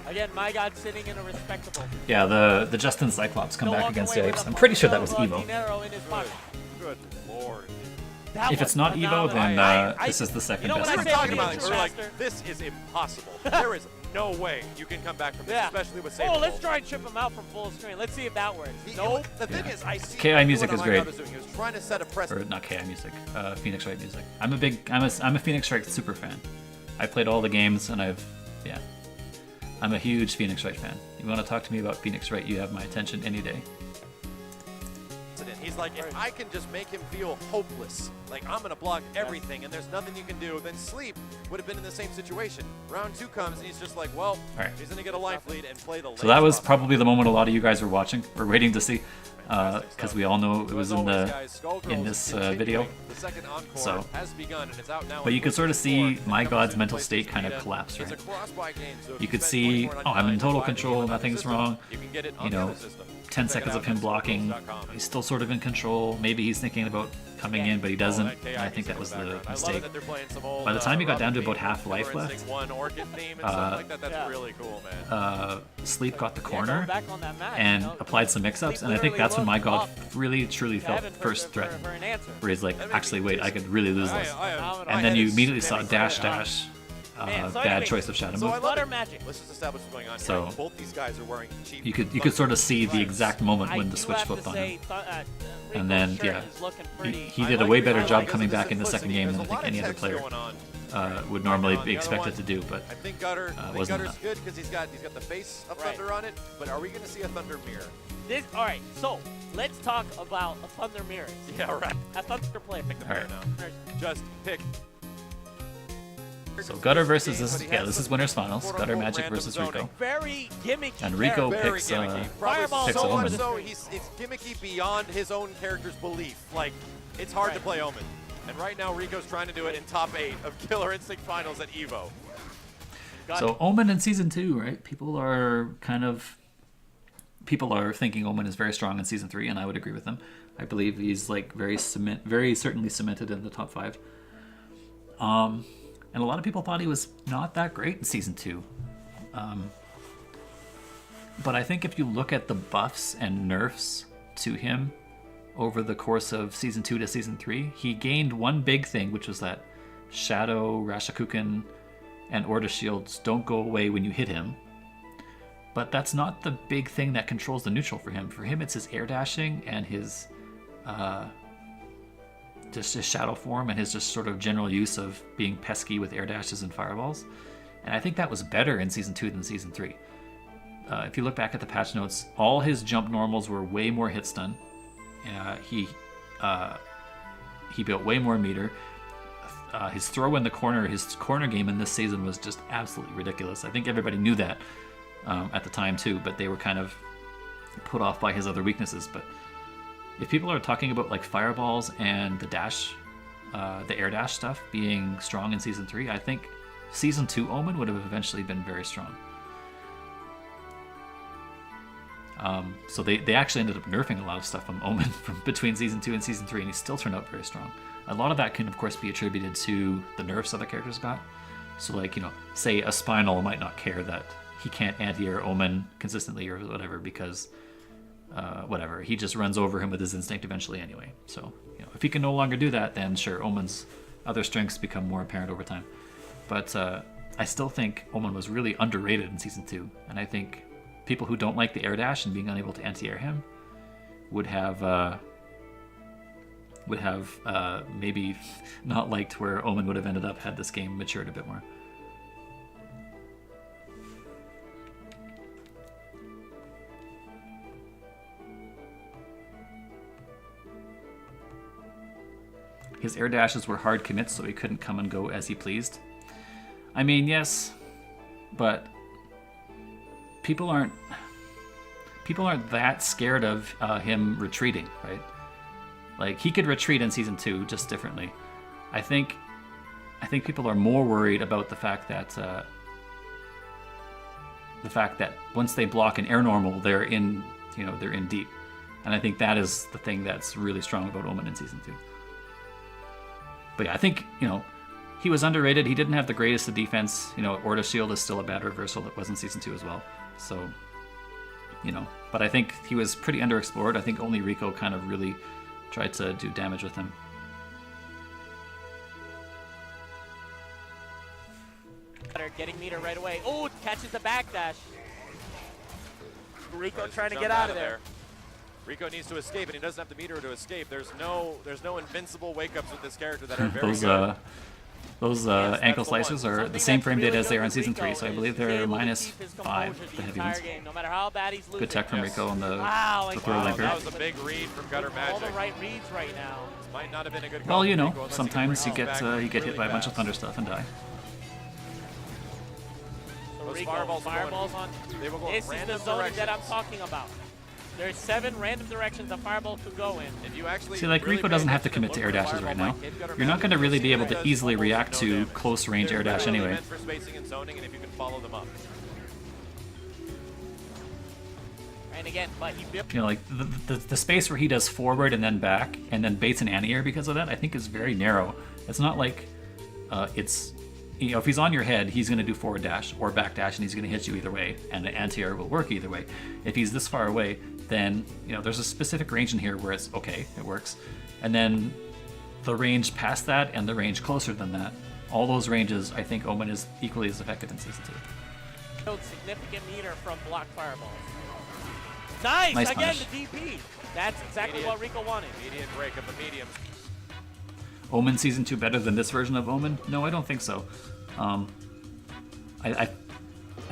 Again, my God sitting in a respectable. Yeah, the Justin Cyclops He'll comeback walk against away with Yipes. a I'm pretty sure that bunch was of Evo. dinero in his pocket. Good Lord. That If was it's not Evo, phenomenal. then I- this is the second you know best. what We I were say talking we about need it. to We were like, faster. this is impossible. There is no way you can come back from this, Yeah. especially with Oh, Saberwolf. let's try and chip him out from full screen. Let's see if that works. Nope. The thing Yeah. is, I see KI music what is my great. God was doing. He was trying to set a Or precedent. not KI music, Phoenix Wright music. I'm a Phoenix Wright super fan. I played all the games, and I'm a huge Phoenix Wright fan. You want to talk to me about Phoenix Wright? You have my attention any day. He's like, if I can just make him feel hopeless, like I'm gonna block everything and there's nothing you can do, then Sleep would have been in the same situation. Round 2 comes and he's just like, well, he's gonna get a life lead and play the lane. So that was probably the moment a lot of you guys were watching, or waiting to see, because we all know it was in this video. So, but you could sort of see My God's mental state kind of collapse, right? You could see, oh, I'm in total control, nothing's wrong. You know, 10 seconds of him blocking, he's still sort of in control. Maybe he's thinking about coming in, but he doesn't. And I think that was the mistake. By the time he got down to about half life left, Sleep got the corner and applied some mix-ups, and I think that's when My God really truly felt first threatened, where he's like, actually wait, I could really lose this. And then you immediately saw dash dash. Bad choice of shadow move. Let's just establish what's going on. So both these guys are wearing cheap. you could sort of see the exact moment when the switch flipped on him. And then he did a way better job coming back in the second game than I think any other player would normally be expected to do. But I think Gutter, wasn't Gutter's enough. good because he's got the face of Thunder on it. But are we going to see a Thunder mirror? All right, so let's talk about a Thunder mirror. Yeah, right. A Thunder player. Pick the mirror now. Just pick. So Gutter versus this is winners finals. Gutter Magic versus Rico. Very gimmicky. And Rico picks Fireball. picks So Omen. much so, it's gimmicky beyond his own character's belief. Like, it's hard to play Omen. And right now, Rico's trying to do it in top 8 of Killer Instinct Finals at Evo. So Omen in Season 2, right? People are thinking Omen is very strong in Season 3, and I would agree with them. I believe he's like very certainly cemented in the top 5. And a lot of people thought he was not that great in Season 2. But I think if you look at the buffs and nerfs to him over the course of Season 2 to Season 3, he gained one big thing, which was that Shadow, Rashakuken, and Orda Shields don't go away when you hit him. But that's not the big thing that controls the neutral for him. For him, it's his air dashing and his just his shadow form and his just sort of general use of being pesky with air dashes and fireballs. And I think that was better in Season 2 than Season 3. If you look back at the patch notes, all his jump normals were way more hit stun. He built way more meter. His throw in the corner, his corner game in this season was just absolutely ridiculous. I think everybody knew that at the time too, but they were kind of put off by his other weaknesses. But if people are talking about like fireballs and the dash, the air dash stuff being strong in Season 3, I think Season 2 Omen would have eventually been very strong. So they actually ended up nerfing a lot of stuff from Omen from between Season 2 and Season 3, and he still turned out very strong. A lot of that can, of course, be attributed to the nerfs other characters got. So, like, you know, say a Spinal might not care that he can't anti-air Omen consistently or whatever because, whatever, he just runs over him with his instinct eventually anyway. So, you know, if he can no longer do that, then sure, Omen's other strengths become more apparent over time. But I still think Omen was really underrated in Season 2, and I think people who don't like the air dash and being unable to anti-air him would have maybe not liked where Omen would have ended up had this game matured a bit more. His air dashes were hard commits, so he couldn't come and go as he pleased. I mean, yes, but people aren't that scared of him retreating, right? Like, he could retreat in Season 2 just differently. I think people are more worried about the fact that once they block an air normal, they're in deep. And I think that is the thing that's really strong about Omen in Season 2. But yeah, I think, you know, he was underrated. He didn't have the greatest of defense. You know, Orda Shield is still a bad reversal. It was in Season 2 as well. So, you know, but I think he was pretty underexplored. I think only Rico kind of really tried to do damage with him. Getting meter right away. Oh, catches the backdash. Rico trying to get out of there. Rico needs to escape, and he doesn't have the meter to escape. There's no invincible wake-ups with this character that are very good. Those Yes, ankle that's the one. slices are the Something same that's frame really data as they good are in with Season Rico 3, so I is believe he's they're able to minus keep his 5, composure the the heavy entire ones. game, no matter how bad he's losing. Good tech from Yes. Rico on the Wow, and throw Wow, linker. that was a big read from Gutter all the Magic. right reads right now. Might not have been a good call Well, from you know, Rico unless he could sometimes bring you us get back you get hit really by a bunch of fast. thunder stuff and die. So Those Rico, fireballs are going- on. They will go in This is the random zoning that I'm directions. talking about. There's 7 random directions a fireball could go in. If you actually See, like, really Rico pay doesn't have to attention and commit to look air for the dashes right fireball now. might hit Gutter You're not Magic, going to really you'll be see able it to does easily almost react no to damage. close range They're air dash literally anyway. meant for spacing and zoning, and if you can follow them up. And again, but he built. You know, like the space where he does forward and then back and then baits an anti-air because of that, I think is very narrow. It's not like it's, you know, if he's on your head, he's going to do forward dash or back dash, and he's going to hit you either way, and the anti-air will work either way. If he's this far away, then, you know, there's a specific range in here where it's okay, it works. And then the range past that and the range closer than that, all those ranges, I think Omen is equally as effective in Season 2. Built significant meter from block fireballs. Nice! Nice Again, punish. the DP. That's exactly Immediate. what Rico wanted. Immediate break of the mediums. Omen Season 2 better than this version of Omen? No, I don't think so. I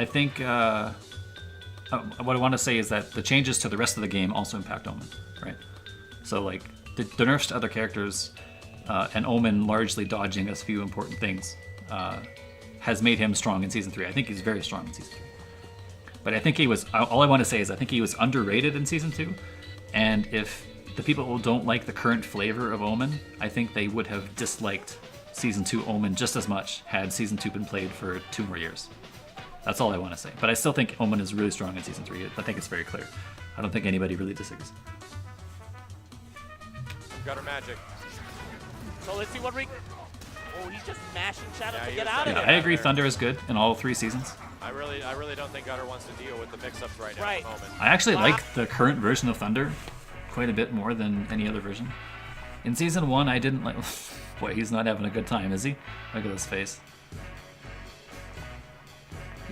think what I want to say is that the changes to the rest of the game also impact Omen, right? So like the nerfs to other characters and Omen largely dodging a few important things has made him strong in Season 3. I think he's very strong in Season 3. But I think he was, all I want to say is I think he was underrated in Season 2. And if the people who don't like the current flavor of Omen, I think they would have disliked Season 2 Omen just as much had Season 2 been played for 2 more years. That's all I want to say. But I still think Omen is really strong in Season 3. I think it's very clear. I don't think anybody really disagrees. Gutter Magic. So let's see what Rico. Oh, he's just mashing Shadow Yeah, to he get was out of trying to Yeah, there. I agree Thunder is good in all 3 seasons. I really don't think Gutter wants to deal with the mix-ups right now Right. at the moment. I actually Wow. like the current version of Thunder quite a bit more than any other version. In Season 1, I didn't like... Boy, he's not having a good time, is he? Look at his face.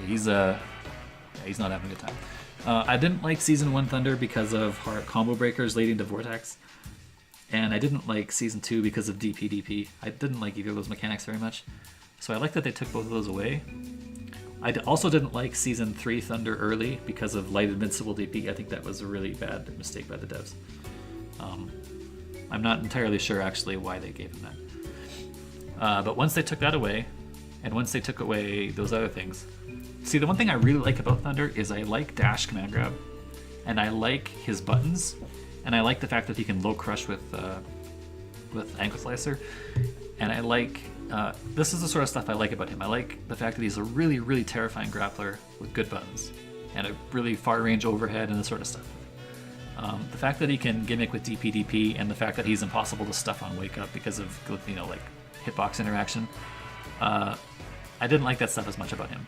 He's not having a good time. I didn't like Season 1 Thunder because of hard combo breakers leading to Vortex. And I didn't like Season 2 because of DP. I didn't like either of those mechanics very much. So I like that they took both of those away. Also didn't like Season 3 Thunder early because of light invincible DP. I think that was a really bad mistake by the devs. I'm not entirely sure actually why they gave him that. But once they took that away, and once they took away those other things... See, the one thing I really like about Thunder is I like dash command grab, and I like his buttons, and I like the fact that he can low crush with ankle slicer, and I like... this is the sort of stuff I like about him. I like the fact that he's a really, really terrifying grappler with good buttons, and a really far range overhead and this sort of stuff. The fact that he can gimmick with DP, and the fact that he's impossible to stuff on wake up because of, you know, like hitbox interaction, I didn't like that stuff as much about him.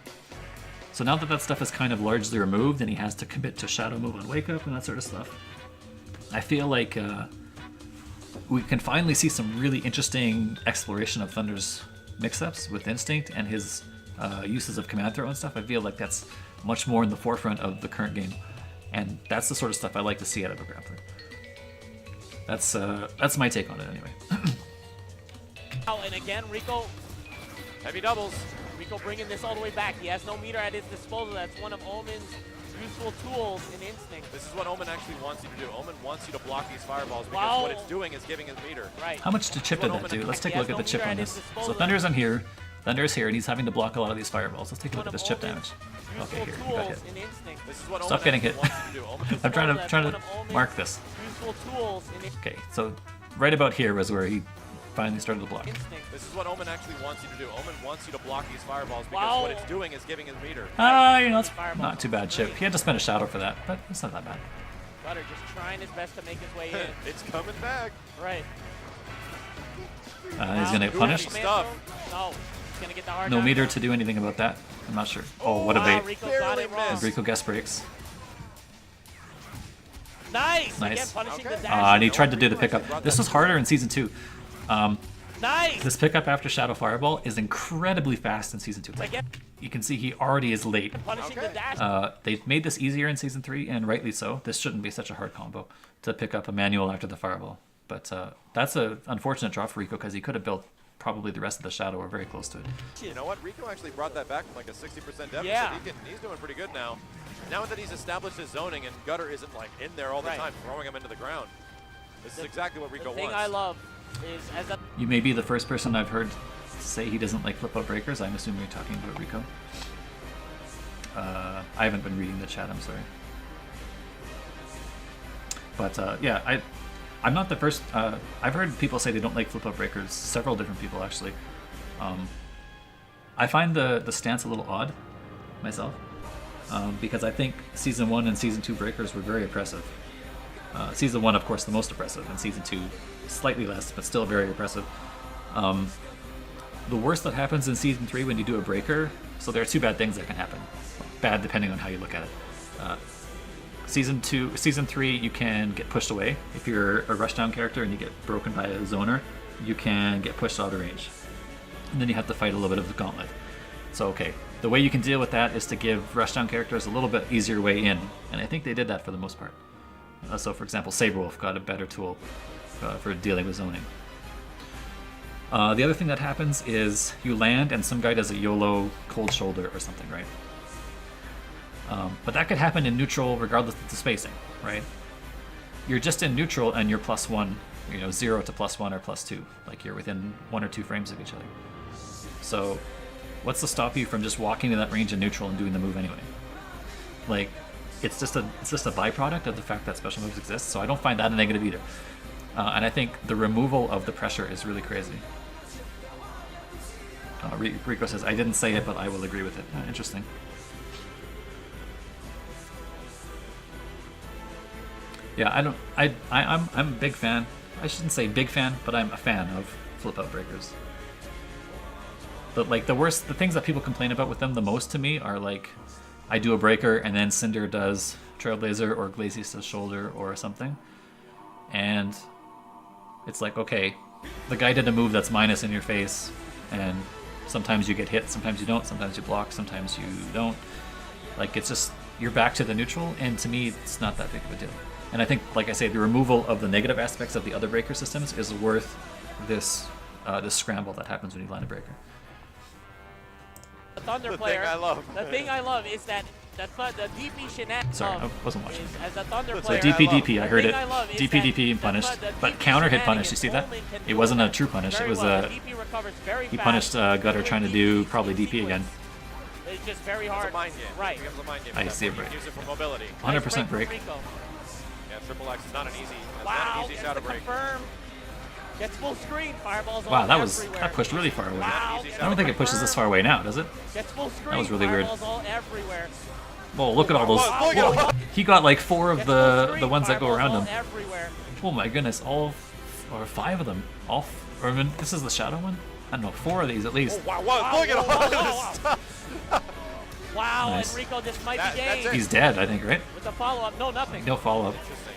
So now that that stuff is kind of largely removed and he has to commit to shadow move on wake up and that sort of stuff, I feel like we can finally see some really interesting exploration of Thunder's mix-ups with Instinct and his uses of command throw and stuff. I feel like that's much more in the forefront of the current game, and that's the sort of stuff I like to see out of a grappler. That's my take on it anyway. Oh, and again, Rico Heavy doubles. bringing this all the way back. He has no meter at his disposal. That's one of Omen's useful tools in Instinct. This is what Omen actually wants you to do. Omen wants you to block these fireballs because Wow. what it's doing is giving his meter. Right. How much chip did that do? Let's take a look at the chip on this. So Thunder's on here, Thunder's here, and he's having to block a lot of these fireballs. Let's take a look at this chip damage. Okay, here, you got hit. In Instinct. This is what Stop Omen getting actually hit. wants you to do. Omen I'm trying That's to one of Omen's mark this. Useful tools in Okay, so right about here was where he finally started to block. Instinct. This is what Omen actually wants you to do. Omen wants you to block these fireballs because Wow. what it's doing is giving his meter. You know, it's not too bad chip. He had to spend a shadow for that, but it's not that bad. Butter just trying his best to make his way in. It's coming back. Right. He's gonna get punished. Goofy stuff. No. He's gonna get the hard No knock. meter to do anything about that. I'm not sure. Oh, what a Wow, bait. Rico Barely got it wrong. missed. Rico guest breaks. Nice. Nice. Again, punishing Okay. the dash. And he tried to do the pickup. This was harder in Season 2. Nice. This pickup after Shadow Fireball is incredibly fast in Season 2. Like, Again, you can see he already is late. punishing the Okay. dash. They've made this easier in Season 3, and rightly so. This shouldn't be such a hard combo to pick up a manual after the Fireball. But that's an unfortunate draw for Rico because he could have built probably the rest of the Shadow are very close to it. You know what? Rico actually brought that back from like a 60% deficit. Yeah. He's doing pretty good now. Now that he's established his zoning and Gutter isn't like in there all the time, throwing him into the ground. This is exactly what Rico wants. The thing I love is as a You may be the first person I've heard say he doesn't like flip-up breakers. I'm assuming you're talking about Rico. I haven't been reading the chat, I'm sorry. But yeah, I'm not the first. I've heard people say they don't like flip-up breakers. Several different people, actually. I find the stance a little odd, myself, because I think Season 1 and Season 2 breakers were very oppressive. Season 1, of course, the most oppressive, and Season 2, slightly less, but still very oppressive. The worst that happens in Season 3 when you do a breaker, so there are two bad things that can happen. Bad depending on how you look at it. Season 3, you can get pushed away. If you're a rushdown character and you get broken by a zoner, you can get pushed out of range. And then you have to fight a little bit of the gauntlet. So, okay, the way you can deal with that is to give rushdown characters a little bit easier way in. And I think they did that for the most part. So, for example, Saberwolf got a better tool for dealing with zoning. The other thing that happens is you land and some guy does a YOLO cold shoulder or something, right? But that could happen in neutral regardless of the spacing, right? You're just in neutral and you're +1, 0 to +1 or +2. Like you're within 1 or 2 frames of each other. So what's to stop you from just walking to that range in neutral and doing the move anyway? Like, it's just a byproduct of the fact that special moves exist, so I don't find that a negative either. And I think the removal of the pressure is really crazy. Rico says, I didn't say it, but I will agree with it. Interesting. Yeah, I'm a big fan. I shouldn't say big fan, but I'm a fan of flip-up breakers. But like the things that people complain about with them the most to me are like, I do a breaker and then Cinder does Trailblazer or Glacius does Shoulder or something. And it's like, okay, the guy did a move that's minus in your face, and sometimes you get hit, sometimes you don't, sometimes you block, sometimes you don't. Like, it's just, you're back to the neutral, and to me, it's not that big of a deal. And I think, like I say, the removal of the negative aspects of the other breaker systems is worth this this scramble that happens when you land a breaker. The Thunder the player. Thing I love. The thing I love is that the DP shenanigans. Sorry, I wasn't watching. As a Thunder So player, DP, I heard it. DP DP punished, but counter hit punish. You see that? It wasn't a true punish. It was a. He punished Gutter trying to do probably DP again. It's just very hard. It's a mind game. Right. It becomes a mind game. I see a break. Use it for mobility. 100% break. Yeah, triple X is not an easy. Wow, not an easy shadow break. Confirm. Gets full screen. Fireballs Wow, all that was everywhere. that pushed really far away. Wow. I don't think it pushes this far away now, does it? Gets full screen. That was really weird. Fireballs all everywhere. Whoa, look at all those. Whoa. He got like 4 of the ones that go around him. Everywhere. Oh my goodness, or 5 of them. Or I mean, this is the shadow one? I don't know, 4 of these at least. Oh, wow, look at all this stuff. Wow, Nice. Enrico, this might be that's game. it. He's dead, I think, right? With the follow-up, no, nothing. No follow-up. Interesting.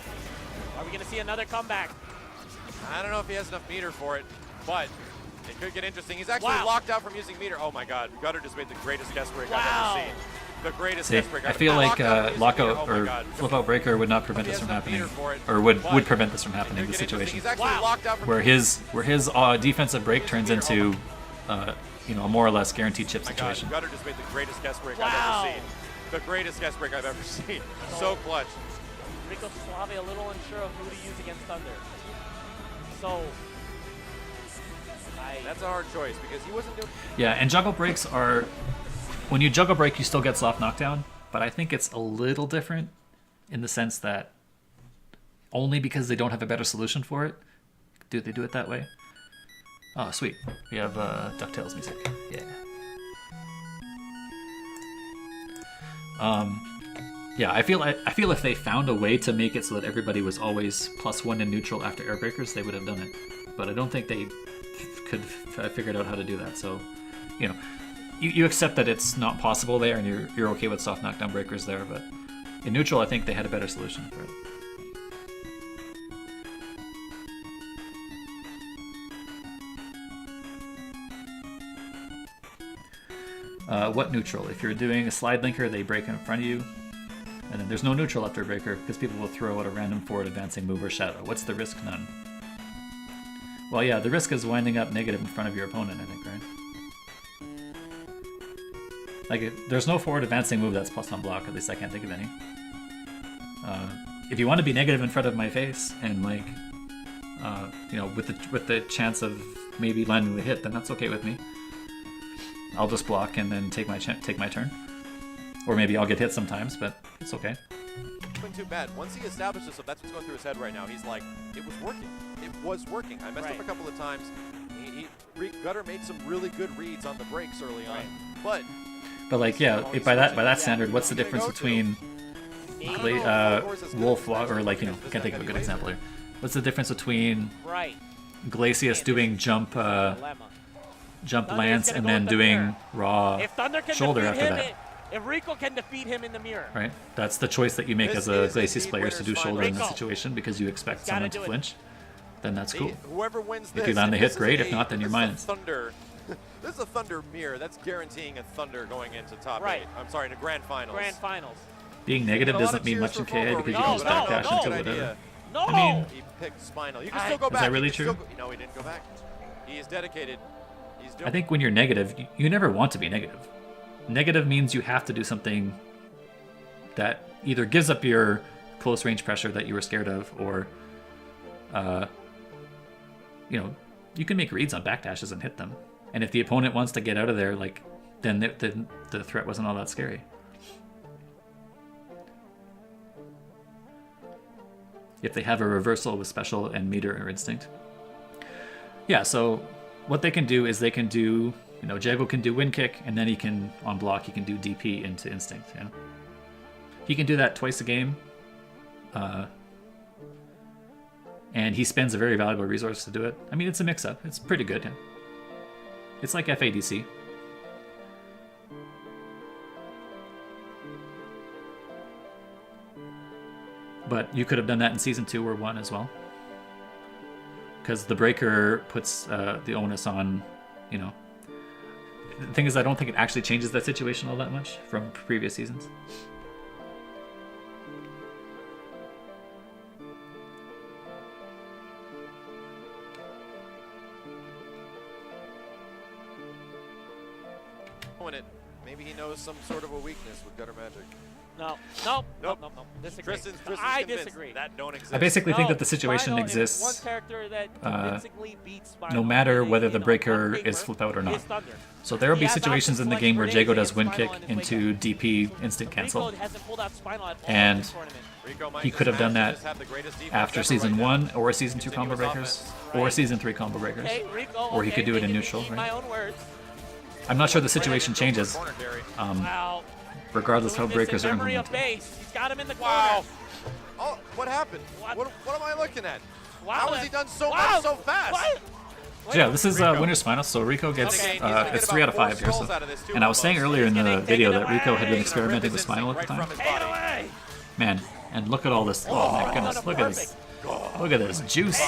Are we going to see another comeback? I don't know if he has enough meter for it, but it could get interesting. He's actually Wow. locked out from using meter. Oh my God, Gutter just made the greatest guest break I've Wow. ever seen. The greatest See, guest break I I've feel ever like seen. Locked out from lockout using meter. Oh or my God. flip-out breaker would not prevent He this has from enough happening, meter for it, or would but prevent this from it happening in could this get interesting. situation. He's actually Wow. locked out from Where his defensive break turns into a more or less guaranteed chip Oh my God, situation. Gutter just made the greatest guest break Wow. I've ever seen. The greatest guest break I've ever seen. So clutch. Enrico Suave a little unsure of who to use against Thunder. So, That's a hard choice because he wasn't doing. Yeah, and juggle breaks are, when you juggle break, you still get soft knockdown, but I think it's a little different in the sense that only because they don't have a better solution for it do they do it that way. Oh, sweet. We have DuckTales music. Yeah. Yeah, I feel if they found a way to make it so that everybody was always +1 in neutral after air breakers, they would have done it. But I don't think they could figured out how to do that. So, you accept that it's not possible there, and you're okay with soft knockdown breakers there. But in neutral, I think they had a better solution for it. What neutral? If you're doing a slide linker, they break in front of you. And then there's no neutral after a breaker because people will throw out a random forward advancing move or shadow. What's the risk? None. Well, yeah, the risk is winding up negative in front of your opponent, I think, right? Like, there's no forward advancing move that's plus on block, at least I can't think of any. If you want to be negative in front of my face and, like, you know, with the chance of maybe landing the hit, then that's okay with me. I'll just block and then take my turn. Or maybe I'll get hit sometimes, but it's okay. Been too bad. Once he established this, that's what's going through his head right now. He's like, it was working. It was working. I messed up a couple of times. Gutter made some really good reads on the breaks early on, but like, yeah, by that standard, what's the difference between Wolf or, like, you know, can't think of a good example here. What's the difference between Glacius doing jump lance and then doing raw shoulder after that? If Rico can defeat him in the mirror. Right. That's the choice that you make as a Glacius player, is to do shoulder in this situation because you expect someone to flinch. Then that's cool. Whoever wins this, if you land the hit, great. If not, then you're minus. This is a Thunder mirror. That's guaranteeing a Thunder going into top 8. I'm sorry, into Grand Finals. Grand Finals. Being negative doesn't mean much in KI because you can just backdash into whatever. No! I mean, he picked Spinal. You can still go back. Is that really true? No, he didn't go back. He is dedicated. I think when you're negative, you never want to be negative. Negative means you have to do something that either gives up your close range pressure that you were scared of, or, you know, you can make reads on backdashes and hit them. And if the opponent wants to get out of there, like, then the threat wasn't all that scary. If they have a reversal with special and meter or instinct. Yeah, so what they can do is they can do, you know, Jago can do wind kick, and then he can, on block, he can do DP into instinct. Yeah, he can do that twice a game, and he spends a very valuable resource to do it. I mean, it's a mix-up. It's pretty good. Yeah. It's like FADC. But you could have done that in Season 2 or 1 as well. Because the breaker puts the onus on, you know. The thing is, I don't think it actually changes that situation all that much from previous seasons. Maybe he knows some sort of a weakness with Gutter Magic. No. Disagree. Tristan's I convinced disagree. That don't exist. I basically think that the situation Spinal, exists one character that convincingly beats Spinal no matter in a, whether the breaker paper is flip out or not. is Thunder. So there will He be has situations in the options game where like Jago Grenade does wind kick Spinal in his into DP instant cancel. Rico hasn't pulled out Spinal at all And in this tournament. he could have done that after Season 1 or Season 2 combo breakers or Season 3 combo breakers. Okay, Rico, Or he could do it in taking neutral, me, right? my own words. I'm not sure the situation changes, Wow. regardless how Doing this breakers in are memory of implemented. base. He's got him in the corner. Wow. Oh, what happened? What? What am I looking at? Wow, How has he done so wow. much so fast? What? So yeah, this is Rico. Winner's Finals, so Rico gets, Okay, he's gonna get it's 3 out of about 5 4 here. skulls So. out of this too, And I was saying almost. earlier in the Take video it that Rico had been away. experimenting with Rip his Spinal at the instinct time. right Take it from his body. away. Man, and look at all this. Oh my goodness, look at this. Look at this juice.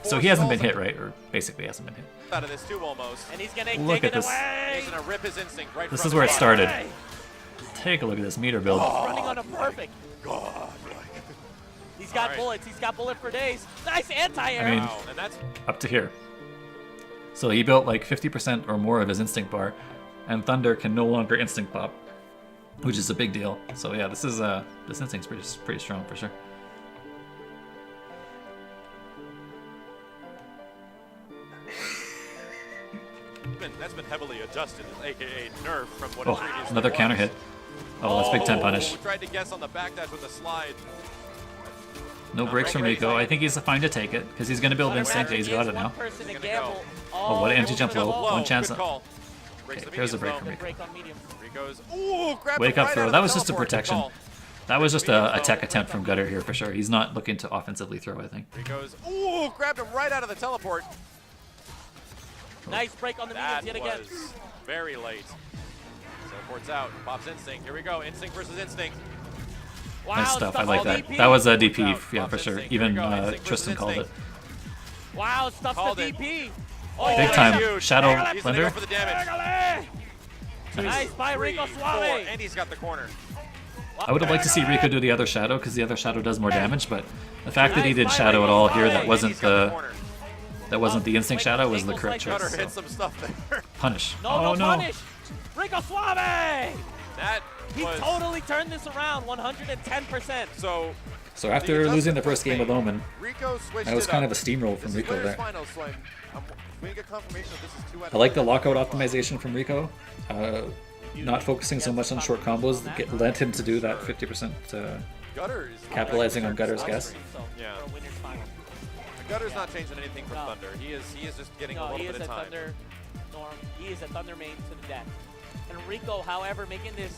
So 4 he hasn't been skulls hit, right? Or basically hasn't been hit. out of this too almost. And he's gonna Look take at it this. away. He's gonna rip his instinct right This from is where it his started. Away. Take a look at this meter build. Running on a perfect. God. He's got All right. bullets. He's got bullet for days. Nice anti-air. I mean, Wow, and that's up to here. So he built like 50% or more of his instinct bar, and Thunder can no longer instinct pop, which is a big deal. So yeah, this instinct's pretty strong for sure. that's been heavily adjusted, aka nerf from what Oh, it previously another was. counter hit. Oh, that's Big 10 punish. We tried to guess on the backdash with the slide. No breaks from Rico. I think he's fine to take it because he's going to build Thunder instinct. Magic He's got is it now. one person to He's gonna gamble. Oh, what an anti-jump Rico's low. gonna One Good chance. call. Breaks Okay, the there's a medium break from zone. Break on medium. Rico's, ooh, grabbed Wake him up right throw. out of That the was just a teleport. Good protection. call. That was just Medium a zone. tech attempt from Gutter here for sure. He's not looking to offensively throw, I think. Rico's, ooh, grabbed him right out of the teleport. Nice break on the That mediums yet again. was very late. Teleports out, pops instinct. Here we go, instinct versus instinct. Wow, Nice stuff. I stuff like on that. DP. That was a DP, Out, yeah, pops for sure. instinct. Here we Even go, instinct Tristan versus called it. instinct. Wow, stuff Called the it. DP. Oh, Big that's time. huge. Shadow He's gonna go Blender. for the damage. Nice by Rico 3, Suave. 4, and he's got the corner. I would have liked to see Rico do the other shadow because the other shadow does more damage, but the fact that he did shadow at all here, that wasn't And he's got the corner. That wasn't the instinct wait, shadow, was the angles correct like choice. Gutter hit some stuff there. Punish. No, Oh no no. punish. Rico Suave. That He was totally turned this around 110%. so. So after losing the first game with Omen, Rico switched that was it kind up. of a steamroll from This is Rico winners there. finals, so we get confirmation that this is 2 out of I like the 3. lockout optimization from Rico. Not focusing so much on short combos led him to do that 50% Gutter is capitalizing on Gutter's guess. Yeah. For a winner's final. Gutter's not changing anything from No. Thunder. He is just getting a No, little he bit is of a time. Thunder Norm. He is a Thunder main to the death. And Rico, however, making this.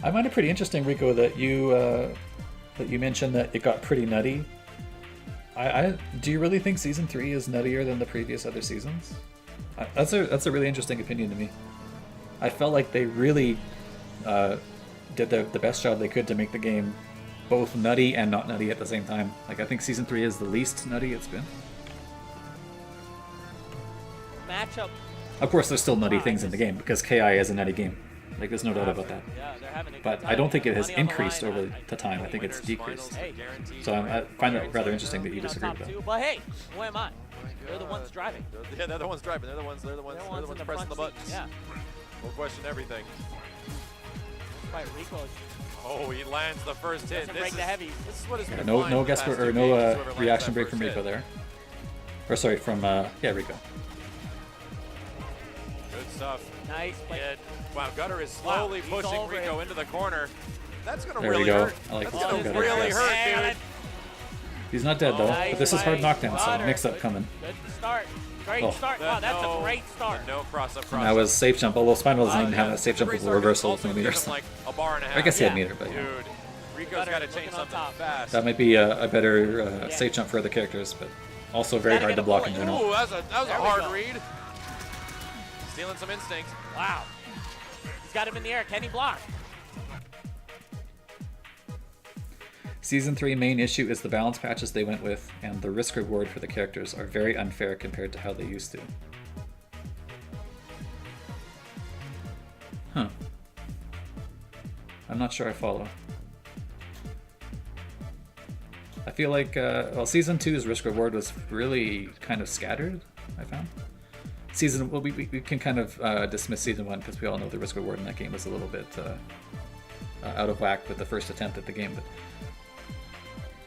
I find it pretty interesting, Rico, that you mentioned that it got pretty nutty. Do you really think season 3 is nuttier than the previous other seasons? That's a really interesting opinion to me. I felt like they really did the best job they could to make the game both nutty and not nutty at the same time. Like, I think season 3 is the least nutty it's been. Matchup. Of course, there's still nutty things in the game because KI is a nutty game. Like, there's no doubt about that. Yeah, they're having a good But time. I don't think it has Money on the increased line. over the time. I think it's Winners decreased. finals, Hey. guaranteed. So I find it rather interesting that you know, disagree top with that. two. But hey, who am I? They're the ones driving. Yeah, they're the ones driving. They're the ones They're the ones in the pressing front the buttons. seats. Yeah. We'll question everything. Right, Rico Oh, he lands the first hit. doesn't break the heavies. This is what has Yeah, been no fine no for the guess past or two no games, whoever lands reaction that break from first Rico hit. there. Or sorry, from Rico. Good stuff. Nice. But Yeah. Wow, Gutter is Wow, slowly he's pushing over Rico it. into the corner. That's gonna There we really go. hurt. I like That's this gonna Gutter really guess. hurt, dude. He's not dead though, Nice but this is hard fight. knockdown, so Gutter. mix up Good- coming. Good start. Great Oh. start. Wow, that's a great start. No cross up. And that was safe jump, although Spinal doesn't even have a safe jump Great with start. reversal Also with meter. gives him, like a bar and a half. I guess he had Yeah. meter, but yeah. Dude, Rico's Gutter got to looking change on something top. fast. That might be a better Yeah. safe jump for other characters, but also very Gotta hard get to a block in bullet. general. Ooh, that was a There we hard go. read. Stealing some instinct. Wow. He's got him in the air. Can he block? Season 3 main issue is the balance patches they went with, and the risk reward for the characters are very unfair compared to how they used to. Huh. I'm not sure I follow. I feel like, well, Season 2's risk reward was really kind of scattered, I found. Well, we can kind of dismiss Season 1 because we all know the risk reward in that game was a little bit out of whack with the first attempt at the game, but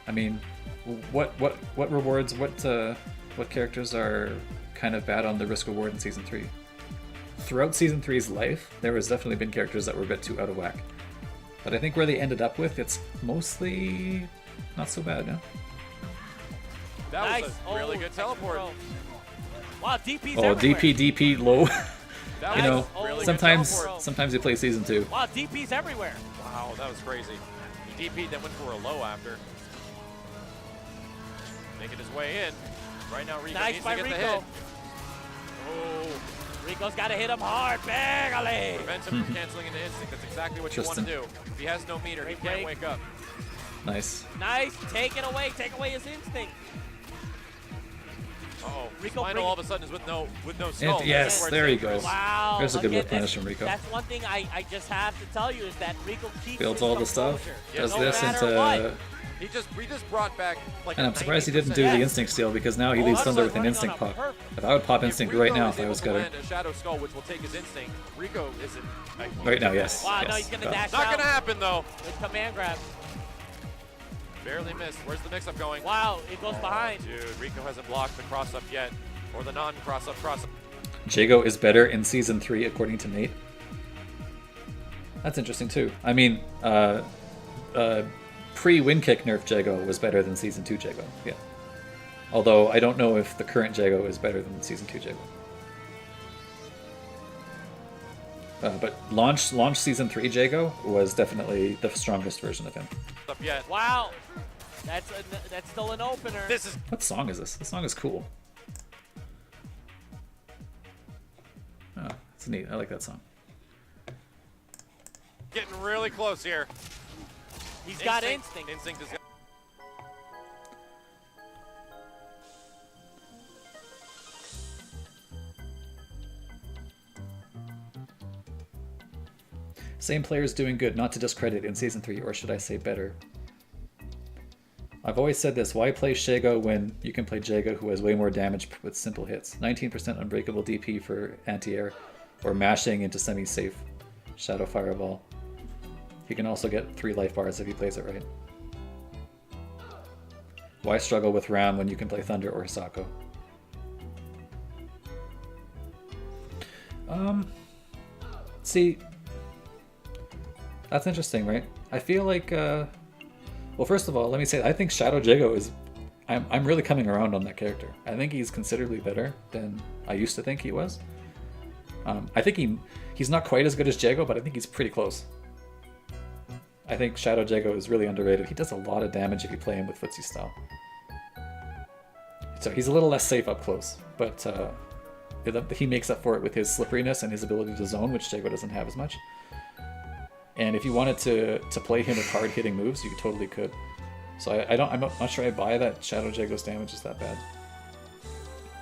I mean, what rewards, what characters are kind of bad on the risk reward in Season 3? Throughout Season 3's life, there has definitely been characters that were a bit too out of whack. But I think where they ended up with, it's mostly not so bad, no? That Nice. was a really Oh, good extra teleport. throw. Wow, DP's Oh, everywhere. DP low. That You was know, a really good sometimes teleport. you play Season 2. Wow, DP's everywhere. Wow, that was crazy. He DP'd, then went for a low after. Making his way in. Right now, Rico Nice needs by to get the Rico. hit. Oh, Rico's got to hit him hard. Bang, prevents him from canceling into instinct. That's exactly what you want to do. Interesting. If he has no meter, he Great can't break. wake up. Nice. Nice. Take it away. Take away his instinct. Uh-oh. Rico Spinal bring- all of a sudden is with no skull. yes, That's where there it's you go. dangerous. Wow. There's a good Again, work punish from Rico. That's one thing I just have to tell you is that Rico keeps Builds his all the stuff, composure. does no this matter into... what. We just brought back like. And I'm surprised he didn't do Yes. the instinct steal because now he Oh, leaves that's Thunder like with an running instinct on a pop. perfect- If I would pop instinct right now if I able was to Gutter. land a Shadow Skull, which will take his instinct. Rico isn't. Right now, yes. Wow, yes. no, he's gonna Got it. dash Not out. gonna happen though. Good command grab. Barely missed. Where's the mix-up going? Wow, it goes behind. Dude, Rico hasn't blocked the cross-up yet, or the non-cross-up cross-up. Jago is better in Season 3 according to Nate. That's interesting too. I mean, pre-win kick nerf Jago was better than Season 2 Jago. Yeah. Although I don't know if the current Jago is better than Season 2 Jago. But launch Season 3 Jago was definitely the strongest version of him. Up yet. Wow. That's still an opener. This is What song is this? This song is cool. Oh, it's neat. I like that song. getting really close here. He's got instinct. Instinct is. Same players doing good, not to discredit in Season 3, or should I say better. I've always said this, why play Shago when you can play Jago who has way more damage with simple hits? 19% unbreakable DP for anti-air, or mashing into semi-safe Shadow Fireball. He can also get 3 life bars if he plays it right. Why struggle with Ram when you can play Thunder or Hisako? See, that's interesting, right? I feel like, well, first of all, let me say, I think Shadow Jago is, I'm really coming around on that character. I think he's considerably better than I used to think he was. I think he's not quite as good as Jago, but I think he's pretty close. I think Shadow Jago is really underrated. He does a lot of damage if you play him with footsie style. So he's a little less safe up close, but he makes up for it with his slipperiness and his ability to zone, which Jago doesn't have as much. And if you wanted to play him with hard-hitting moves, you totally could. So I'm not sure I buy that Shadow Jago's damage is that bad.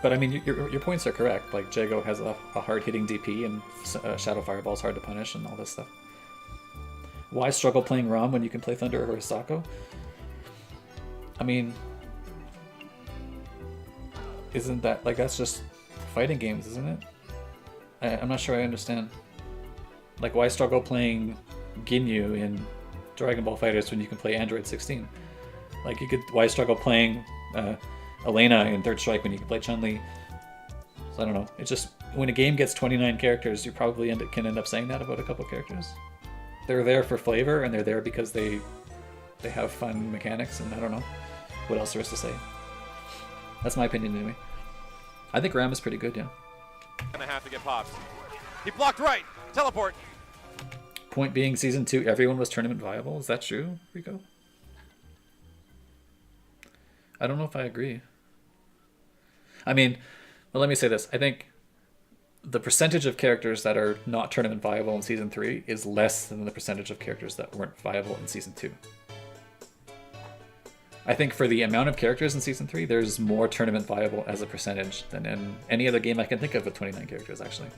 But I mean, your points are correct. Like, Jago has a hard-hitting DP, and Shadow Fireball's hard to punish, and all this stuff. Why struggle playing Rom when you can play Thunder or Hisako? I mean, isn't that, like, that's just fighting games, isn't it? I'm not sure I understand. Like, why struggle playing Ginyu in Dragon Ball FighterZ when you can play Android 16? Like, why struggle playing Elena in Third Strike when you can play Chun-Li? So I don't know. It's just, when a game gets 29 characters, you probably can end up saying that about a couple characters. They're there for flavor, and they're there because they have fun mechanics, and I don't know what else there is to say. That's my opinion anyway. I think Ram is pretty good, yeah. Gonna have to get pops. He blocked right. Teleport. Point being, Season 2, everyone was tournament viable. Is that true, Rico? I don't know if I agree. I mean, well, let me say this. I think the percentage of characters that are not tournament viable in Season 3 is less than the percentage of characters that weren't viable in Season 2. I think for the amount of characters in Season 3, there's more tournament viable as a percentage than in any other game I can think of with 29 characters, actually.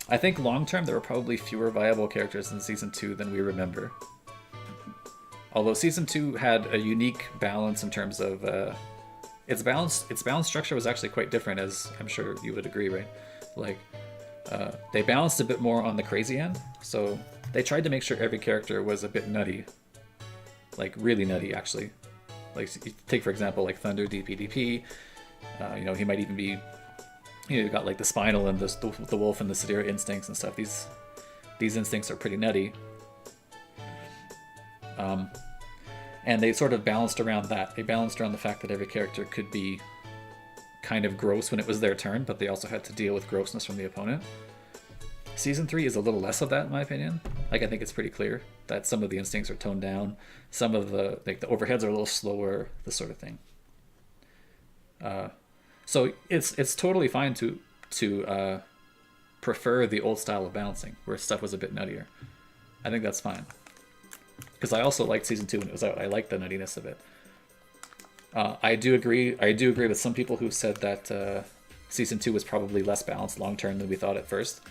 I think long-term there were probably fewer viable characters in Season 2 than we remember. Although Season 2 had a unique balance in terms of its balance structure was actually quite different, as I'm sure you would agree, right? Like, they balanced a bit more on the crazy end, so they tried to make sure every character was a bit nutty. Like, really nutty, actually. Like, take for example, like Thunder DP. You know, he might even be, you know, you got like the Spinal and the Wolf and the Sadira instincts and stuff. These instincts are pretty nutty. And they sort of balanced around that. They balanced around the fact that every character could be kind of gross when it was their turn, but they also had to deal with grossness from the opponent. Season 3 is a little less of that, in my opinion. Like, I think it's pretty clear that some of the instincts are toned down. Some of the overheads are a little slower, this sort of thing. So it's totally fine to prefer the old style of balancing, where stuff was a bit nuttier. I think that's fine. Because I also liked Season 2 when it was out. I liked the nuttiness of it. I do agree with some people who said that Season 2 was probably less balanced long-term than we thought at first.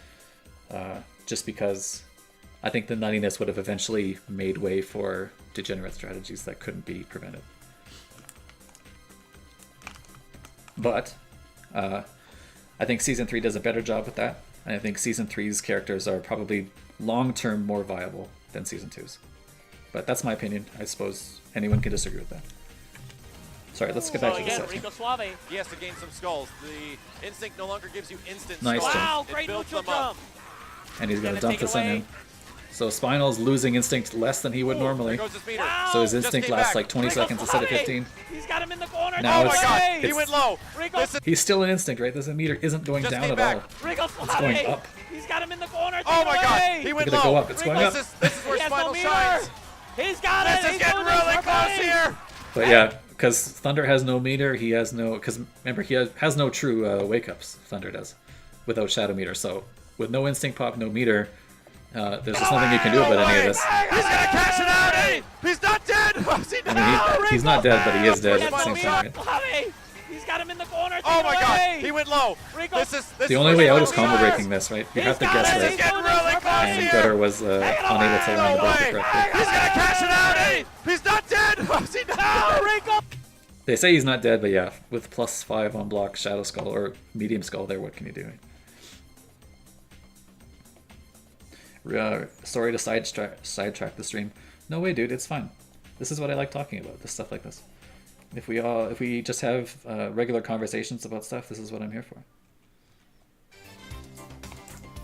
Just because I think the nuttiness would have eventually made way for degenerate strategies that couldn't be prevented. But I think Season 3 does a better job with that. And I think Season 3's characters are probably long-term more viable than Season 2's. But that's my opinion. I suppose anyone can disagree with that. Sorry, let's get back to the again, set. Rico Suave. He has to gain some skulls. The instinct no longer gives you instant Nice skulls. jump. Wow, It great builds neutral them up. jump. And he's going to Gonna dump take this it on away. him. So Spinal's losing instinct less than he would normally. There goes his meter. Wow. So his Just instinct came lasts back. like 20 Rico seconds instead of Suave. 15. He's got him in the corner. Now Oh my it's- god, he it's- went low. Rico, This is- He's still an instinct, right? This meter isn't going Just down came at back. all. Rico Suave. It's going up. He's got him in the corner. Oh Take my it god, away. he went Look at it low. go up. It's going up. This is where He has no Spinal meter. shines. He's got it. This is He's getting doing this really for close free. here. But yeah, because Thunder has no meter, he has no... Because remember, he has no true wake-ups, Thunder does, without Shadow Meter. So with no instinct pop, no meter, there's just nothing you can do about any of this. He's gonna cash it out. He's not dead. I mean, he's not dead, but he is dead He at the has same no time. meter. Right? He's got him in the corner. Oh take my it god, away. he went low. Rico. This is The only way out is combo combo breaking this, right? You have to He's guess got it. right. He's getting really close And here. Gutter was unable to land the No breaker way. correctly. He's gonna cash it out. Hey, he's not dead. Is he not? No, Rico. They say he's not dead, but yeah, with +5 on block, Shadow Skull, or Medium Skull there, what can you do? Sorry to sidetrack the stream. No way, dude, it's fine. This is what I like talking about, this stuff like this. If we just have regular conversations about stuff, this is what I'm here for.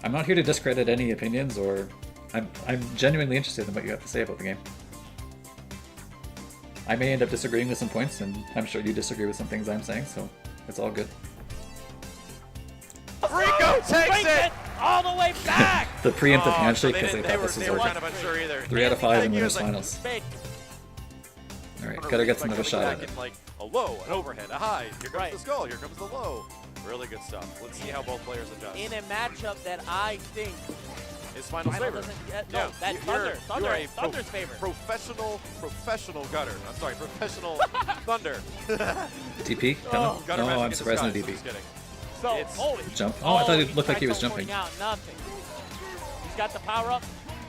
I'm not here to discredit any opinions, or I'm genuinely interested in what you have to say about the game. I may end up disagreeing with some points, and I'm sure you disagree with some things I'm saying, so it's all good. Rico takes it. all the way back. The preemptive So handshake they because they didn't- thought this was they were over. kind of unsure either. 3 out of 5 in He winners was like, finals. Big. Alright, Gutter gets another shot at back it. in like a low, an overhead, a high. Here comes Right. the skull. Here comes the low. Really good stuff. Let's see how both players adjust. In a matchup that I think His final Final favor. doesn't get, no, Yeah, that you're- Thunder, you are a Thunder's favor. Professional Gutter. I'm sorry, professional Thunder. DP? Oh, Gutter No, magic I'm in surprised no disguise. DP. Just kidding. So, It's- holy. Jump? Oh, I thought it he looked like he tried was teleporting jumping. Out, nothing. He's got the power up.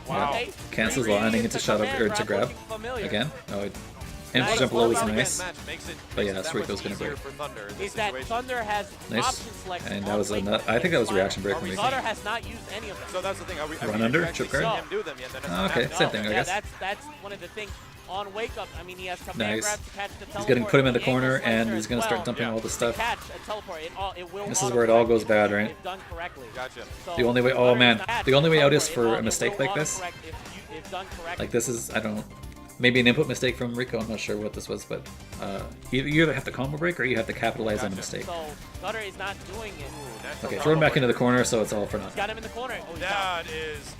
Wow. Okay. Cancels Riri landing gets into the shadow command or to grab looking familiar. again. No, Nice. and jump low is What about nice. again, match makes it- But yeah, makes it that Rico's much gonna easier break. for Thunder in this Is that situation. Thunder has Nice. option select. And that on was Wake another. Up I think that was Final. reaction break. Are we Thunder has not used any of them. So that's the thing. Are we, Run did under, you actually trip guard? see him do them yet? Then it's Oh, okay, not- same thing, I yeah, guess. That's one of the things. On Wake Up, I mean, he has command Nice. grab to catch the teleport. He's gonna put him in the the ankle corner, slicer and as he's gonna start well. dumping Yeah. all the stuff. Catch a teleport. It will This is where it all goes bad, right? If done correctly. Gotcha. So The only way- oh, Thunder is man. not catch The only way out is teleport. for a mistake will like this. autocorrect if done correctly. Like this is, I don't know, maybe an input mistake from Rico. I'm not sure what this was, but you either have to combo break or you have to capitalize on a Gotcha. mistake. So Gutter is not doing it. Natural Okay, throw him back combo. into the corner, so it's all for He's nothing. got him in the corner. Oh, he's down. That is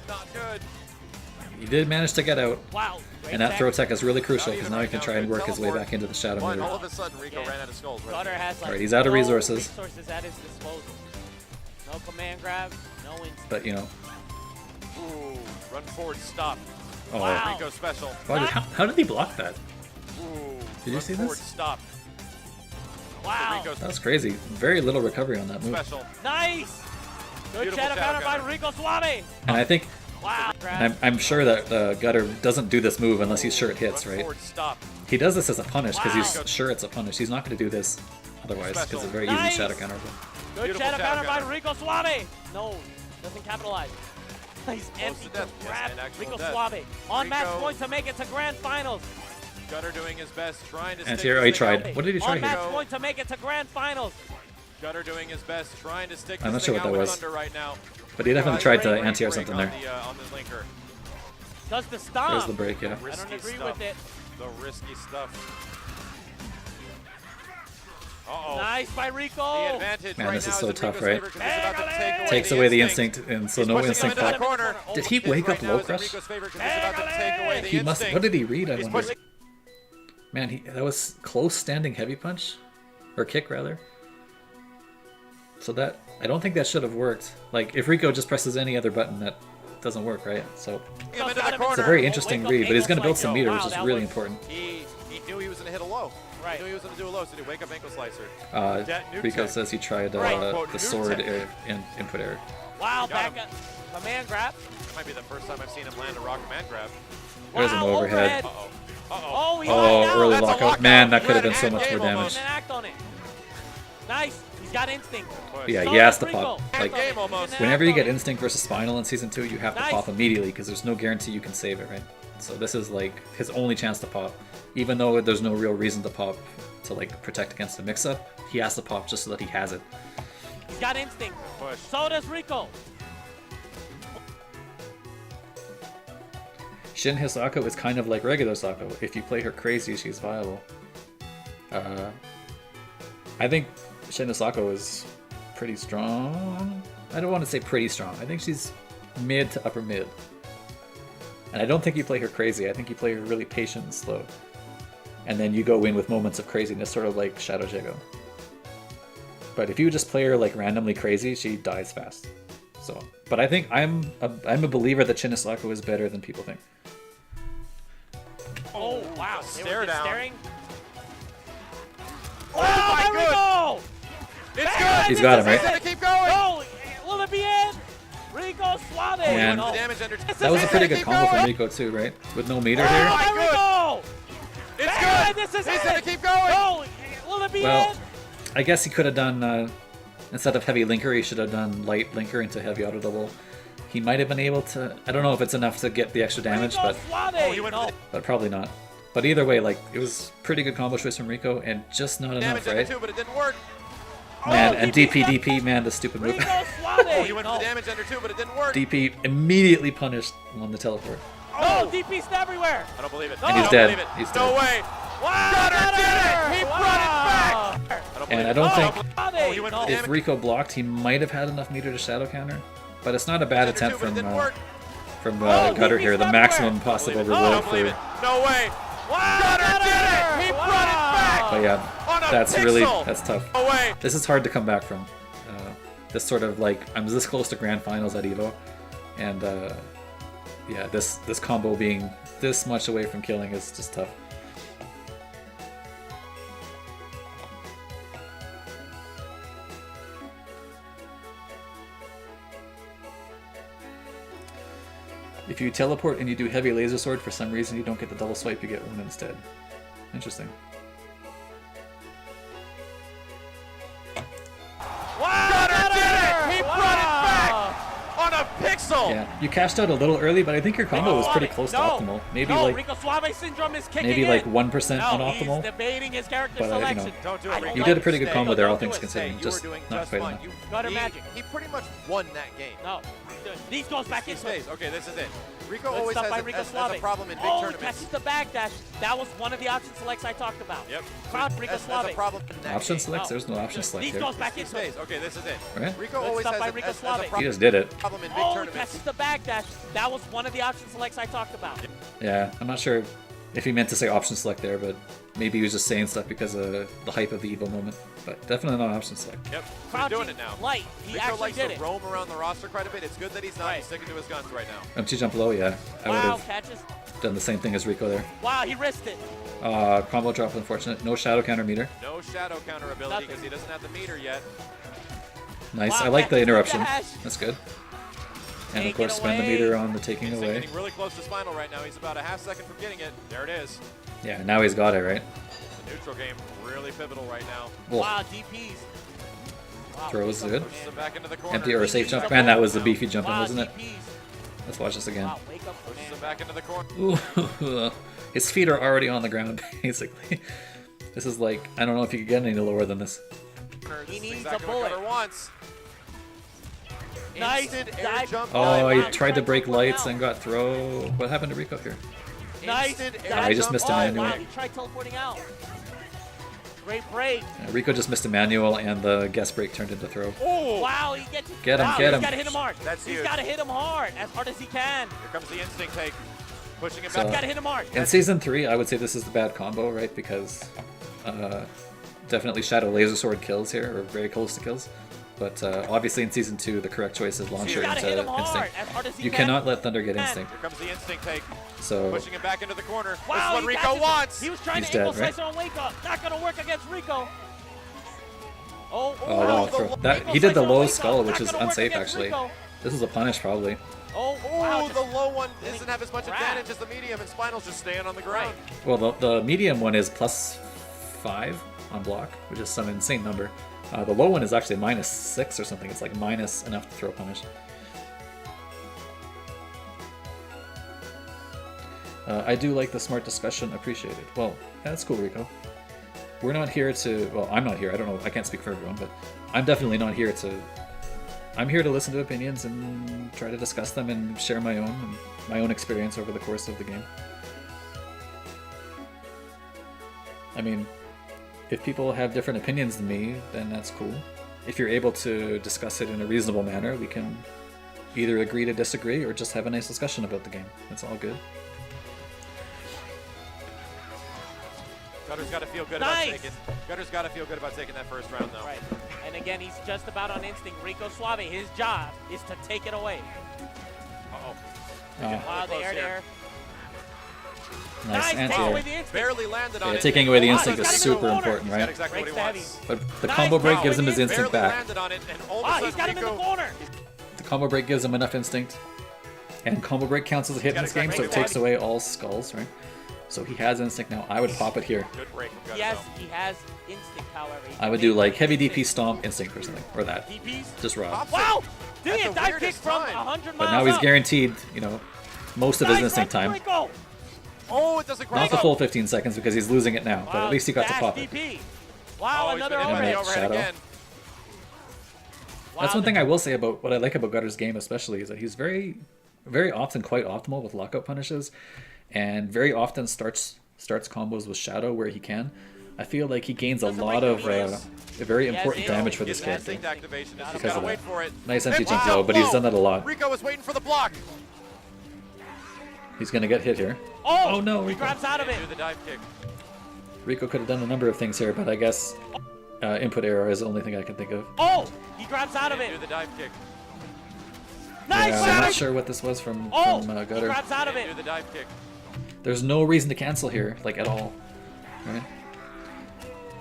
not good. He did manage to get out, Wow. Great and that tech. throw tech is really crucial Not because even now he right can now, try and good work his way teleport. back into the shadow But all meter. of a sudden, Rico Yeah. ran out of skulls. Right Gutter there. has like Alright, he's out of no resources. resources at his disposal. No command grab, no instinct. But you know, Ooh, run forward, stop. oh, Wow. Rico special. how did he block that? Ooh, Did you run see forward, this? Stop. Wow. Rico That was crazy. Very little recovery on that move. special. Nice. Good Beautiful shadow shadow counter by counter. Rico Suave. And I think, Wow. and I'm sure that Gutter doesn't do this move unless he's sure it hits, Run right? forward, stop. He does this as a punish because Wow. he's sure it's a punish. He's not going to do this otherwise because it's a very Nice. easy shadow counter. Good Beautiful shadow shadow counter by counter. Rico Suave. No, doesn't capitalize. He's Close empty to death, yes, grab and actual Rico death. Suave. On match Rico- point to make it to grand finals. Gutter doing his best, trying to And stick here, this he thing tried. out. What did he try On here? match point to make it to grand finals. Gutter doing his best, trying to stick I'm this not sure thing what out that with was. Thunder right now. But he definitely tried to anti-air something on there. On the linker. Does the stomp. There's the break, yeah. I don't Risky agree stuff. with it. The risky stuff. Uh-oh. Nice by Rico. The advantage Man, right this now is so in tough, Rico's right? favor 'cause it's about to take away Takes the away the instinct. instinct, and so He's no pushing him instinct into the pop. corner. Did he This wake right up now low is in crush? Rico's favor 'cause it's about to take away the He must. instinct. What did he read? I He's wonder. pushing- Man, that was close standing heavy punch, or kick rather. So that I don't think that should have worked. Like if Rico just presses any other button, that doesn't work, right? So him into the It's a it's a corner. very interesting Wake up read, but he's going to ankle build some slicer. meter, Wow, which is that really was- important. He knew he was going to hit a low. Right. He knew he was going to do a low, so he wake up ankle slicer. That new Rico tech. says he tried Right. Quote, the new sword tech. input error. Wow, Got back him. up. Command grab. Might be the first time I've seen him land a rock command grab. There's an Wow, overhead. Uh-oh. Uh-oh. Oh, he Oh, lined out. early That's a lockout. lockout. Man, that could have been Red so and much more game damage. almost. And act on it. Nice. He's got instinct. Push. Yeah, So he has does to pop. Rico. Like Game almost. whenever you get instinct versus spinal in season 2, you have to Nice. pop immediately because there's no guarantee you can save it, right? So this is like his only chance to pop, even though there's no real reason to pop to like protect against a mix-up. He has to pop just so that he has it. He's got instinct. Push. So does Rico. Shin Hisako is kind of like regular Sako. If you play her crazy, she's viable. I think Shin Hisako is pretty strong. I don't want to say pretty strong. I think she's mid to upper mid. And I don't think you play her crazy. I think you play her really patient and slow. And then you go in with moments of craziness, sort of like Shadow Jago. But if you just play her like randomly crazy, she dies fast. So, but I think I'm a believer that Shin Hisako is better than people think. Oh, wow. They Stare were just down. staring. Oh my He's got him, this is right? it. Keep going. No, will it be in? Rico Suave. Man. No. The damage under. That was a pretty good combo from Rico too, right? With no meter Oh, here. there we good. go. It's Man, good. this is He's it. gonna keep going. No, will it be Well, in? I guess he could have done, instead of heavy linker, he should have done light linker into heavy auto double. He might have been able to, I don't know if it's enough to get the extra damage, Rico but Suave. he went no. but probably not. But either way, like, it was pretty good combo choice from Rico, and just not Damage enough, under right? 2, but it didn't work. Man, Oh, and DP DP, man, the stupid move. Rico Suave. He went for no. the damage under 2, but it didn't work. DP immediately punished on the teleport. No, DP's everywhere. I don't believe it. And I he's don't dead. believe it. He's no dead. way. Wow, Gunner did it! He brought it back! Wow. I don't believe And it. I don't Oh, think Oh, he went for the if damage. Rico blocked, he might have had enough meter to shadow counter. But it's not a bad Under attempt 2, but it didn't work. from Oh, Gutter DP's here. The everywhere. maximum I possible don't believe it. I reward don't believe for. it. No way. Wow, Gunner did it! He brought it back! But yeah, On a that's pixel. that's tough. No way. This is hard to come back from. This sort of like I'm this close to grand finals at Evo, and yeah, this combo being this much away from killing is just tough. If you teleport and you do heavy laser sword, for some reason you don't get the double swipe, you get one instead. Interesting. Wow, Gunner did it! He Wow. brought it back! On a pixel! Yeah, you cashed out a little early, but I think your combo was pretty close to optimal. Maybe no, like Rico Suave syndrome is kicking maybe in. like 1% no, on optimal. he's debating his character But, you know, selection. Don't do I it, Rico. You did a pretty good Stay. combo there, all Don't do things it. considering. Stay. You Just were doing not just quite fine. enough. Gutter he, magic. He pretty much won that game. No, these goes back He into it. stays. Okay, this is it. Rico Good always stuff has by a, Rico has a Suave. problem in big Oh, he tournaments. catches the backdash. That was one of the option selects I talked about. Yep. Crowd Rico That's a Suave. problem in that Option game. select? No. There's no option select These here. goes back He into it. stays. Okay, this is it. Right? Rico Good always stuff has by a, Rico has a Suave. He problem just did it. in big Oh, he tournaments. catches the backdash. That was one of the option selects I talked about. Yeah, I'm not sure if he meant to say option select there, but maybe he was just saying stuff because of the hype of the Evo moment. But definitely not option select. Yep, he's Crouching doing it now. light. He Rico actually likes did to it. roam around the roster quite a bit. It's good that he's not Right. sticking to his guns right now. Empty jump low, yeah. I would Wow, have catches. done the same thing as Rico there. Wow, he risked it. Combo drop, unfortunate. No shadow counter meter. No shadow counter ability Nothing. because he doesn't have the meter yet. Nice. Wow, I like the catches the interruption. dash. That's good. And Take of course, it spend the away. meter on the taking He's away. getting really close to Spinal right now. He's about a half second from getting it. There it is. Yeah, now he's got it, right? The neutral game really pivotal right now. Well, Wow, DPs. Wow, throws Rico good. Pushes him back into the corner. Empty or a safe DPs jump. are Man, that both was the now. beefy jumping, Wow, wasn't it? DPs. Let's watch this again. Wow, wake up, Pushes man. him back into the corner. Ooh, his feet are already on the ground, basically. This is like, I don't know if you could get any lower than this. He This is needs exactly a what bullet. Gunner wants. Nice Instant air dive. jump. Oh, Wow, he he tried to break one lights out. and got throw. What happened to Rico here? Nice. Instant air dive. he just missed him Oh, anyway. wow, he tried teleporting out. Great break. Rico just missed a manual and the guest break turned into throw. Oh! Wow, he gets. Get him, wow, get he's him. got to hit him hard. That's He's huge. got to hit him hard, as hard as he can. Here comes the instinct take. Pushing him So- back. Got to hit him hard. In Season 3, I would say this is the bad combo, right? Because definitely Shadow Laser Sword kills here, or very close to kills. But obviously in Season 2, the correct choice is He's Launcher got to hit him into hard, Instinct. as hard as he You can. cannot let Thunder get Man. Instinct. Here comes the instinct take. So Pushing him back into the corner. Wow, this is what he Rico catches it. wants. He was trying He's to ankle dead, right? slicer on wake up. Not gonna work against Rico. Oh, Oh wow, the throw. low- That, ankle he did the slicer on low wake up. skull, which Not is gonna work unsafe against actually. Rico. This is a punish probably. Oh, Oh, wow, the low one doesn't have as much Crap. advantage as the medium, and Spinal's just staying on the ground. Well, the medium one is +5 on block, which is some insane number. The low one is actually -6 or something. It's like minus enough to throw punish. I do like the smart discussion. Appreciated. Well, yeah, that's cool, Rico. We're not here to. Well, I'm not here. I don't know. I can't speak for everyone, but I'm definitely not here to. I'm here to listen to opinions and try to discuss them and share my own experience over the course of the game. I mean, if people have different opinions than me, then that's cool. If you're able to discuss it in a reasonable manner, we can either agree to disagree or just have a nice discussion about the game. It's all good. Gutter's got to feel good Nice. about taking. Gutter's got to feel good about taking that first round, though. Right. And again, he's just about on instinct. Rico Suave, his job is to take it away. Uh-oh. Wow, the close air here. there. Nice Take anti-air. away the instinct. Barely landed on Yeah, it. taking away the Wow, instinct he's is got him in the super corner. important, He's got right? exactly what he Breaks wants. But the Nice combo break power gives him with his the instinct Barely back. landed on it, and all of a Ah, sudden he's got him in the Rico- corner. The combo break gives him enough instinct. And combo break counts as a hit in got this game, so exactly it what he takes away all skulls, right? So he has instinct now. I would pop it here. Good break from He Gutter, has instinct, however. He I would can do like make heavy DP instinct. stomp instinct or something. Or that. DPs. Just raw. Pops Wow! Did At he the dive kick weirdest from time. 100 miles But now he's up? guaranteed, you know, most of his instinct time. Rico. Oh, it doesn't quite Not the go. full 15 seconds because he's losing it now, but Wow, at least he got to dash pop it. DP. Wow, Oh, he's another been hit by the overhead. overhead. overhead Shadow. again. Wow, That's one the- thing I will say about what I like about Gutter's game, especially, is that he's very, very often quite optimal with lockout punishes, and very often starts combos with Shadow where he can. I feel like he gains a Doesn't lot break of the knees. very He has important Evo. damage for His this character. instinct activation. He's Because got to of wait that. for it. Nice And empty jump wow, low, but he's whoa. done that a lot. Rico was waiting for the block. He's gonna get hit here. Oh, no, he Rico. grabs out of it. Do the dive kick. Rico could have done a number of things here, but I guess input error is the only thing I can think of. Oh, he grabs out of Do it. the dive kick. Nice Yeah, I'm not shot. sure what this was from Oh, he Gutter. grabs out of Do it. the dive kick. There's no reason to cancel here, like at all. Right?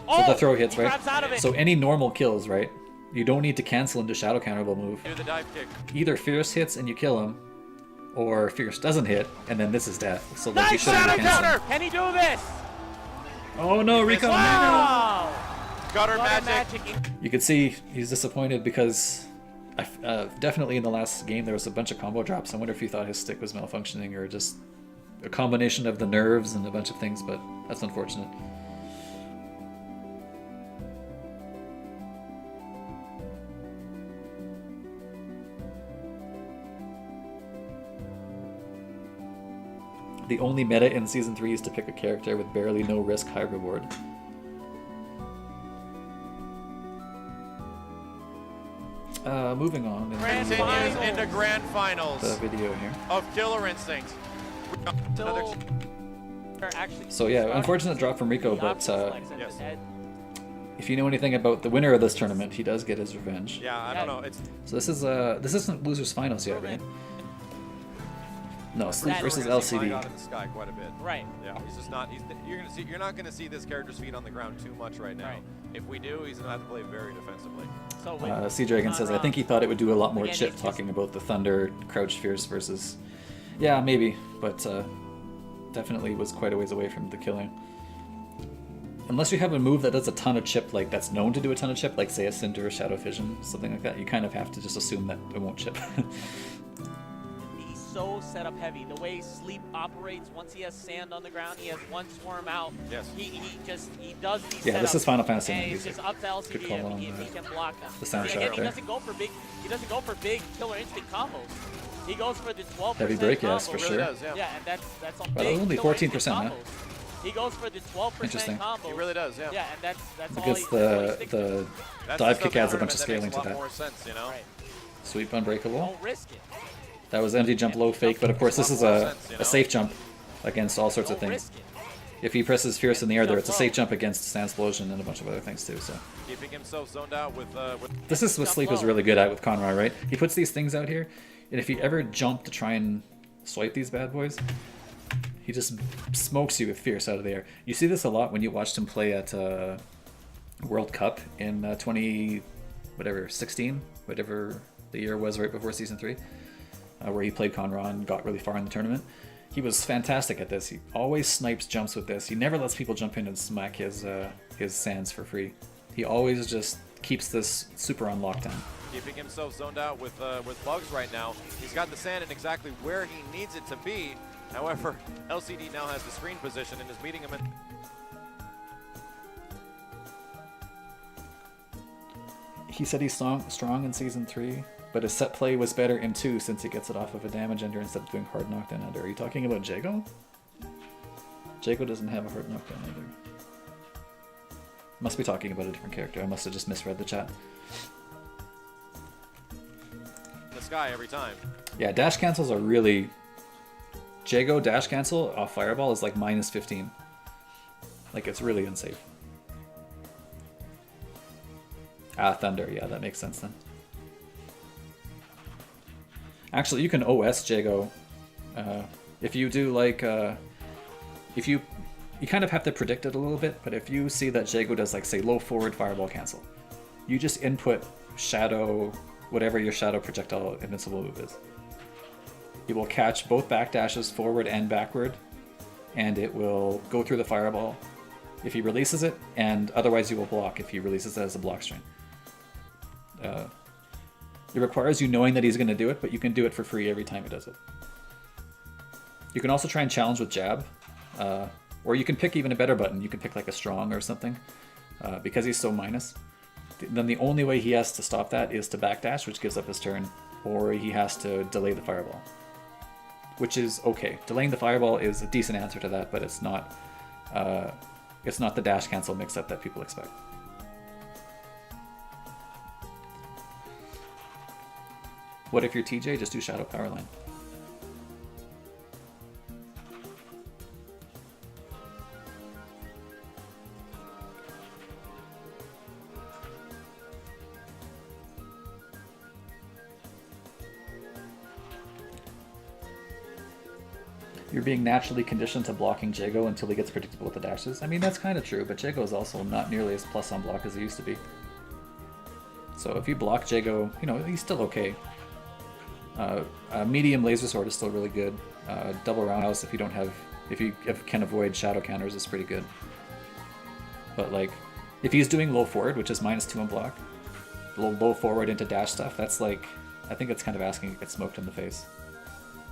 Oh, So the throw hits, he right? grabs out of it. So any normal kills, right? You don't need to cancel into shadow counterable move. Do the dive kick. Either Fierce hits and you kill him, or Fierce doesn't hit, and then this is death. So like you Nice shouldn't shadow be canceling. counter. Can he do this? Oh no, Rico! Wow. Gutter Gutter magic. You could see he's disappointed because definitely in the last game there was a bunch of combo drops. I wonder if he thought his stick was malfunctioning or just a combination of the nerves and a bunch of things, but that's unfortunate. The only meta in Season 3 is to pick a character with barely no risk, high reward. Moving on. Grand into Continues Finals. into grand finals the video here. of Killer Instinct. Another Actually, So yeah, unfortunate drop from Rico, but Yes. if you know anything about the winner of this tournament, he does get his revenge. Yeah, I don't know. It's So this isn't losers finals yet, right? No, Sleep That- versus we're gonna see LCD. Mike out in the sky quite a bit. Right. Yeah, he's just not. You're not gonna see this character's feet on the ground too much right now. Right. If we do, he's gonna have to play very defensively. So wait, Sea Dragon says, I think he thought it would do a lot more Again, chip, it's talking about the Thunder, Crouch Fierce versus... Yeah, maybe, but definitely was quite a ways away from the killing. Unless you have a move that does a ton of chip, like that's known to do a ton of chip, like say a Cinder or Shadow Fission, something like that, you kind of have to just assume that it won't chip. he's so set up heavy. The way Sleep operates, once he has sand on the ground, he has one swarm out. Yes. He does these Yeah, this setups, is Final Fantasy and 90s. it's just up to LCD Good call if on, he can block them. the soundtrack Again, he there. doesn't go for big. He doesn't go for big Killer Instinct combos. He goes for the 12% Heavy break, yes, combos. for He really sure. does, yeah. Yeah, and that's on Well, big only Killer 14%, Instinct huh? combos. He goes for the 12% Interesting. combos. He really does, yeah. Yeah, and that's all Because he sticks with. the That's dive the kick stuff adds a that bunch of scaling makes to a lot that. more sense, you know. Right. Sweep Unbreakable. Don't risk it. That was empty jump low fake, but of course this is a You know? safe jump against all sorts of Don't things. risk it. If he presses Fierce in the air there, it's a Jump safe low. jump against Sand Explosion and a bunch of other things too, so... Keeping himself zoned out with This is what Jump Sleep is low. really good at with Conroy, right? He puts these things out here, and if you ever jump to try and swipe these bad boys, he just smokes you with Fierce out of the air. You see this a lot when you watched him play at World Cup in 16, whatever the year was right before Season 3, where he played Conroy and got really far in the tournament. He was fantastic at this. He always snipes jumps with this. He never lets people jump in and smack his sands for free. He always just keeps this super on lockdown. keeping himself zoned out with bugs right now. He's got the sand in exactly where he needs it to be. However, LCD now has the screen position and is meeting him in. He said he's strong in Season 3, but his set play was better in 2 since he gets it off of a damage ender instead of doing hard knockdown under. Are you talking about Jago? Jago doesn't have a hard knockdown under. Must be talking about a different character. I must have just misread the chat. The sky every time. Yeah, dash cancels are really... Jago dash cancel off Fireball is like minus 15. Like, it's really unsafe. Ah, Thunder. Yeah, that makes sense then. Actually, you can OS Jago. If you do like if you kind of have to predict it a little bit, but if you see that Jago does, like, say, low forward fireball cancel, you just input shadow, whatever your shadow projectile invincible move is. It will catch both backdashes forward and backward, and it will go through the fireball if he releases it, and otherwise you will block if he releases it as a block string. It requires you knowing that he's going to do it, but you can do it for free every time he does it. You can also try and challenge with jab, or you can pick even a better button. You can pick like a strong or something, because he's so minus. Then the only way he has to stop that is to backdash, which gives up his turn, or he has to delay the fireball, which is okay. Delaying the fireball is a decent answer to that, but it's not the dash cancel mix-up that people expect. What if you're TJ? Just do Shadow Power Line. You're being naturally conditioned to blocking Jago until he gets predictable with the dashes. I mean, that's kind of true, but Jago is also not nearly as plus on block as he used to be. So if you block Jago, you know, he's still okay. Medium laser sword is still really good. Double roundhouse, if you can avoid shadow counters, is pretty good. But like, if he's doing low forward, which is -2 on block, low forward into dash stuff, that's like, I think it's kind of asking to get smoked in the face.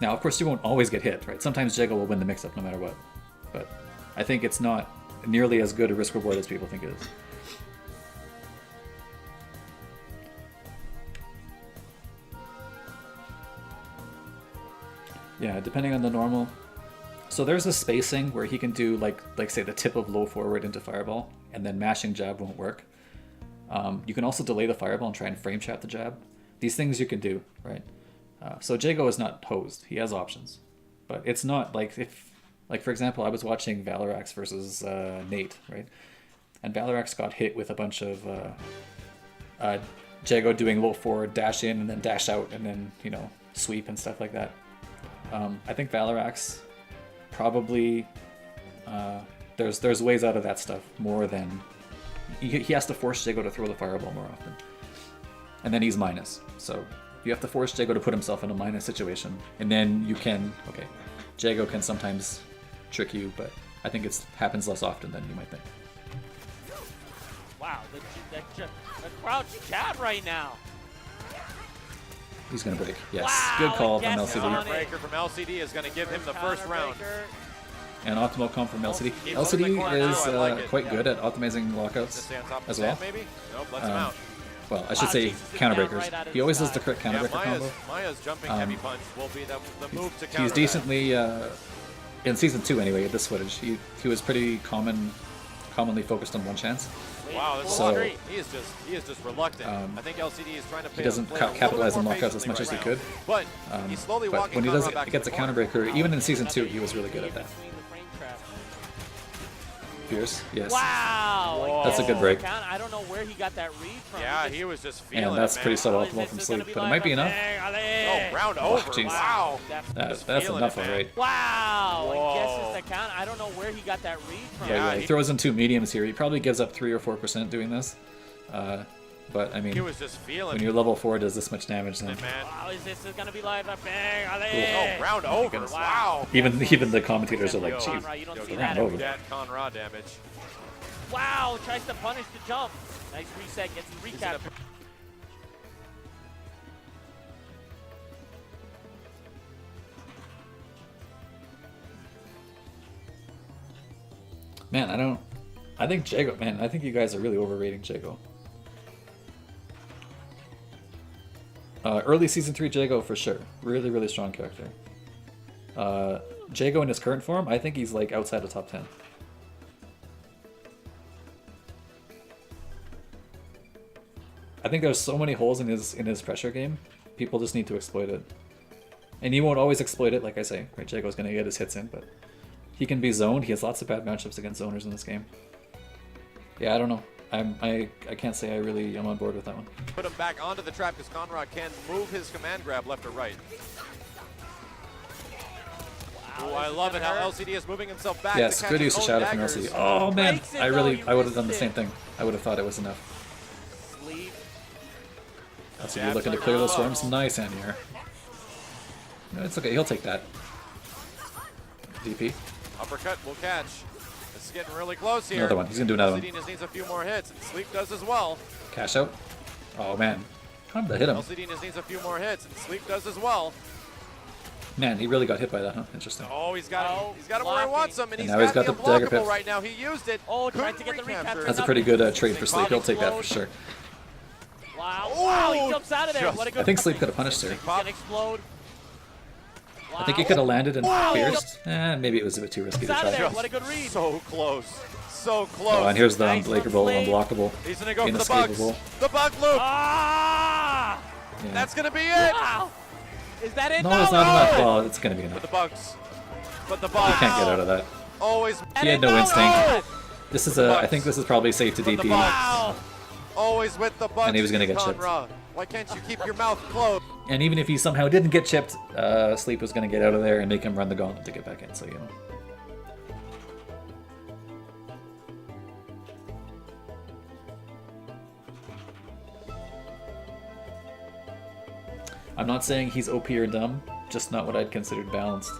Now, of course, you won't always get hit, right? Sometimes Jago will win the mix-up no matter what. But I think it's not nearly as good a risk-reward as people think it is. Yeah, depending on the normal. So there's a spacing where he can do, like say, the tip of low forward into fireball, and then mashing jab won't work. You can also delay the fireball and try and frame trap the jab. These things you can do, right? So Jago is not hosed. He has options. But it's not like for example, I was watching Valorax versus Nate, right? And Valorax got hit with a bunch of Jago doing low forward, dash in, and then dash out, and then, you know, sweep and stuff like that. I think Valorax probably, there's ways out of that stuff more than, he has to force Jago to throw the fireball more often. And then he's minus, so you have to force Jago to put himself in a minus situation, and then you can, okay, Jago can sometimes trick you, but I think it happens less often than you might think. Wow, the crouch jab right now. He's gonna break. Yes, Wow, good call from yes, LCD. on it. Breaker from LCD is going to give him the first round. And optimal comp from LCD. He's LCD holding the corner is now, I like it. quite good at optimizing lockouts Stay on top of as the well. stand, maybe? Nope, lets him out. Well, I should Wow, say Jesus, it's counter down breakers. right out of He always the does the sky. crit counter breaker combo. Maya's jumping heavy punch will be the move to counter He's that. decently in season 2 anyway. At this footage, he was pretty commonly focused on one chance. Wow, that's So, he is just reluctant. I think LCD is trying to He doesn't capitalize on lockouts as much as he could. But he's slowly But walking when he Conrad does back gets a to the counter corner. breaker, even in season 2, he was really good at that. Between the frame trap. Fierce, yes. Wow! Whoa. That's a good break. I don't know where he got that read from. Yeah, he was just feeling And that's it, pretty man. suboptimal from sleep, but it might be enough. Oh, round over. jeez. Wow. That's feeling enough, it, all man. right. Wow! Whoa. And guesses the count. I don't know where he got that read from. Yeah, Yeah, he he- throws in 2 mediums here. He probably gives up 3 or 4% doing this. But I mean, He was just feeling when it, your level 4 does this much damage, then man. Wow, is this gonna be live? Bang! Oh, round over. goodness. Wow. even the commentators are like, Yo, "Gee, Conrad, you don't see round that. over." That Conrad damage. Wow! Tries to punish the jump. Nice reset. Gets the He's in recap. a- Man, I think Jago. Man, I think you guys are really overrating Jago. Early season 3 Jago for sure. Really, really strong character. Jago in his current form, I think he's like outside the top 10. I think there's so many holes in his pressure game. People just need to exploit it. And you won't always exploit it, like I say. Right, Jago's gonna get his hits in, but he can be zoned. He has lots of bad matchups against zoners in this game. Yeah, I don't know. I can't say I really am on board with that one. Put him back onto the trap because Conrad can move his command grab left or right. Ooh, I love it how LCD is moving himself back. Yes, to good catch use of his own Shadow from daggers. LCD. Oh man, Breaks it, I though, you would have done the missed same it. thing. I would have thought it was enough. Sleep. LCD Yeah, looking to it's clear like- those storms. Nice anti-air. No, it's okay. He'll take that. DP. Uppercut will catch. It's getting really close here. Another one. He's gonna do another one. LCD just needs a few more hits, and Sleep does as well. Cash out. Oh man, time to hit him. LCD just needs a few more hits, and Sleep does as well. Man, he really got hit by that, huh? Interesting. Oh, he's got Oh, him where he blocking. wants him, and And he's now he's got got the the dagger unblockable pip. right now. He used it. Oh, trying to Couldn't get the recapture. recapture. That's a pretty good trade for Sleep. He'll take that for sure. Wow. Oh, Wow, he jumps out of there. just- What a good I think Sleep could have punished her. He's gonna explode. I think he could have landed and Wow. pierced. Maybe it was a bit too risky Jumps to out of there. try. What a good read. So close. So close. Oh, and here's the Nice one, unbreakable, Sleep. unblockable, He's going to go for the bugs. inescapable. The bug loop. Ah! Yeah. That's going to be it. Wow. Is that it? No, it's not enough. Well, it's gonna be enough. The bugs. But the bugs. You can't get out of that. Always. He had no instinct. This is I think this is probably safe to But the DP. bugs. Wow. Always with the bugs. And he was gonna get chipped. Conra. Why can't you keep your mouth closed? And even if he somehow didn't get chipped, Sleep was gonna get out of there and make him run the gauntlet to get back in. So you know. I'm not saying he's OP or dumb, just not what I'd considered balanced.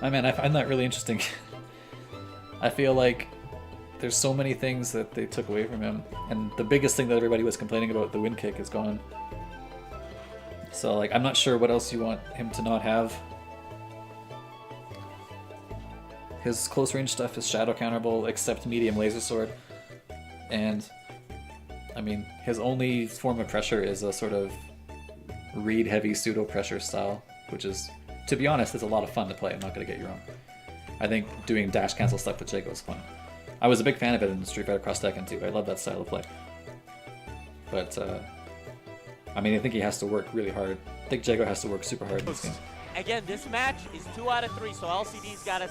I mean, I find that really interesting. I feel like there's so many things that they took away from him, and the biggest thing that everybody was complaining about, the wind kick, is gone. So, like, I'm not sure what else you want him to not have. His close range stuff is shadow counterable, except medium laser sword. And, I mean, his only form of pressure is a sort of read heavy pseudo pressure style, which is, to be honest, is a lot of fun to play. I'm not going to get you wrong. I think doing dash cancel stuff with Jago is fun. I was a big fan of it in Street Fighter Cross Tekken too. I love that style of play. But, I mean, I think he has to work really hard. I think Jago has to work super hard in this game. Again, this match is 2 out of 3, so LCD's got to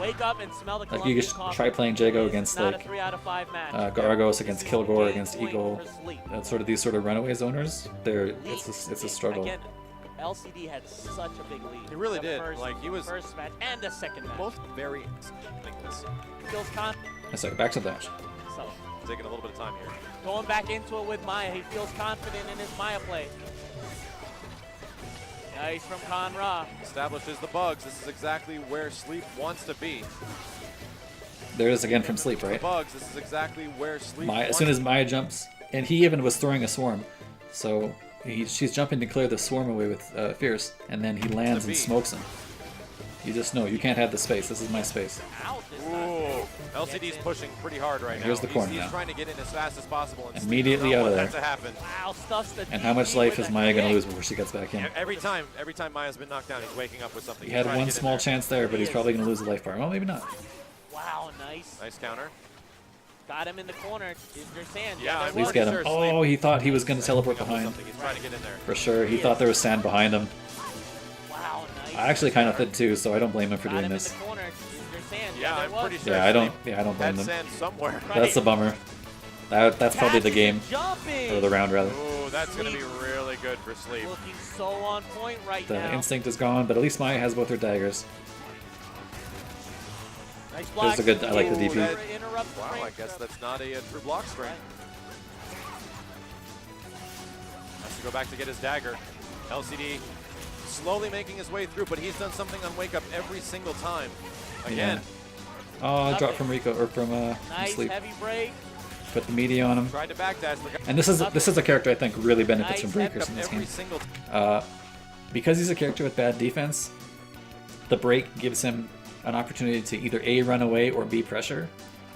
wake up and smell the Like, you Colombian just coffee. try playing Jago It's against, not like, a 3 out of 5 match. Gargos against This is Kilgore, game against point Eagle. for Sleep. Sort of these sort of runaway zoners. It's a struggle. Again, LCD had such a big lead. He really The did. First, Like, he was- first match and the second match. Both very ridiculous. Feels confident. So back to the dash. So Taking a little bit of time here. going back into it with Maya, he feels confident in his Maya play. Nice from Conra. Establishes the bugs. This is exactly where Sleep wants to be. There it is again from Sleep, The right? bugs. This is exactly where Sleep Maya, as wants soon as to Maya jumps, and he even was throwing a swarm, so she's jumping to clear the swarm away with Fierce, and then he lands and be. smokes him. You just know, you can't have the space. This is my space. Out this time. Ooh, LCD's pushing pretty hard right now. Here's the corner He's now. trying to get in as fast as possible. And Immediately Sleep out of does not there. want that to happen. Wow, stuffs the And how much DP life with is a Maya going to kick. lose before she gets back in? Every time Maya's been knocked down, he's waking up with something. He He's had trying to one get in small there. chance there, but he's probably going to lose the life bar. Well, maybe not. Wow, nice. Nice counter. Got him in the corner. Is there sand? Yeah, there I'm Please was. get him. Sure, Oh, he thought he was going to teleport With behind. something. He's trying to get in there. For sure, he thought there was sand behind him. Wow, nice. I actually kind of did too, so I don't blame him for Got doing him in this. the corner. Is there sand? Yeah, there I'm was. pretty sure. Yeah, I don't Sleep blame had them. sand somewhere. That's a bummer. That's probably the Catches game, and jumping. or the round rather. Ooh, that's going to be Sleep. really good for Sleep. Looking so on point right The now. instinct is gone, but at least Maya has both her daggers. Nice block. a good- I like the Ooh, DP. that- Interrupt the Wow, frame. I guess that's not a true block string. Has to go back to get his dagger. LCD slowly making his way through, but he's done something on Wake Up every single time. Again, Oh, drop from Rico or from Nice Sleep. heavy break. Put the media on him. tried to backdash, but got And this is a character I think really benefits Nice from head breakers up in this every game. single Because he's a character with bad defense, the break gives him an opportunity to either A, run away, or B, pressure.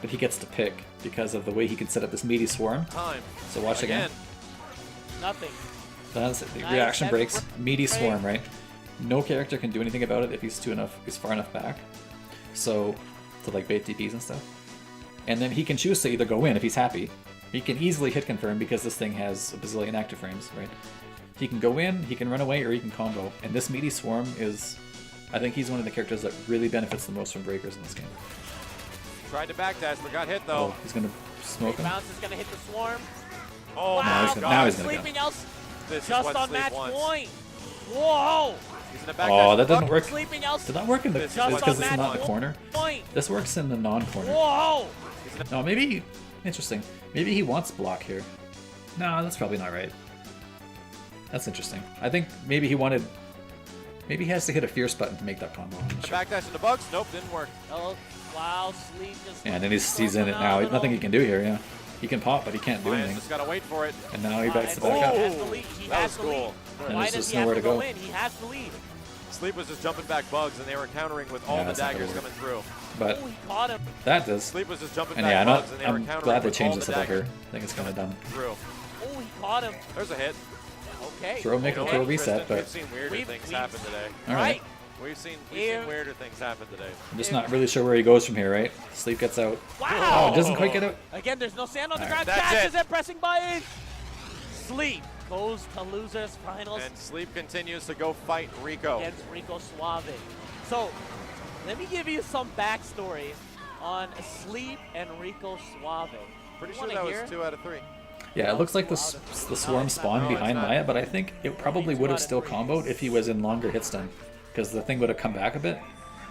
But he gets to pick because of the way he can set up this meaty swarm. time. So watch again. Nothing. That's it. The Nice reaction heavy breaks. Meaty break. swarm, right? No character can do anything about it if he's far enough back. So, to like bait DPs and stuff. And then he can choose to either go in if he's happy. He can easily hit confirm because this thing has a bazillion active frames, right? He can go in, he can run away, or he can combo. And this meaty swarm is, I think he's one of the characters that really benefits the most from breakers in this game. Tried to backdash, but got hit Oh, though. he's gonna smoke him. Bounce is going to hit the swarm. Oh Wow. my he's gonna- god. now he's gonna go. Sleeping else This is just what on Sleep match wants. point. Whoa. He's in a back Oh, dash. that doesn't Buck. work. Sleeping out. Did that work in the? Just Because it's on not the match corner. point. This works in the non-corner. Whoa! No, maybe. Interesting. Maybe he wants block here. No, that's probably not right. That's interesting. I think maybe he wanted. Maybe he has to hit a fierce button to make that combo. I'm not The sure. back dash into bugs. Nope, didn't work. Oh, wow, Sleep just. And then he's in it now. Nothing he can do here. Yeah, he can pop, but he can't do Ryan anything. just gotta wait for it. And now he backs the And back he up. has to lead. He That has was to lead. cool. And Why there's does just he have nowhere to to go go. in? He has to lead. Sleep was just jumping back bugs, and they were countering with all the that's not gonna daggers work. coming through. But Oh, he caught him. that does. Sleep was just jumping And back yeah, bugs, and they were I'm countering glad they with all changed the this up over daggers here. I think it's kind of dumb. through. Oh, he caught him. There's a hit. Okay. Throw, make You know him throw what, reset, Kristen, but we've seen weirder We've- things we've- happen today. all right. We've seen Here. weirder things happen today. I'm just not really sure where he goes from here, right? Sleep gets out. Wow. Oh, doesn't quite get out. Again, there's no sand on the All ground. right, that's Dashes it. and pressing button. Sleep goes to losers finals And Sleep continues to go fight Rico. against Rico Suave. So, let me give you some backstory on Sleep and Rico Suave. Pretty You sure wanna that hear? was 2 out of 3. Yeah, it looks like the swarm spawned No, it's behind not. Maya, but I think it probably would have still comboed if he was in longer hit stun, because the thing would have come back a bit.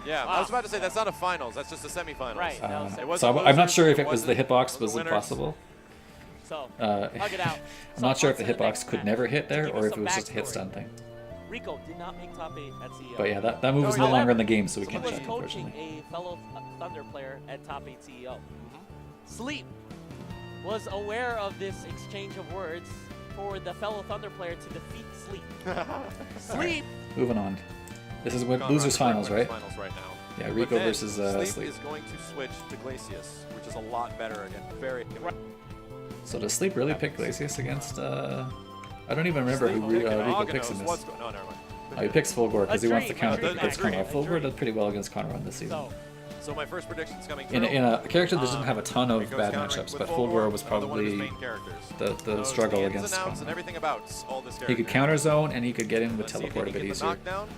Yeah, I was about to say that's not a finals. That's just a semifinals. Right. that was Um, it. It wasn't so I'm not losers, sure if it it was the wasn't- hitbox wasn't was winners. impossible. So, Uh, hug it out. I'm So not sure on if the to next hitbox could match. never hit there, To give or us if it some was just a hit backstory. stun thing. Rico did not make top 8 at CEO. But yeah, that move is No, no longer in however, the game, so we he can't was check, coaching unfortunately. a fellow Thunder player at top 8 CEO. Sleep was aware of this exchange of words for the fellow Thunder player to defeat Sleep. Sleep Moving on. This is what Conrad losers is playing finals, winners right? Finals right now. Yeah, But Rico then versus Sleep Sleep. is going to switch to Glacius, which is a lot better again. Very. So does Sleep really pick Glacius against? I don't even remember who Rico picks in this. No, never mind. Oh, he picks Fulgore because he wants to dream, counter a dream, against a dream, Conrad. a Fulgore dream. does pretty well against Conrad this season. So my first prediction's coming In through. a character that doesn't have a ton of Rico's bad countering matchups, with but Fulgore, Fulgore was another one of his probably main characters. the Knows struggle the ins against and outs and Conrad. everything about all this character. He could counter zone and he could get in with Let's see if he teleport a can bit get the easier. knockdown,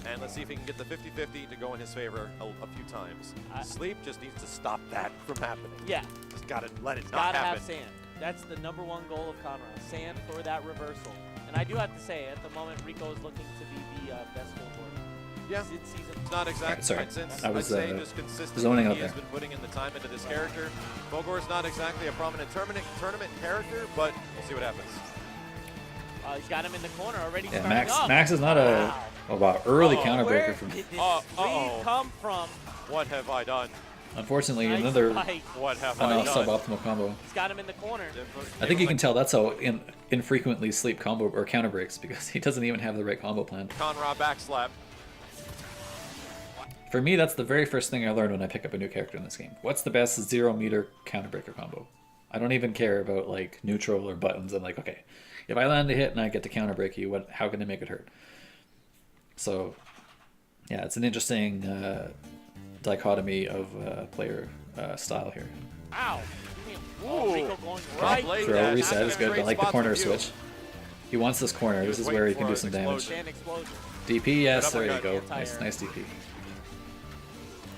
and let's see if he can get the 50-50 to go in his favor a few times. Sleep just needs to stop that from happening. Yeah, Just gotta let it not gotta happen. have sand. That's the #1 goal of Conrad. Sand for that reversal. And I do have to say, at the moment, Rico is looking to be the best goal player. Yeah. This season. It's not exact. Sorry, Since I was, I'd say just consistently zoning out he has there. been putting in the time into this character. Fulgore's not exactly a prominent tournament character, but we'll see what happens. He's got him in the corner already. Yeah, starting up. Max is not a early counter Where breaker from. did this Uh-oh. lead come from? What have I done? Nice Unfortunately, another fight. What have I enough done? suboptimal combo. He's got him in the corner. I think you can tell that's how infrequently Sleep combo or counter breaks because he doesn't even have the right combo plan. Conrad backslap. For me, that's the very first thing I learned when I pick up a new character in this game. What's the best 0-meter counter breaker combo? I don't even care about like neutral or buttons. I'm like, okay, if I land a hit and I get to counter break you, how can I make it hurt? So, yeah, it's an interesting dichotomy of player style here. Ow! Oh, Ooh. Rico going Drop right. leg Throw dash. reset That's is a good. I great like the spot corner for you. switch. He wants this corner. He This was is where he waiting can do for some an damage. explosion. Sand explosion. DP, yes, Good there you uppercut. go. Nice, nice DP.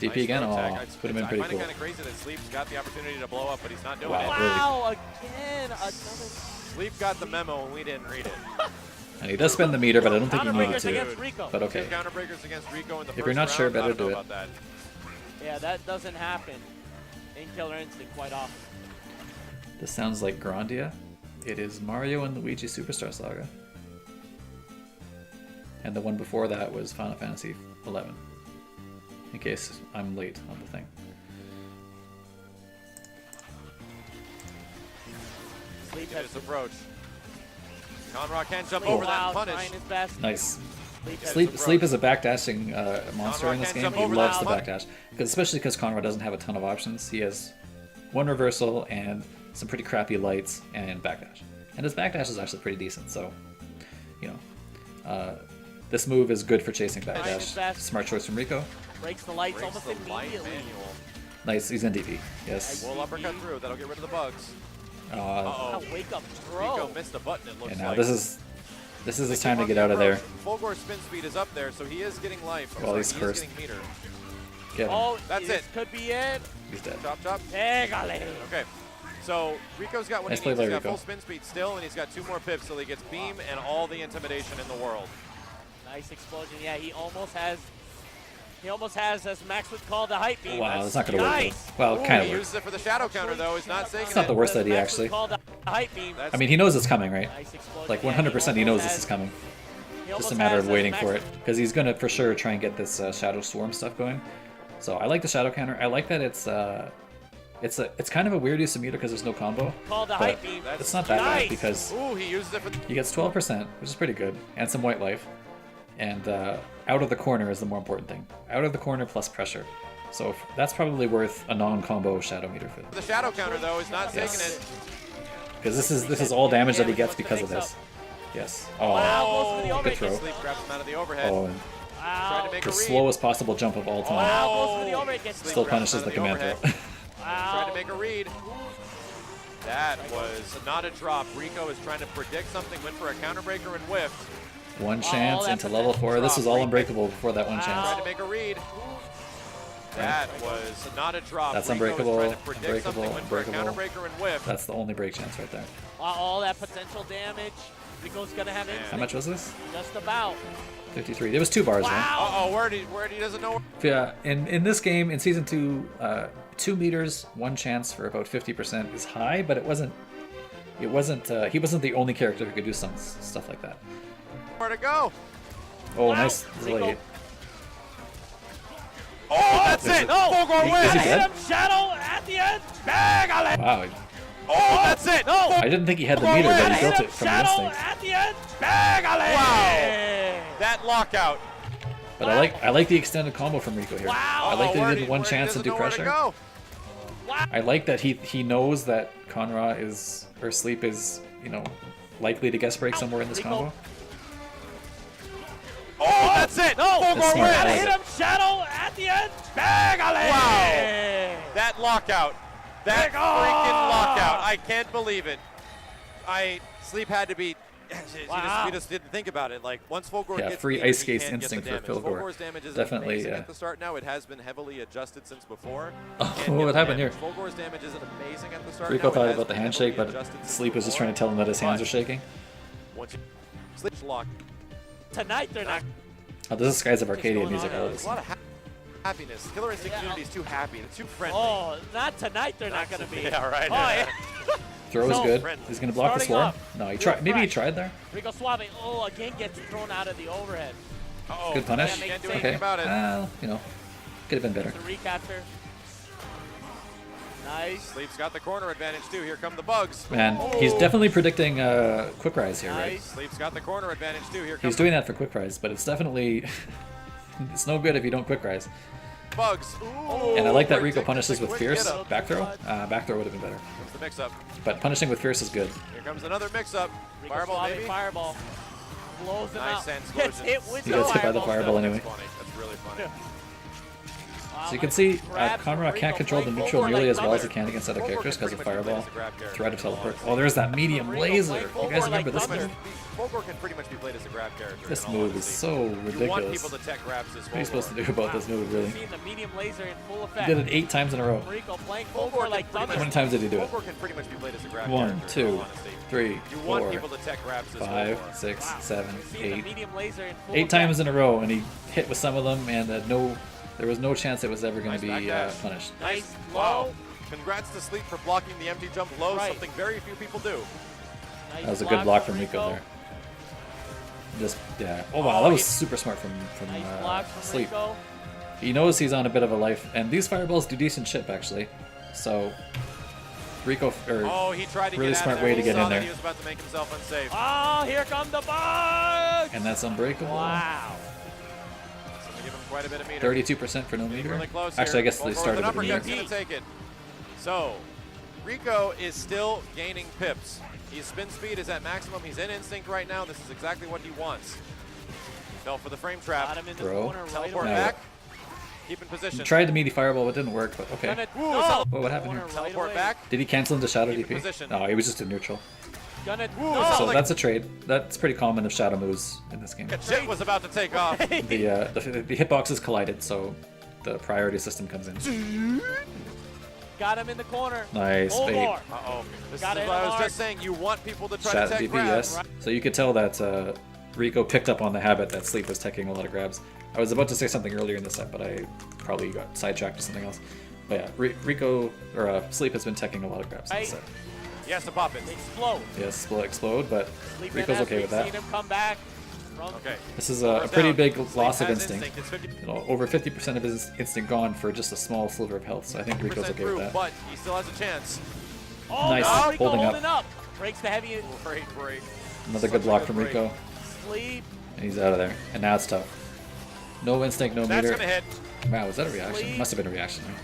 DP Nice again. throw tag. Oh, put him in I pretty find cool. it kind of crazy that Sleep's got the opportunity to blow up, but he's not doing Wow. it. Wow! Again, another. Sleep got the memo and we didn't read it. And he does spend the meter, but I don't think he Counter needed breakers to. against Rico. But Two okay. counter breakers against Rico in the If first you're not sure, round. I better don't know do it. about that. Yeah, that doesn't happen in Killer Instinct quite often. This sounds like Grandia. It is Mario and Luigi Superstar Saga. And the one before that was Final Fantasy XI. In case I'm late on the thing. Sleep Get has his approach. Conrad can't jump Sleep over that out, and punish. trying his best. Nice. Sleep has Sleep, approach. Sleep is a backdashing monster Conrad in this can't game. jump He over loves that the one. backdash. Especially because Conrad doesn't have a ton of options. He has one reversal and some pretty crappy lights and backdash. And his backdash is actually pretty decent, so, you know. This move is good for chasing his backdash. best. Smart choice from Rico. breaks the lights Breaks almost the light immediately. manual. Nice, he's in DP. Yes. We'll uppercut through. That'll get rid of the bugs. Uh, Uh-oh. Wake up, Rico throw. missed a button, it looks and now like. this is his time to Keep get on out of the there. approach. Fulgore's spin speed is up there, so he is getting life. Well, he's he cursed. is getting meter. Get him. Oh, That's this it. could be it. He's dead. Chop, chop. Pégale. Okay. So Rico's got what Nice he play needs. by He's got Rico. full spin speed still, and he's got 2 more pips till he gets beam and all the intimidation in the world. Nice explosion. Yeah, he almost has, as Max would call, the hype beam. Wow, that's not gonna work. Nice. Though. Well, it kind of He works. uses it for the shadow counter, though. He's not saying It's not the worst idea, Max would actually. call the hype beam. I mean, he knows it's coming, right? Nice explosion. Like Yeah, 100% he knows almost this has- is coming. he Just almost a matter has of as waiting Max for it, because he's gonna for sure try and get this Shadow Swarm stuff going. So I like the Shadow Counter. I like that it's kind of a weird use of meter because there's no combo, Call the but hype beam. it's not that bad Nice. because Ooh, he uses it for he gets 12%, which is pretty good, and some white life. And out of the corner is the more important thing. Out of the corner plus pressure. So that's probably worth a non-combo Shadow meter for the shadow counter, though. He's not Yes. taking it. because this is all damage that he gets because of this. Yes. Oh, Wow, goes for the good overhead. throw. Sleep grabs him out of the overhead. Oh, and Trying Wow. to make the a read. slowest possible jump of all time. Wow, goes for the overhead. Gets Still grabs him punishes out the of command overhead. throw. Trying Wow. to make a read. That was not a drop. Rico is trying to predict something, went for a counter breaker and whiffed. One chance that into level 4. This was all unbreakable before that one Wow. chance. Trying to make a read. That was not a drop. That's Rico is unbreakable, trying to predict something, unbreakable, went for a unbreakable. counter breaker and whiffed. That's the only break chance right there. All that potential damage. Rico's gonna have instant. How much was this? Just about. 53. It was 2 bars, right? Wow. Uh-oh, where he doesn't know. Yeah, in this game, in Season 2, 2 meters, 1 chance for about 50% is high, but he wasn't the only character who could do some stuff like that. Where to go. Oh, Wow. nice Rico. delay. Oh, that's Is it. it- No. Fulgor Is wins. he Hit dead? him. Shadow at the end. Bang. Wow, Oh, that's it. No. I didn't think he had the meter, but he Hit built him. it from Shadow instinct. at the end. Bang. Wow. That lockout. But I like the extended combo from Rico here. Wow. I like that Where he did one chance and do pressure. Go. Wow. I like that he knows that Conra Sleep is, likely to guest break somewhere in this Rico. combo. Oh, that's it. No. That's Fulgor smart. wins. Gotta hit him. Shadow at the end. Bang. Wow. That lockout. That Big freaking oh. lockout. I can't believe it. Sleep had to be. Wow. We just didn't think about it. Like once Fulgor Yeah, gets free meter, Ice he Skate's can get the instinct for damage. Fulgor. Fulgor's damage is Definitely, amazing yeah. at the start. Now it has been heavily adjusted since before. Oh, Can't get what the happened damage. here? Fulgor's damage isn't amazing at the start. Rico now. It thought has about the been handshake, heavily but adjusted since Sleep was just before. trying to tell him that his hands But are shaking. Once you Sleep's locked. Tonight they're not. Oh, this is Skies of Arcadia going music. on? I love There's this. a lot of happiness. Killer Instinct Yeah. community is too happy. They're too friendly. Oh, not tonight. They're not gonna be. Yeah, right. Oh, yeah. Throw is So, good. friendly. He's gonna block the Starting swarm. off. No, he Real tried. Maybe he fresh. tried there. Rico Suave. Oh, again gets thrown out of the overhead. Uh-oh. Good punish. Yeah, Can't do Okay. anything Okay. about it. Well, could have been better. The recapture. Nice. Sleep's got the corner advantage too. Here come the bugs. Man, he's definitely predicting quick rise here, right? Nice. Sleep's got the corner advantage too. Here He's comes doing that for quick rise, but it's definitely it's no good if you don't quick rise. the bugs. Ooh, And I like that Rico predicted punishes the with quick Fierce. get-up. Back throw? Back throw would have been better. Comes the mix-up. But punishing with Fierce is good. Here comes another mix-up. Rico Fireball Suave, maybe. Fireball. Blows him Nice out. and Gets explosion. hit with He the gets hit by the fireball. fireball anyway. That's funny. That's really funny. Wow, So you can see grabs from Conra Rico, can't control the playing neutral Fulgor nearly like as well as he thunder. can against other Fulgor characters can because of pretty much be played Fireball, as a grab character. threat of teleport. Oh, there's that medium Rico laser. playing You Fulgor guys like remember this thunder. move? Fulgor can pretty much be played as a grab character. This in all move is honesty. so You want ridiculous. people to tech grabs this What are you supposed to Fulgor. do about this move, really? Seeing the medium laser in full He effect. did it 8 times in a row. Rico playing Fulgor Fulgor can like pretty thunder. How many times did he do it? Fulgor can pretty much be played as a grab 1, character. in all 2, honesty. 3, You want 4, people to tech grabs this 5, Fulgor. 6, Wow. 7, Seeing the 8. medium laser in full 8 times effect. in a row, and he hit with some of them, and there was no chance it was ever going Nice to back be dash. punished. Nice Wow. low. Congrats to Sleep for blocking the empty jump low, Right. something very few people do. Nice That was a good block from Rico there. Just yeah. Oh wow, that was super smart from Nice block from Sleep. Rico. He knows he's on a bit of a life, and these fireballs do decent chip actually. So Rico Oh, he tried to really get out smart of there. way to He get saw in that there. He was about to make himself unsafe. Oh, here come the bugs. and that's unbreakable. Wow. So we give him quite a bit of meter. 32% for no Getting meter. really close Actually, I here. guess they Fulgor with started an with a uppercut's meter. gonna take it. So, Rico is still gaining pips. His spin speed is at maximum. He's in instinct right now. This is exactly what he wants. Fell for the frame Got trap. him in the Bro. corner right Teleport away. No. back. Keep in He position. tried the meaty fireball, but didn't work. But okay. Gonna, Ooh, no. Whoa, what happened here? Corner right Teleport away. back. Did he cancel into Shadow Keep in DP? position. No, he was just in neutral. Gonna, Ooh, no. So like- that's a trade. That's pretty common of Shadow moves in this game. Jet was about to take off. The hitboxes collided, so the priority system comes in. Got him in the corner. Nice Hold bait. more. Uh-oh. This Got is it what I was hard. just saying. You want people to try Shot to tech DP, grabs. yes. So you could tell that Rico picked up on the habit that Sleep was taking a lot of grabs. I was about to say something earlier in the set, but I probably got sidetracked to something else. But yeah, Rico or Sleep has been taking a lot of grabs in the set. He has to pop it. Explode. Yes, explode, but Sleep Rico's in okay with that. Seen him come back. From Okay. This is a pretty big loss of has instinct. It's 50% You know, over 50% of his instinct gone for just a small sliver of health, so I think Rico's okay through, with that. but he still has a chance. Oh, Nice, no, Rico holding up. holding up. Breaks the heavy. Great break. Another Such good a block good from break. Rico, Sleep. and he's out of there. And now it's tough. No instinct, no That's meter. gonna hit. Wow, was that a reaction? Sleep. Must have been a reaction. Right?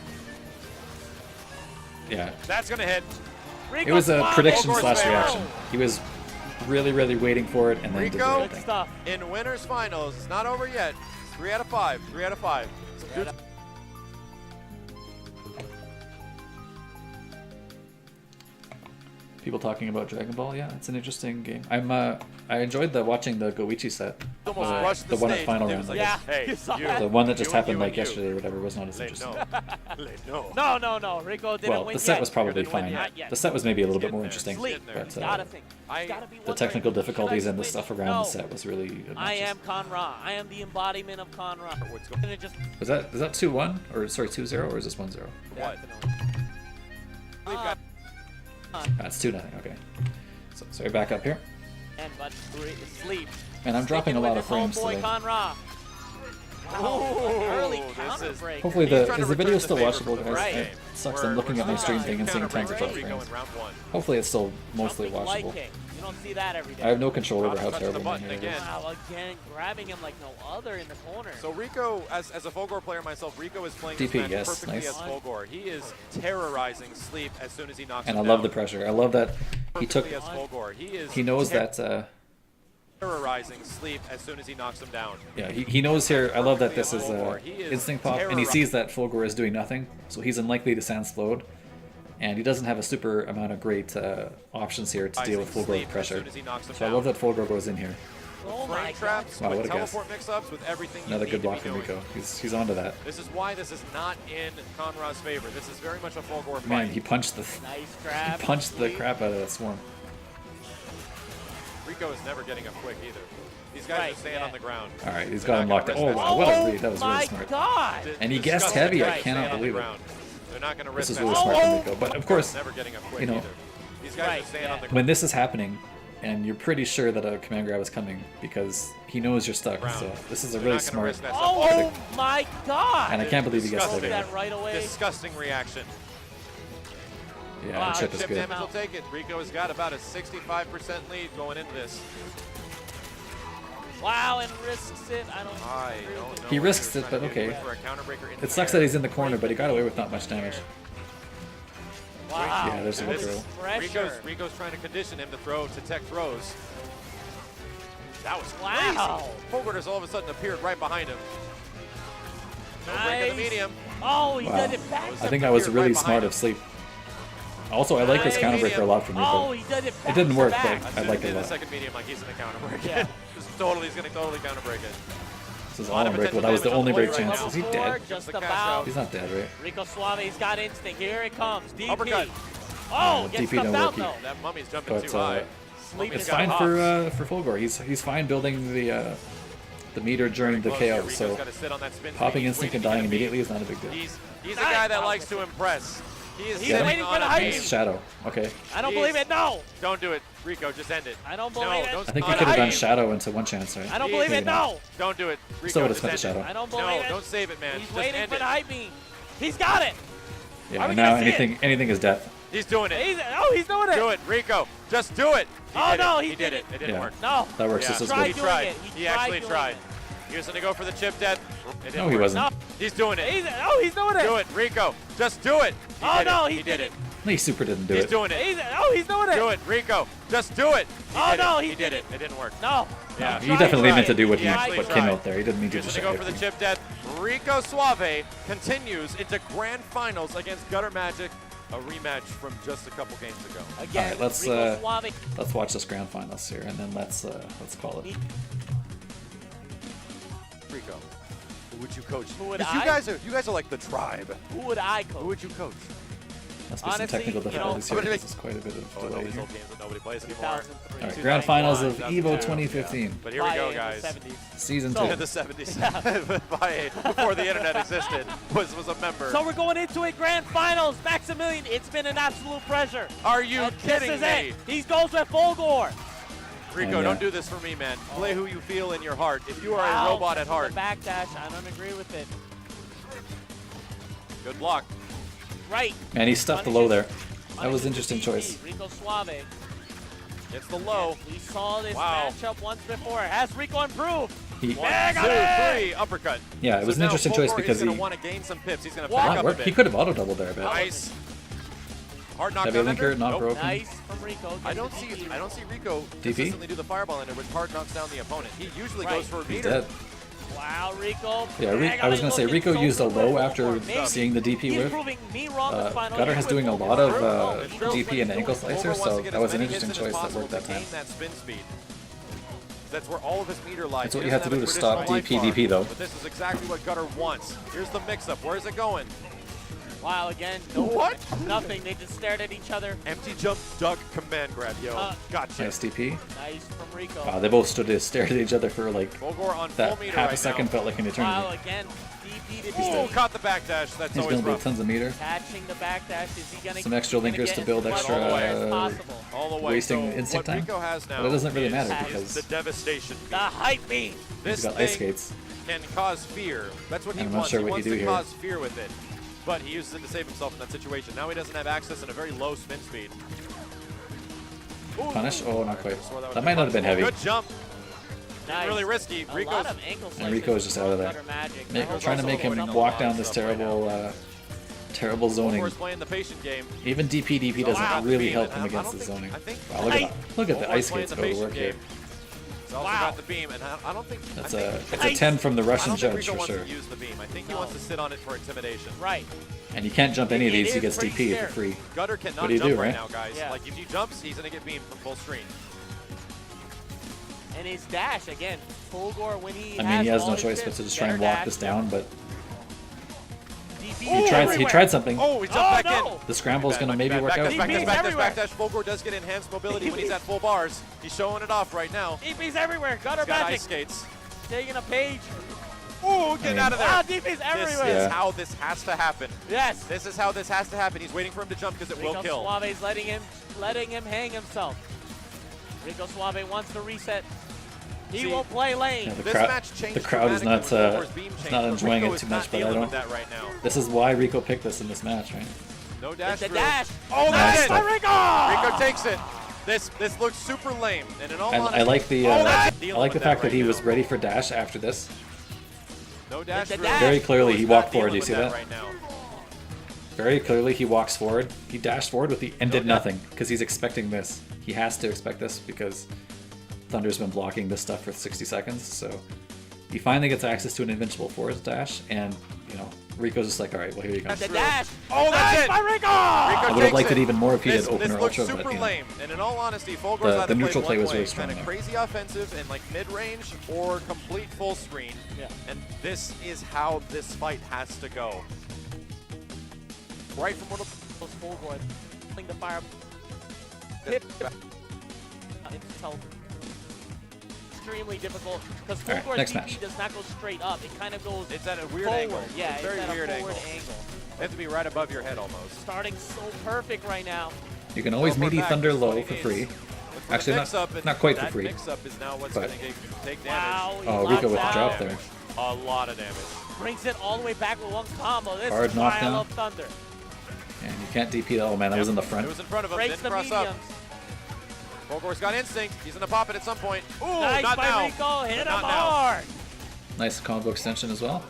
Yeah, That's gonna hit. Rico it was a Suave. prediction Of course slash they are. reaction. He was really, really waiting for it, and then did the Rico? right Good thing. stuff. In winners finals, it's not over yet. 3 out of 5. 3 out of 5. Some good People talking about Dragon Ball, yeah, it's an interesting game. I enjoyed watching the Goichi set. almost Uh, rushed the one at stage. final It round, was like, Yeah, hey, you saw you. that. The one that just You and happened you like and you. yesterday or whatever was not as Late interesting. no. Late no. No. Rico didn't Well, win the set yet. was probably Didn't win fine. yet. Not yet. The set was maybe a little bit more Getting there. interesting, Sleep. Getting there. but He's gotta think. I- He's gotta be the wondering, technical should I difficulties and the switch? stuff around No. the set was really obnoxious. I am Con Ra. I am the embodiment of Con Ra. What's I'm gonna just Was that 2-1 or sorry 2-0 or is this 1-0? What? definitely. We've got That's 2-0. Okay. So you're back up here, But Sleep. and I'm dropping a Sticking lot with of his frames homeboy today. Con Ra. Ooh, Early this counter is- break. Hopefully He's the trying to is the video return still the favor watchable, from the guys? right. It sucks. We're- I'm looking we're at my stream still thing and seeing tons of counter-break drop Rico frames. in round 1. Hopefully it's still mostly Jumping light watchable. kick. You don't see that every day. I have no control over Connor how touching the terrible my button hair is. again. Wow, again, grabbing him like no other in the corner. So Rico, as a Fulgore player myself, Rico is playing DP, this match yes, perfectly nice. as Fulgore. He is terrorizing Sleep as soon as he knocks And I him love down. the pressure. I love that he took. Perfectly as Fulgore. He knows that. Terrorizing Sleep as soon as he knocks him down. Yeah, he knows here. I love that this is instinct pop, and he sees that Fulgore is doing nothing, so he's unlikely to stand slowed, and he doesn't have a super amount of great options here to deal with Fulgore's pressure. So I love that Fulgore goes in here. Oh my Frame god. traps, Wow, what with a guess. teleport mix-ups, with everything Another you good need block to from be doing. Rico. He's onto that. This is why this is not in Conrad's favor. This is very much a Fulgore fight. Man, he punched the Nice grab. Sleep. crap out of that swarm. Rico is never getting up quick either. These guys Right, are staying yeah. on the ground. All right, he's They're got him not locked. gonna Oh risk wow, that. what a Oh read! That was really my smart. god. And he guessed Disgusting heavy, I guys cannot staying on the believe it. ground. They're not going to risk This is that. really Oh, smart from oh. Rico. But of course, Never getting up quick you know, either. These guys Right, are staying yeah. on the when this is happening, and you're pretty sure that a command grab is coming because he knows you're stuck. ground. So this is a They're really not gonna smart. risk that Oh my god. And I can't believe he gets Disgusting. that. that right away. Disgusting reaction. Yeah, Wow, the chip is Chip good. damage will take it. Rico has got about a 65% lead going into this. Wow, and risks it. I don't Know He what risks was it, trying but to do. okay. Went for a counter breaker in It the sucks air. that he's in the corner, but he got away with not much damage. Wow. Yeah, there's a This good is- throw. Pressure. Rico's trying to condition him to throw to tech throws. That was Wow. crazy. Fulgore just all of a sudden appeared right behind him. No break in the Nice. medium. Oh, he Wow. did it back. I think I was Appeared really right smart behind of sleep. Also, I like his Nice. counter breaker a lot from Oh, Rico. he did it back. It didn't work, to back. but As I soon like as it a the lot. second medium, like he's gonna counter break Yeah. it. He's gonna totally counter break it. This is A lot all of unbreakable. potential That was the damage on only the break board right chance. now. Is he Four, dead? Just the cash about. out. He's not dead, right? Rico Suave, he's got instinct. Here it comes. DP. Uppercut. Oh, gets DP stuffed don't out work though. That mummy's jumping But too high. Sleep it's is fine got for Fulgore. He's fine building the meter during the Close here. KO. Rico's So gotta sit on that spin popping fake. He's instinct and waiting dying to get a beat. immediately is not a big deal. He's a Nice. guy that likes to impress. He is He's sitting waiting on for the a hype. beam. Nice shadow. Okay. I don't He's- believe it. No. Don't do it, Rico. Just end it. I don't believe No, it. don't I think Oh, he could have done hype. shadow into one chance, right? I don't He's- believe it. Maybe not. No. Don't do it, Rico. Still would've just spent the end it. shadow. I don't believe No, it. don't save it, man. He's Just waiting end for it. the hype me. He's got it. Yeah. we Now gonna see it? anything is death. He's doing it. He's doing it. Do it, Rico. Just do it. Oh, did no, it. he He did did it. It didn't Yeah. work. No. That works Yeah. just as Tried good. He doing tried. it. He tried actually doing tried. it. He was gonna go for the chip death. It didn't No, he work. wasn't. No. He's doing it. He's doing it. Do it, Rico. Just do it. He Oh, did no, it. he He did did it. No, he super didn't do He's it. doing it. He's doing it. Do it, Rico. Just do it. Oh, did no, it. he He did did it. It didn't work. No. Yeah. He Tried, definitely tried. meant to do what He actually what came tried. out there. He didn't mean He to was just gonna go for the everything. chip death. Rico Suave continues into grand finals against Gutter Magic, a rematch from just a couple games ago. Again. All right, let's, Rico Suave. Let's watch this grand finals here, and then let's call it. Rico, who would you coach? Who would 'Cause I? you guys are like the tribe. Who would I Who coach? would you coach? Must be some Honestly, technical you know, difficulties here. I'm gonna This is quite a bit of Oh, no, delay these here. old games that nobody plays anymore. 2003. All right, grand finals of 2001, Evo 2015, But here we go, By guys. in the 70s. season So- 2. In the 70s, before the internet existed, was a member. So we're going into a grand finals. Maximilian, it's been an absolute pleasure. Are you And kidding this is me? it. He goes with Fulgore. Rico, Oh, yeah. don't do this for me, man. Play who you feel in your heart. If you are Wow. a robot at heart, The backdash, I don't agree with it. good block. Right. Man, he stuffed the low there. That was an interesting choice. Rico Suave. It's the low. We saw this Wow. matchup once before. Has Rico improved? He, One, Yeah, got two, it! three, uppercut. Yeah, it was So an now interesting choice Fulgore because is gonna he- want to gain some pips. He's gonna Wow. back that up worked. a He bit. could have auto doubled there, but Nice. Hard knockdown heavy under? linker, not Nope. broken. Nice from Rico. I don't Gets the see DP. I don't see Rico DP? consistently do the fireball under, which hard knocks down the opponent. He usually Right. goes for a he's meter. dead. Wow, Rico. Yeah, Dang, I was gonna say looking Rico so used a good low for after Fulgore. Maybe. seeing the DP He's whiff. proving me wrong this final. Gutter He's has with doing a Fulgore. lot of Fulgore. DP and ankle Fulgore slicers, wants so to get that as was an many interesting hits in as choice that possible worked that to time. gain that spin speed. That's where all of his meter lies. That's what He you have doesn't to do a to stop traditional life DP, bar, though. But this is exactly what Gutter wants. Here's the mix-up. Where is it going? Wow, again, no, What? nothing. They just stared at each other. Empty jump, duck, command grab, yo. Gotcha. Nice DP. Nice from Rico. Wow, they both stood there, stared at each other for like Fulgore on that full meter half right a second now. felt like an Wow, eternity. again, DP to Ooh, DP. caught the backdash. That's He's always gonna do rough. tons of meter. Catching the backdash. Is he gonna Some extra gonna linkers get to as build much extra, as possible? All the way. wasting so instinct what time. Rico has now But it doesn't really is matter is because the devastation. The hype beam. This he's got thing ice skates. can cause fear. That's what he I'm not wants. sure He what wants you to do here. cause fear with it. But he uses it to save himself in that situation. Now he doesn't have access and a very low spin speed. Ooh. Punish? Oh, not quite. Swore would That be might not have been punishable. heavy. Good jump. Nice. Really risky. A Rico's lot of ankle slices. Rico's just out of there. Gutter magic. Make, I hope trying to also make him avoiding walk lot down of this stuff right terrible, terrible zoning. Fulgore's playing the patient game. Even DP doesn't Wow. really Beam, help and him I against don't the think- zoning. I think- Wow, look at that. Look at the Fulgore's ice playing skates the go to patient work here. game. He's also Wow. got the beam, and I don't think That's I a think, it's a 10 from the I Russian don't think judge Rico for wants sure. to use the beam. I think he No. wants to sit on it for intimidation. Right. And you can't jump any of It these. He is gets pretty DP for scary. free. Gutter cannot What do you jump do, right right? now, guys. Yeah. Like if he jumps, he's gonna get beamed from full screen. And his dash again. Fulgore when he I mean, he has all no his choice but tips, to just try and better walk dash. this down, but DP he tried everywhere. something. Oh, he jumped Oh, back no. in. The scramble is Bad, going to much maybe bad. work out. Backdash, DP's backdash, everywhere. backdash. Fulgore does get enhanced mobility when he's at full bars. He's showing it off right now. DP's everywhere. Gutter He's got magic. ice skates. Taking a page. Ooh, get out of there. Wow, DP's This everywhere. is Yeah. how this has to happen. Yes. This is how this has to happen. He's waiting for him to jump because it will Rico kill. Suave's letting him hang himself. Rico Suave wants to reset. He See, will play lane. Yeah, This crowd- match changed the crowd is dramatically not, when Fulgore's beam it's changed, not but enjoying Rico it is too not much, but I dealing don't. with that right now. This is why Rico picked this in this match, right? No dash the through. dash. Oh, Nice that's by it. Rico. Rico takes it. This looks super lame, and in all I honesty, like the oh, that's I it. Dealing like the with fact that right he now. was ready for dash after this. No dash The through. dash. Very clearly, Rico's he not walked forward. dealing Do you with see that? Right now. Very clearly, he walks forward. He dashed forward with the and No did doubt. nothing because he's expecting this. He has to expect this because Thunder's been blocking this stuff for 60 seconds. So he finally gets access to an invincible forward dash, and Rico's just like, all right, well here you go. The True. dash. Oh, that's Nice it. by Rico. Rico I would have takes liked it even more if he This, did open this or looks ultra, super but lame, and in all honesty, Fulgore's The- either the neutral played play one was way, really strong kind of there. crazy offensive and like mid-range or complete full screen. Yeah. And this is how this fight has to go. Right from one of Fulgore pulling the fire. the Intel. Extremely difficult because All right, Fulgore's next DP match. does not go straight up. It kind of goes It's at a weird forward. angle. Yeah, It's a very at a weird forward angle. They have to be right above your head almost. Starting so perfect right now. you can always Go for meaty back, Thunder that's what low he for needs. free. Look for the Actually, mix-up, and not quite for that free. mix-up is now what's but- going to take damage. Wow. he Oh, locks Rico with the out. drop there. A lot of damage. Brings it all the way back with one combo. This Hard is why I knockdown. love Thunder. And you can't DP that. Oh man, that was in the It front. was in front of him, Breaks didn't the cross mediums. up. Fulgore's got instinct. He's going to pop it at some point. Ooh, Nice not by now. Rico. Hit him Not now. hard. Nice combo extension as well.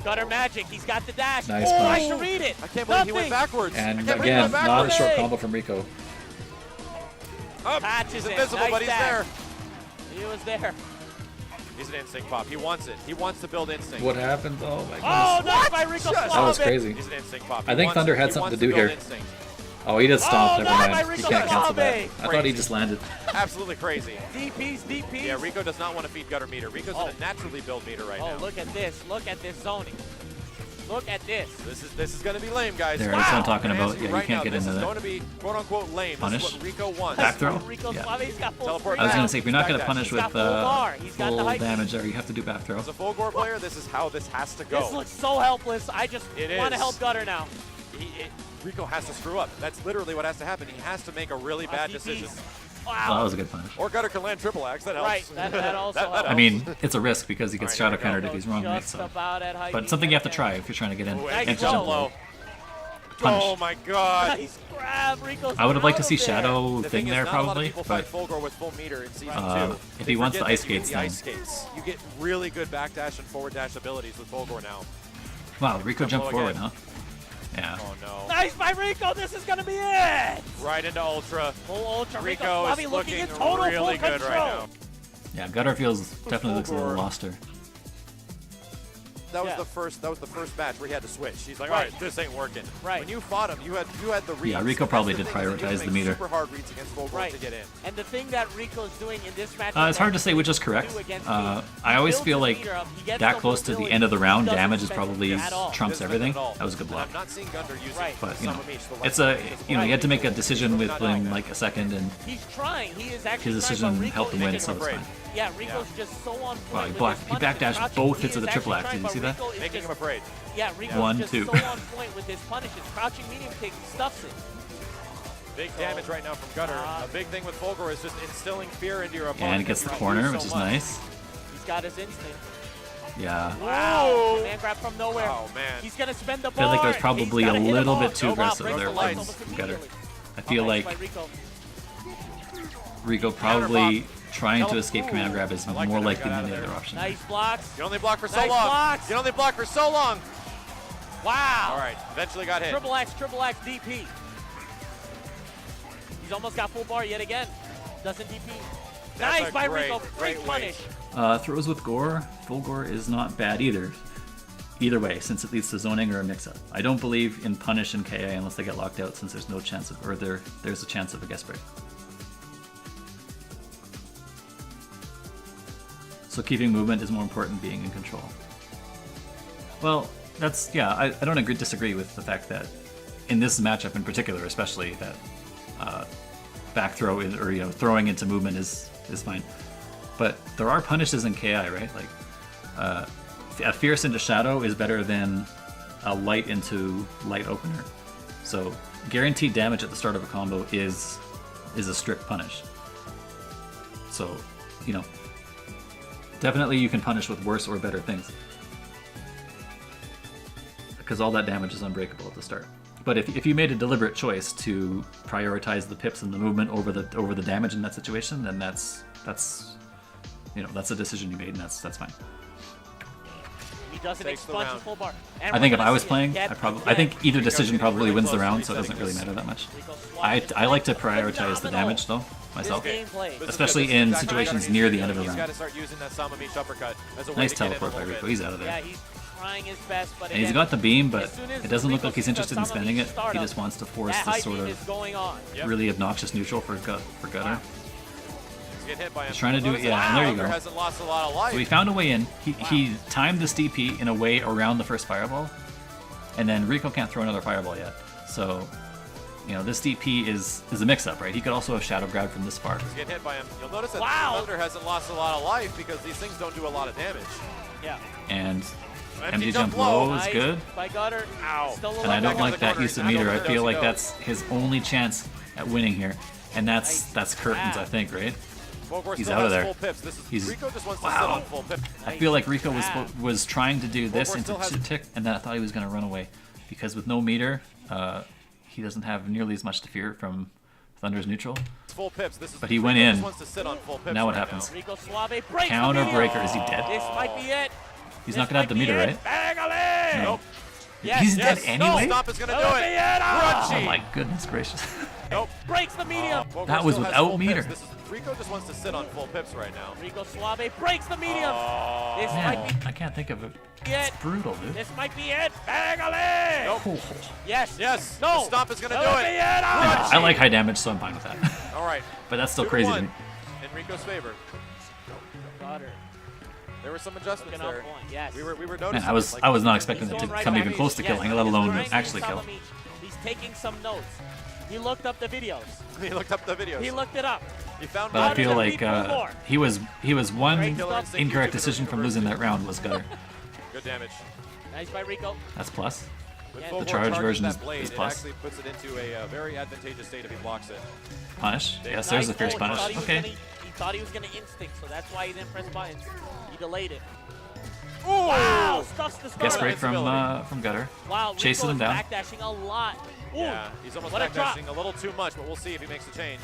Gutter magic. He's got the dash. Nice oh, punch. I should read it. I can't believe he went Nothing. backwards. I And can't believe he again, went not a backwards. short Hey. combo from Rico. Up. Patches He's it. invisible, Nice but he's dash. there. He was there. He's an instinct pop. He wants it. He wants to build instinct. What happened? Oh my Oh, goodness. nice by Rico That That was Suave. crazy. He's an instinct pop. I He think wants Thunder it. had He something wants to do build here. instinct. Oh, he just stomped. Oh, Never not by mind. You Rico can't cancel that. Suave. I thought he Crazy. just landed. Absolutely crazy. DP's. Yeah, Rico does not want to feed gutter meter. Rico's Oh. in a naturally built meter right Oh, now. look at this. Look at this zoning. Look at this. This is going to be lame, guys. There, that's what I'm talking And about. as you Yeah, you right can't now, get this into is that. going to be quote-unquote lame. Punish. This is what Rico wants. Back throw? Rico Yeah. Suave's got full Teleport I was screen. gonna say, if you're not gonna Backdash. punish He's with got full bar. He's got the full high damage there, you have to do back throw. As a full gore player, this is how this has to go. This looks so helpless. I just It want to is. help Gutter now. Rico has to screw up. That's literally what has to happen. He has to make a really bad DPs. decision. Well, that Wow. was a good punish. Or Gutter can land triple axe. That helps. Right, that also helps. I mean, it's a risk because he gets All right, shadow here we go. countered if he's wrong, right? Just So, about at high but beam. something you have to try if you're trying to get in. Nice And throw. jump low. Punish. Oh my god. Nice grab. Rico's I would have liked to out see of there. shadow The thing thing is, there not a lot of probably, people fight but full gore with full meter in season 2. if They he wants the forget ice that you get skates, the then ice skates. You get really good backdash and forward dash abilities with full gore now. wow, Rico Jump jumped low forward, again. huh? Yeah. Oh no. Nice by Rico. This is going to be it. Right into Ultra. Full ultra. Rico Suave is looking in looking total really full good control. right now. Yeah, Gutter feels definitely looks a little Fulgore. loster. That was Yeah. the first match where he had to switch. He's like, Right. all right, this ain't working. Right. When you fought him, you had the reads. Yeah, Rico That's probably the did thing, is that you prioritize make the meter. Super hard reads against full gore Right. to get in. And the thing that Rico's doing in this match. It's hard to say which is correct. I always feel like that close to the end of the round, damage is probably trumps Doesn't everything. at all. That was a good And block. I'm not seeing Gunder using Right. But you know, Samamish, the light it's a as well. you had to make a decision within like a second, and He's trying. He is actually his trying, but decision Rico helped him is win, just- so it's fine. Yeah, Rico's just so on point. Wow, he with blocked- his he punishment. backdashed Crouching, both he hits of is the triple actually axe. Did you trying, see but that? Rico is Making just- him afraid. Yeah, Rico's One, just two. so on point with his punishes. Crouching medium kick stuffs it. Big damage right now from Gutter. A big thing with Fulgore is just instilling fear into your opponent. And it gets the You corner, lose which so is much. nice. He's got his instinct. Yeah. Wow. Man grab from nowhere. Oh man. He's going to spend the I feel like bar. that was probably He's a gotta hit him little hard. bit too Oh, wow, aggressive breaks there the lights from almost Gutter. immediately. I feel Nice like by Rico. Rico probably trying to Tele- escape command grab is I like more that he likely got out than of the there. other option. Nice blocks. You only block for so Nice long. blocks. You only block for so long. Wow. All right. Eventually got hit. Triple X DP. He's almost got full bar yet again. Doesn't DP. That's Nice a by great, Rico. great Great punish. Throws with gore, full gore is not bad either. Either way, since it leads to zoning or a mix-up. I don't believe in punish and KI unless they get locked out, since there's no chance of, or there's a chance of a guest break. So keeping movement is more important than being in control. Well, that's, yeah, I don't disagree with the fact that in this matchup in particular, especially, that back throw is, or throwing into movement is fine. But there are punishes in KI, right? Like a fierce into shadow is better than a light into light opener. So guaranteed damage at the start of a combo is a strict punish. So, definitely you can punish with worse or better things, because all that damage is unbreakable at the start. But if you made a deliberate choice to prioritize the pips and the movement over the damage in that situation, then that's a decision you made, and that's fine. He doesn't Takes the expunge round. his full bar. And I think we're if I gonna was see it playing, again, I think either Rico's decision getting probably really wins the close to round, so it doesn't resetting really this. matter that much. Rico swats I like to it. prioritize the Phenomenal. damage though myself, Nice gameplay. This is especially good. This is in exactly what situations Gutter near needs the to end do. of a He's got round. to start using that Samamish uppercut as a way Nice to get in a teleport by little Rico. bit. He's out of Yeah, there. he's trying his best, but And he's again, got the beam, but as soon as it doesn't look Rico like he's sees interested that in spending it. Samamish startup, He just wants to force that this high sort beam of is going on. Yep. really obnoxious neutral for Gutter. He's getting hit by him. He's trying to do Notice it, yeah, and there you Gutter go. hasn't lost a lot of life. So he found a way in. He timed this DP in a way around the first fireball, and then Rico can't throw another fireball yet. So, this DP is a mix-up, right? He could also have shadow grabbed from this far. He's getting hit by him. You'll notice that Wow. Thunder hasn't lost a lot of life because these things don't do a lot of damage. Yeah. And Empty MD jump jump low. low is Nice good. by Gutter. Ow. Still And I alive. don't Back like in the that corner. use of I know meter. where I feel he like goes. that's his only chance at winning here, and that's curtains, I think, right? Fulgore He's still out of has there. Full pips. This is He's- Rico just wants to wow. sit on full pips. I feel like Rico Wow. was trying to do this Fulgore into still has- tick, and then I thought he was going to run away, because with no meter, he doesn't have nearly as much to fear from Thunder's neutral. It's full pips. This is But he went Rico in. just wants to sit on full pips Now what right happens? Rico Suave breaks Counter the medium. breaker. Is he dead? This might be it. He's This not going to have might the be meter, it. right? Bang-a-ling! No. Yes, He's yes, dead no. anyway? Stop is going to do That'll it. be it. Crunchy. Oh my goodness gracious. Nope. Breaks the medium. Fulgore That was still has without full meter. pips. Rico just wants to sit on full pips right now. Rico Suave breaks the medium. This Man, might I can't think of it. be it. It's brutal, dude. This might be it. Bang-a-ling! Nope. Oh. Yes. Yes. No. The stomp is going to do That'll it. be it. Ah! I like high damage, so I'm fine with that. All right. But that's still crazy to 2-1 me. in Rico's favor. Gutter. There were some adjustments Looking on there. point, yes. We were Man, noticing. I was like, I was not expecting He's it to going right come back. even close to Yes, killing, let he's alone trying to actually tell kill. him He's taking some notes. He looked up the videos. He looked up the videos. He looked it up. He found. But How I did feel it like beat more? he was one Great stuff. incorrect decision from losing that round was gutter. Good damage. Nice by Rico. That's plus. When Yeah. Fulgore The charge charges version that is blade, plus. It actually puts it into a very advantageous state if he blocks it. Punish. Yes, Nice there's the fierce hold. punish. He Okay. thought he was gonna instinct, so that's why he didn't press buttons. He delayed it. Ooh! Wow, stuffs the Guess start. break from Invincibility. gutter. Wow, Chasing Rico him is down. backdashing a lot. Ooh. Yeah, he's almost What a drop. backdashing a little too much, but we'll see if he makes a change.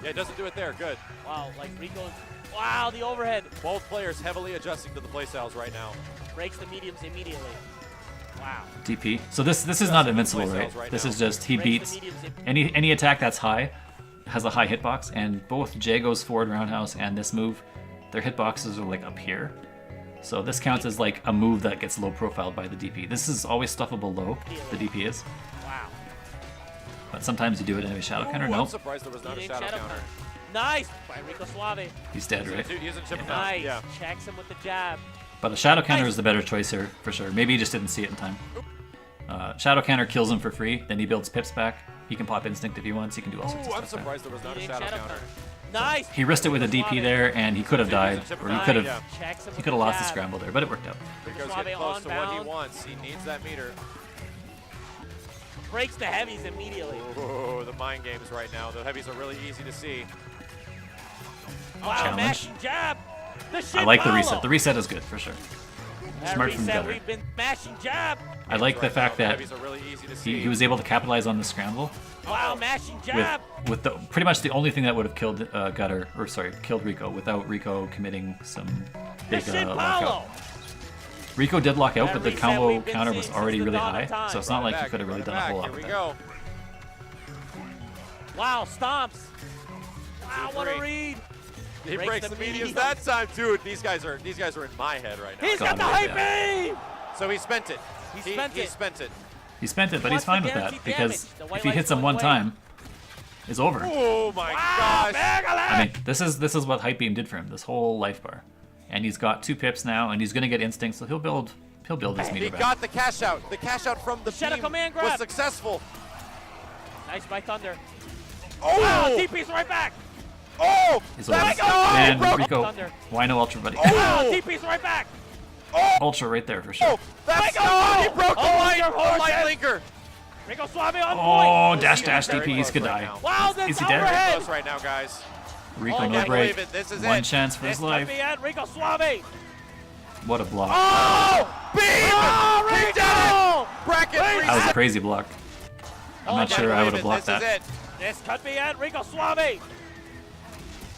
Yeah, it doesn't do it there. Good. Wow, like Rico's. Wow, the overhead Both players heavily adjusting to the playstyles right now. breaks the mediums immediately. Wow. DP. So this is not invincible, Playstyles right? right This now. is just he Breaks the beats mediums any attack that's high has a high hitbox, and both Jago's forward roundhouse and this move, their hitboxes are like up here. So this counts as like a move that gets low profiled by the DP. This is always stuffable low, the DP is. Wow. But sometimes you do it in a shadow counter. Ooh, I'm Nope. surprised there was not a Eating shadow counter. counter. Nice by Rico Suave. He's dead, right? He isn't chipping Yeah. out. Nice. Yeah. Checks him with the jab. But a shadow counter Nice. is the better choice here, for sure. Maybe he just didn't see it in time. Shadow counter kills him for free, then he builds pips back. He can pop instinct if he wants, he can do all sorts Ooh, of I'm stuff. there. surprised there was not a Eating shadow counter. Nice. He risked it with a DP there, and he could have died, or he could have Yeah. Checks him he with could have the lost the jab. scramble there, but it worked out. Rico's Suave getting close on to what he bound. wants. He needs that meter. Breaks the heavies immediately. Ooh, the mind games right now. The heavies are really easy to see. Wow, Challenge. mashing jab. The shit I like the follow. reset. The reset is good, for sure. That Smart from reset, gutter. we've been mashing jab. I like the Right fact now, the that heavies are really easy to see. he was able to capitalize on the scramble Wow, mashing with jab. with the pretty much the only thing that would have killed Gutter, or sorry, killed Rico without Rico committing some The big shit lockout. follow. Rico did lock out, That but the reset combo we've been counter seeing was since already the really dawn high, of time. so it's not Run it like he back, could have really run it done a whole back. lot Here with we that. go. Wow, stomps. Wow, what a 2-3. read. He Breaks breaks the the mediums medium. that time, dude. These guys are in my head right now. He's got the God, hype yeah. beam. So he spent it. He He spent it. spent it. He spent it, but he's What's the fine with that guaranteed because damage? The white if he light's hits him going one away. time, it's over. Oh my Wow, gosh. I mean, this is what Hype Beam did for him. This whole life bar, and he's got 2 pips now, and he's gonna get instinct, so he'll build his He meter back. got the cash out. The cash out from the Shadow beam command was grab. successful. Nice by Thunder. Oh! Wow, DP's right back. Oh! He's That's over. oh, And bro. Rico, Thunder. why no ultra, buddy? Wow, Oh! DP's right back. Ultra right there for sure. Oh! That's Rico! oh! He broke the Oh, light. your horse light head. linker. Rico Suave on Oh, point. dash He's dash very DP, he's close gonna right die. now. Wow, this Is he dead? overhead. Close right now, guys. Rico Oh, no I break. believe it. This is One it. chance for his This could life. be it. Rico Suave. What a block. Oh! Beam! Oh, He did Rico! it! Bracket That was a reset. crazy block. I'm not my sure I Believe would have it. blocked This that. is it. This could be it. Rico Suave.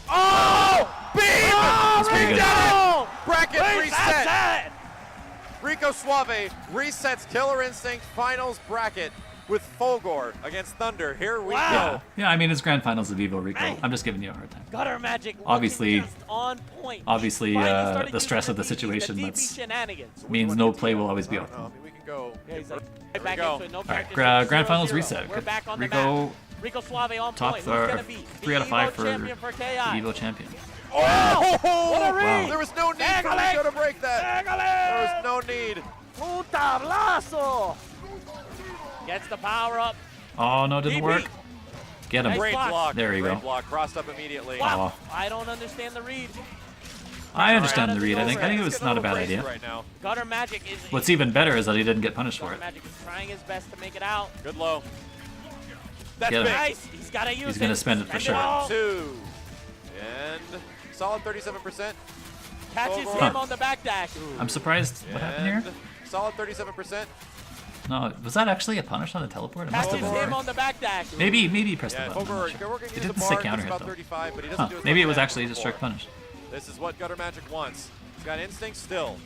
Oh! Beam! That's pretty He good. did it! Oh, Bracket wait, reset. that's it. Rico Suave resets Killer Instinct Finals bracket with Fulgore against Thunder. Here we Wow. Yeah, I mean it's grand finals of Evo, Rico. Hey. I'm just giving you a hard time. Gutter magic. looking Obviously- just on point. obviously, He finally started the using stress of the DP, situation the DP that's- shenanigans. go. Means no play will always be I don't know. optimal. I mean, we can go. Yeah, he's like, Here right back we go. into it. No All right, practice. grand 0-0. finals reset. We're back on the Rico map. Rico Suave on top point. Who's gonna be 3 out of the 5 Evo for champion for KI? Evo champion. Oh! What a read! Wow. There was no need for Pégale! Rico to break that. There was no need. Un tablazo! Gets the power up. Oh no, didn't DP. work. Get him. Nice Great block. block. There you Great go. block. Crossed up immediately. Wow. Oh. I don't understand the read. I understand Right. the read. I think it He's was getting not a little bad crazy idea. right now. Gutter Magic is. What's even better is that he didn't get punished for Gutter it. Magic is trying his best to make it out. Good low. That's Get him. big. Nice. He's got to use it. He's gonna spend it for Spend sure. all. 2. And solid 37%. Catches Huh. him on the backdash. I'm surprised. What happened here? And solid 37%. No, was that actually a punish on the teleport? It must Catches have been. him on the backdash. Maybe he pressed Yeah, the button. I'm Fulgore not sure. working It into the didn't say bar. He's counter hit about though. 35, but he doesn't Huh, do as maybe much it was damage actually as just strict before. punish. This is what Gutter Magic wants. He's got instinct still.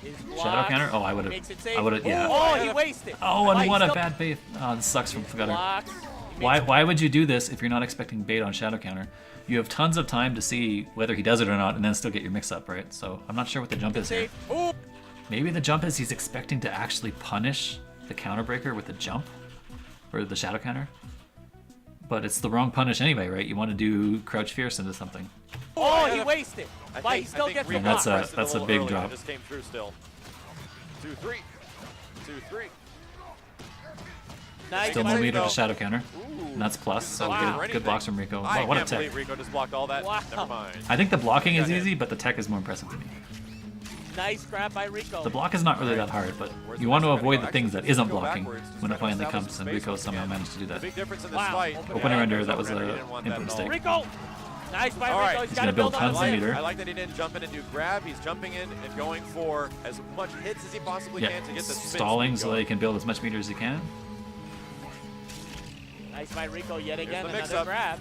His Shadow blocks, counter? Oh, I would makes it have. safe. I would have. Yeah. Oh, he wasted. Oh, and Mike what a still bad bait. Oh, this sucks from Gutter. blocks. He Why makes- would you do this if you're not expecting bait on shadow counter? You have tons of time to see whether he does it or not, and then still get your mix up, right? So I'm not sure what the jump is here. Safe. Ooh. Maybe the jump is he's expecting to actually punish the counter breaker with the jump or the shadow counter. But it's the wrong punish anyway, right? You want to do crouch fierce into something. Oh, I he had a- wasted. I But he still gets the And that's block. that's a big drop. Just came through still. 2-3. 2-3. Nice Still by no meter Rico. to shadow counter. Ooh. And that's plus, so Wow. good blocks from Rico. I Wow, what a can't tech. believe Rico just blocked all that. Wow. Never mind. I think the blocking is Got hit. easy, but the tech is more impressive to me. Nice grab by Rico. The block is not really that hard, but Where's you the want to next avoid one? the things that Actually, isn't go blocking backwards, just when it trying to finally establish comes, some and Rico space somehow again. managed to do The that. big difference in this Wow. fight. Opener under, that was He a didn't want that input at all. mistake. Rico. Nice by All Rico. right. He's He's got gonna to build build on tons of the meter. I like that he didn't jump in and do grab. He's jumping in and going for as much hits as he possibly Yeah, can to get the spin stalling speed so that going. he can build as much meter as he can. Nice by Rico yet again. the Another mix-up. grab.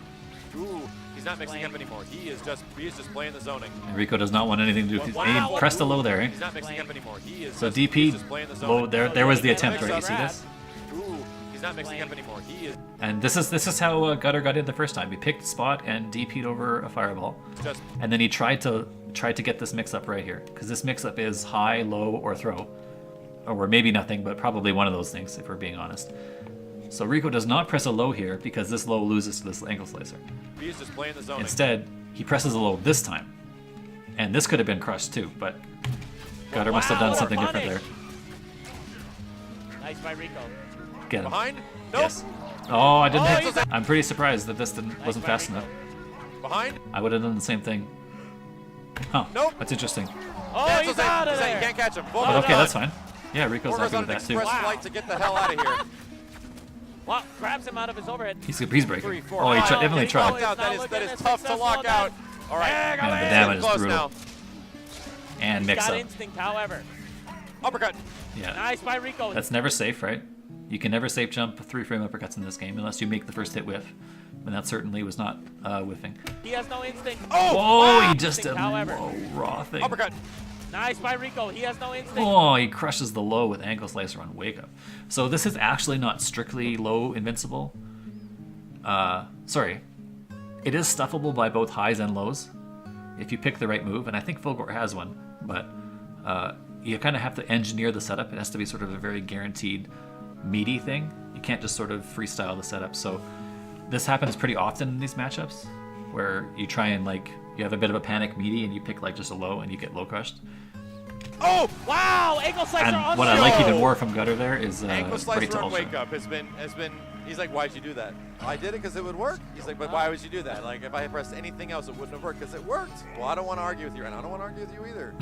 Ooh, he's not mixing up anymore. He's just playing the zoning. And Rico does not want anything to do with his Wow. aim. Press the low there, eh? He's not mixing up anymore. He is So just, DP, he's just playing the zoning. low, there was the attempt, right? You see Grab. this? Ooh, he's not mixing up anymore. He is And this is how Gutter got in the first time. He picked the spot and DP'd over a fireball. just And then he tried to get this mix up right here, because this mix up is high, low, or throw, or maybe nothing, but probably one of those things if we're being honest. So Rico does not press a low here because this low loses to this ankle slicer. he's just playing the zoning. Instead, he presses a low this time, and this could have been crushed too, but Gutter must have done Wow, something what a different there. Nice by Rico. Get him. Behind? Nope. Yes. Oh, I didn't Oh, hit. he's- I'm pretty surprised that this wasn't by fast Rico. enough. Behind? I would have done the same thing. Huh. Nope. That's interesting. Oh, Cancels he's it. out of He's saying there. You can't catch him. But Volker's okay, on. that's fine. Yeah, Rico's Volker's happy on with an that too. express Wow. flight to get the hell out of here. Wow, grabs him out of his overhead. He's breaking. 3, 4, Oh, he five. definitely Getting tried. low. Out. That It's not is looking tough to successful lock then. out. All right. Yeah, Man, the man. damage is Close brutal. now. And He's mix got up. instinct, however. Uppercut. Yeah. Nice by Rico. That's never safe, right? You can never safe jump 3-frame uppercuts in this game unless you make the first hit whiff. And that certainly was not whiffing. He has no instinct. Oh! Whoa, wow. he just did Instinct, a however. low raw thing. Uppercut. Nice by Rico. He has no instinct. Oh, he crushes the low with ankle slicer on wake up. So this is actually not strictly low invincible. Sorry. It is stuffable by both highs and lows if you pick the right move, and I think Fulgor has one, but you kind of have to engineer the setup. It has to be sort of a very guaranteed meaty thing. You can't just sort of freestyle the setup. So this happens pretty often in these matchups where you try and you have a bit of a panic meaty and you pick just a low and you get low crushed. Oh! Wow, ankle slicer on And what the I like Yo! even more from Gutter there is Ankle break slicer to on ultra. wake up has been. He's like, why'd you do that? I did it because it would work. He's like, but why would you do that? Like, if I had pressed anything else, it wouldn't have worked because it worked. Well, I don't want to argue with you, and I don't want to argue with you either.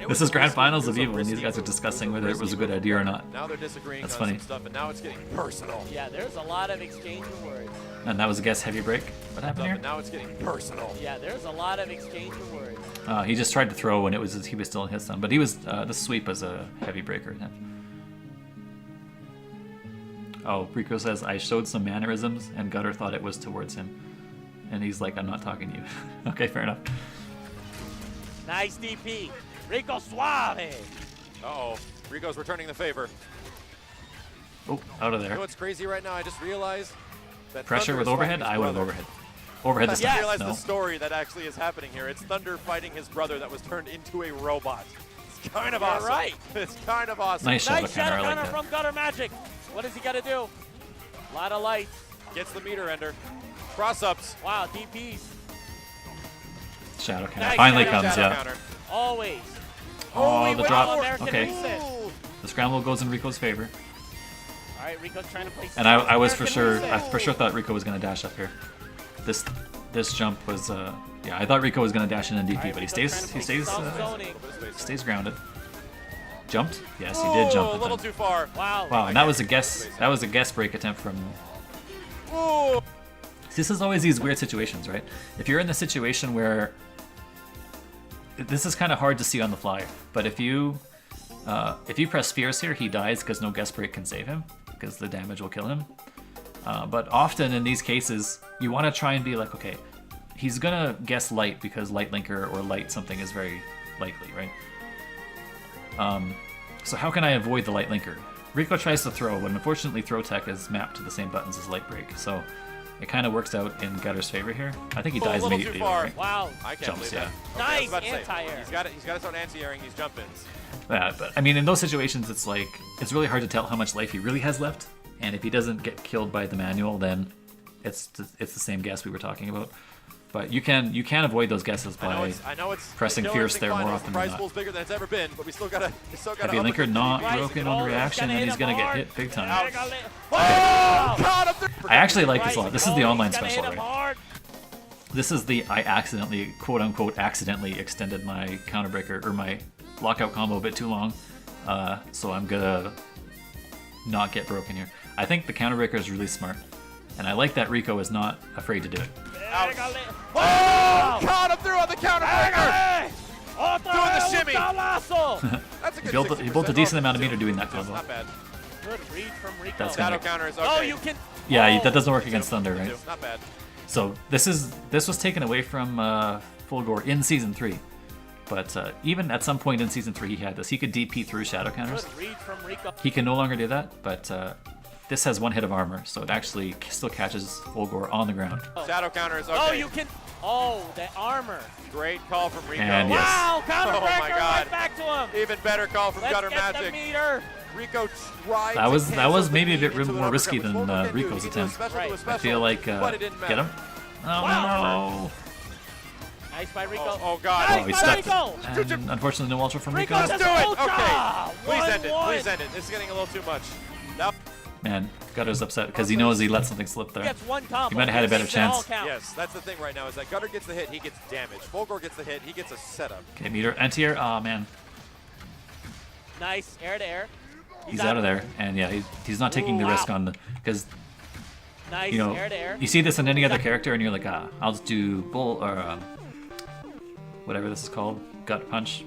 This is grand finals of Evo, Evo, and these guys are discussing whether it was a good idea or not. Now they're disagreeing That's on funny. some stuff, and now it's getting personal. Yeah, there's a lot of exchange of words. And that was a guess heavy break. What happened And here? now it's getting personal. Yeah, there's a lot of exchange of words. He just tried to throw when he was still in his stun, but he was the sweep was a heavy breaker attempt. Oh, Rico says I showed some mannerisms, and Gutter thought it was towards him, and he's like, I'm not talking to you. Okay, fair enough. Nice DP. Rico Suave. Uh-oh. Rico's returning the favor. Oh, out of You know there. what's crazy right now? I just realized that Pressure Thunder with is overhead. fighting his I would have brother. overhead. Overhead this I just time. realized No. the story that actually is happening here. It's Thunder fighting his brother that was turned into a robot. It's kind of You're awesome. right. It's kind of awesome. Nice shadow Nice counter. shadow I like counter that. from Gutter Magic. What does he got to do? A lot of lights. Gets the meter ender. Cross ups. Wow, DPs. Shadow counter Nice finally shadow comes. Shadow Yeah. counter. Always. Oh, he the went drop. for it. American Okay. reset. Ooh. The scramble goes in Rico's favor, All right, Rico's trying to play. and I was for American sure reset. I for sure thought Rico was gonna dash up here. This jump was yeah, I thought Rico was gonna dash in and DP, All right, but he Rico's trying stays to he play stays self-zoning. stays grounded. Jumped? Yes, he did jump. Ooh, a at little them. too far. Wow. Wow, and that was a guess. That was a guess break attempt from. Ooh. This is always these weird situations, right? If you're in the situation where this is kind of hard to see on the fly, but if you press Fierce here, he dies because no guess break can save him because the damage will kill him. But often in these cases, you want to try and be like, okay, he's gonna guess light because light linker or light something is very likely, right? So how can I avoid the light linker? Rico tries to throw, but unfortunately throw tech is mapped to the same buttons as light break, so it kind of works out in Gutter's favor here. I think he Oh, a dies little too immediately. far. Right? Wow. I can't Jumps, believe yeah. that. Okay, I was Nice about to say, anti-air. He's got to start anti-airing these jump-ins. Yeah, but I mean, in those situations, it's really hard to tell how much life he really has left, and if he doesn't get killed by the manual, then it's the same guess we were talking about. But you can avoid those guesses by I know it's pressing still Fierce everything there fine. more The often prize than not. pool's bigger than it's ever been, but we still gotta Heavy linker not broken on reaction, and he's gonna get hit big time. Oh, God, up there. I actually like this a lot. This is the online He's gonna special, hit him right? hard. This is the I accidentally, quote unquote, accidentally extended my counter breaker or my lockout combo a bit too long, so I'm gonna not get broken here. I think the counter breaker is really smart, and I like that Rico is not afraid to do it. Ouch. Oh, God, up through on the counter breaker. Doing the shimmy. That's That's a good He built a 60% decent off amount of too. meter doing that That's combo. not bad. Good read from Rico. That's Shadow gonna- counter is okay. Oh, you can. Yeah, oh. that doesn't work against Thunder, right? Not bad. So this was taken away from Fulgore in Season 3. But even at some point in Season 3 he had this. He could DP through shadow counters. Good read from Rico. He can no longer do that, but this has one hit of armor, so it actually still catches Fulgore on the ground. Shadow counter is okay. Oh, you can. Oh, the armor. Great call from Rico. And yes. Wow, counter Oh my breaker God. right back to him. Even better call from Let's Gutter get Magic. the meter. Rico tried That to was cancel the maybe a bit beam into an more risky uppercut, which than Fulgore can do. Rico's He can do a attempt. special to a Right. special, I feel like but it didn't get him. matter. Oh Wow. no! Nice by Rico. Oh, God. Oh, he Nice stepped. by Rico. And unfortunately, no ultra from Rico Rico. just Do it. ultra. Okay. Please end it. 1-1. Please end it. This is getting a little too much. That, Man, Gutter's upset because he knows he let something slip there. Gets one combo. He might have had a better Makes it all chance. count. yes, that's the thing right now is that Gutter gets the hit, he gets damage. Fulgore gets the hit, he gets a setup. Okay, meter anti-air. Oh man, Nice air to air. he's out of there, and yeah, he's not taking the Ooh, risk wow. on the because Nice you know air to air. you see this in any other character, and you're like, I'll just do bull or whatever this is called, gut punch,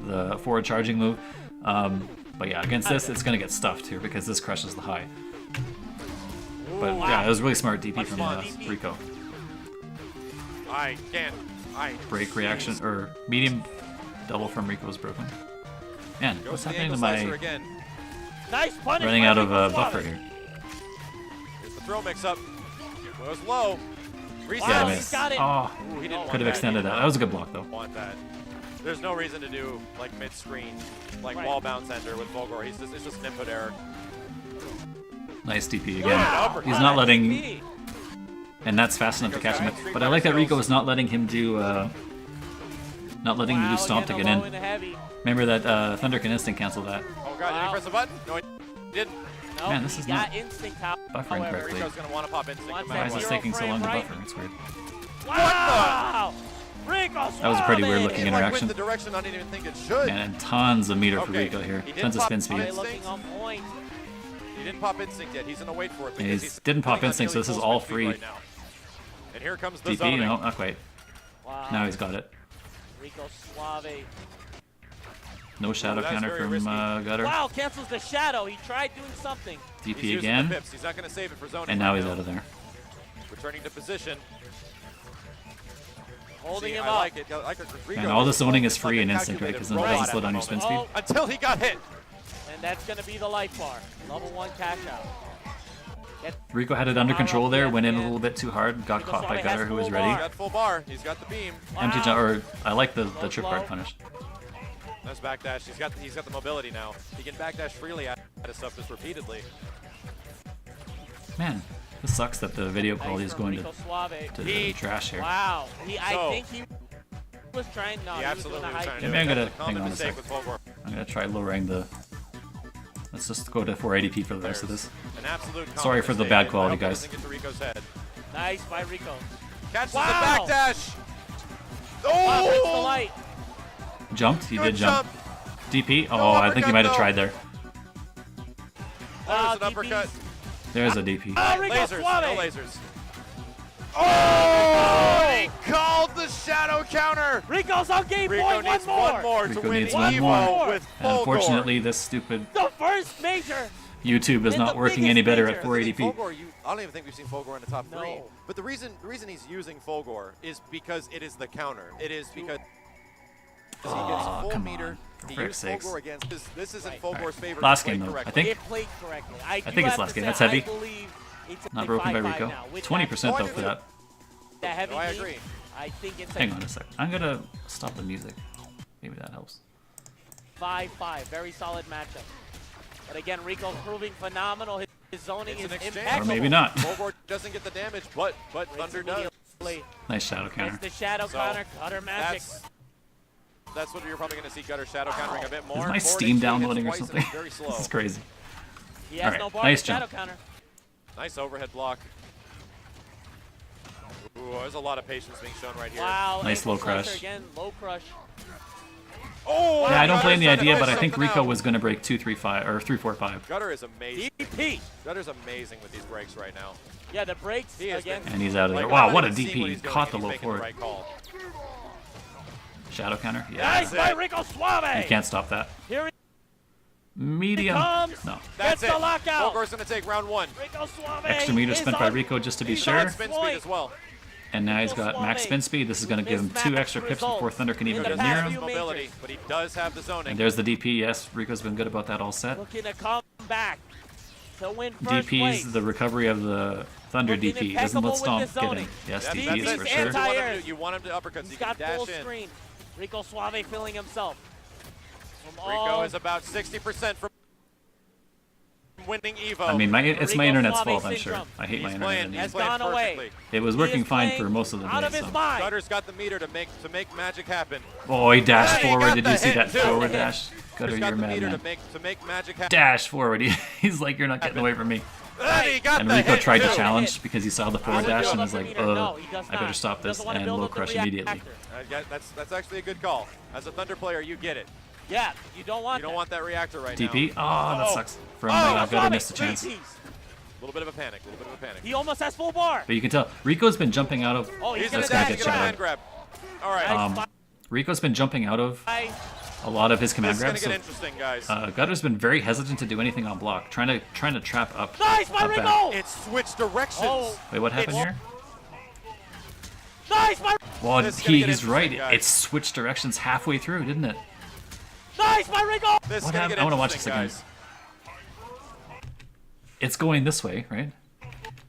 the forward charging move. But yeah, against this, it's gonna get stuffed here because this crushes the high. But wow. yeah, it was really smart DP from fun. Rico. I can't. Break reaction or medium double from Rico was broken. Man, Goes what's to the happening ankle to slicer my again. Nice punish. running by out of Rico buffer Suave. here? Here's the throw mix up. Goes low. Reset. Wow, Yeah, he's miss. got it. Oh, Ooh, he didn't want could have that. extended that. That was a good block though. Want that. There's no reason to do like mid-screen, like Right. wall bounce ender with Fulgore. It's just an input error. Nice DP again. Wow. He's not letting, DP. and that's fast enough to catch him. But I like that Rico is not letting him do, not letting him Wow, do stomp to again, get a low in. and a heavy. Remember that Thunder can instant cancel that. Oh God, did Wow. he press the button? No, he didn't. No, Man, this he is got not instinct out. buffering However, correctly. Rico's gonna want to pop instinct no Wants Why matter is that this what. taking so frame long to right. buffer? It's weird. Wow! Rico That was a pretty weird Suave. looking It, like, interaction. went the direction I didn't even think it should. And tons of meter for Okay, Rico here. he did Tons of pop spin by speed. Really looking on point. He didn't pop instinct yet. He's gonna wait for it. And because he he's didn't pop putting on instinct, so nearly this is full all sprint speed free. right now. And here comes the DP, zoning. no, not quite. Wow. Now he's got it. Rico Suave. No shadow that's counter very from risky. Gutter. Wow, cancels the shadow. He tried doing something. He's DP using again, the pips. He's not gonna save it for zoning. and now he's out of there. Returning to position. Holding See, him I up. like it. I like it. Rico And all the was zoning is like free a in instant, right? calculated Because then it robot doesn't at slow the down your moment. spin speed. Oh, Until he got hit. and that's going to be the life bar. Level 1 cash out. Rico had it under Wow, control there, went in a yeah. little bit too hard, got Rico caught by Suave Gutter has who was full ready. He's bar. got full bar. He's got the beam. Empty Wow. jump, or I like the Goes trip low. guard punish. Nice backdash. He's got the mobility now. He can backdash freely out of stuff just repeatedly. Man, this sucks that the video Nice quality is from going Rico Suave. to the trash here. Wow. I So- think he was trying. No, He he was absolutely doing a was high trying to kick. Maybe I'm do it. gonna- That's a common hang on a mistake sec. with Fulgore. I'm gonna try lowering the. Let's just go to 480p for the rest of this. An absolute common Sorry for the mistake. bad I quality, hope it guys. doesn't get to Rico's head. Nice by Rico. Catches Wow. the backdash. Wow, hits the Oh! light. Jumped, he Good did jump. DP, oh, No I think he uppercut, might have though. tried there. Wow, There's an uppercut. There's a DP. Oh, Rico Lasers. Suave. No lasers. Oh! He called the shadow counter. Rico's on game Rico point. needs One one more to Rico win needs one Evo more. with And Fulgore. unfortunately, this stupid The first major. YouTube is In not the working biggest any better major. at The thing is, 480p. Fulgore, I don't even think we've seen Fulgore in the top 3. No. But the reason he's using Fulgore is because it is the counter. It is because he gets Aw, full come meter. on, for He frick's used sakes. Fulgore against this isn't Right. Fulgore's favorite. Last to play game, though, I correctly. think. It played correctly. I think do it's have last to game. say, That's heavy. I believe it's Not a broken by 5-5 Rico. now. With 20% that- though for that. that heavy No, I beam, agree. I think it's Hang a on a sec. I'm gonna stop the music. Maybe that helps. 5-5. Very solid matchup. But again, Rico proving phenomenal. His zoning It's is an exchange. impeccable. Or maybe not. Fulgore doesn't get the damage, but Thunder does. Nice shadow It's counter. the shadow So, counter, Gutter magic. That's what you're probably going to see Gutter shadow countering a bit more. Is my Forward Steam HT hits downloading or twice and something? it's Very slow. This is crazy. He has Alright, no bar nice for shadow jump. counter. Nice overhead block. Ooh, there's a lot of patience being shown right here. Wow. Nice ankle low crush. slicer Again, low crush. Oh, Yeah, I don't Gutter's blame the trying to idea, fish but I think something Rico out. was going to break 2-3-5 or 3-4-5. Gutter is amazing. DP. Gutter's amazing with these breaks right now. Yeah, the breaks He has again. been- And he's out of there. Like, Wow, I'm what not a even seeing what he's DP. doing, Caught and the he's low making forward. right call. Shadow counter? Yeah. Nice That's by it. Rico Suave. You can't stop that. Here he Medium. comes. No. That's Gets it. the lockout. Volgar's going to take round one. Rico Suave. Extra meter is spent by on- Rico just to be he's sure. on Spin point. speed as well. And now he's got max spin speed. This is going to give him 2 extra pips before Thunder can even In the get near past him. few Mobility, majors. but he does have the zoning. And there's the DP. Yes, Rico's been good about that all set. Looking to come back to win first DP's place. the recovery of the Thunder Looking DP. Doesn't impeccable let Stomp with the get in. zoning. Yes, That's DP's it. for DP's sure. anti-air. You want him to uppercuts. He's He got can dash full in. screen. Rico Suave feeling himself. From Rico all- is about 60% from winning Evo. I mean, it's my Rico internet's Suave fault, I'm sure. syndrome. I hate my He's internet. playing, and he's Has playing gone away. perfectly. It was He working is fine playing for most of the out day. of his So. mind. Gutter's got the meter to make magic happen. Oh, he dashed Yeah, he forward. got Did the you see hit, that too. forward Yeah. dash? Gutter, Gutter's got you're the mad, meter man. to make magic happen. Dash forward. He's like, you're not getting away from me. And he got And the Rico hit, tried to too. challenge because he saw the forward would dash build and up was the like, meter. No, he does I better not. stop He this doesn't wanna and build low up the crush immediately. reactor. That's actually a good call. As a Thunder player, you get it. Yeah, you don't want You don't that. want that reactor right DP? now. Oh, that Oh. sucks. From Oh, Gutter Suave, missed a chance. 3 Ps. A little bit of a panic. A little bit of a panic. He almost has full bar. But you can tell Rico's been jumping out of. Oh, he's He's gonna gonna gonna dash. get Get a shadowed. hand grab. All right. Nice Rico's been jumping out of by- a lot of his This command is gonna grabs. get So, interesting, guys. Gutter's been very hesitant to do anything on block, trying to trap up. Nice by up back. Rico. It switched directions. Oh, Wait, what happened It's- here? nice by Well, This is gonna get he's right. interesting, guys. It switched directions halfway through, didn't it? nice by Rico. This is What gonna happened? get I wanna watch interesting, this again. guys. It's going this way, right?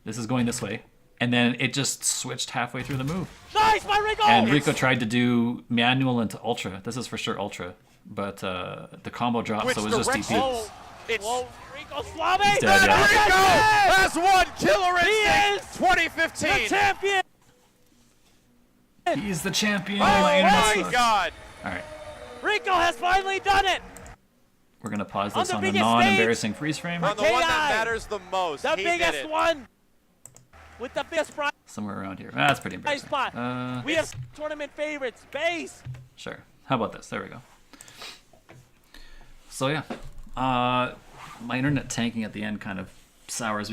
This is going this way. And then it just switched halfway through the move. Nice by Rico. And Rico tried to do manual into ultra. This is for sure ultra. But the combo dropped, Which so it was just direction? DP. Oh, It's whoa, Rico Suave. He's dead, yeah. Rico has won Killer He Instinct is 2015. the champion. He's the champion. Oh My internet my sucks. God! All right, Rico has finally done it. we're gonna pause On this the on the biggest non-embarrassing freeze frame. On the one that KI. matters the most, The he did biggest it. one. With the biggest prize Somewhere around here. That's pretty embarrassing. spot. We have tournament favorites. Base. Sure. How about this? There we go. So yeah, my internet tanking at the end kind of sours me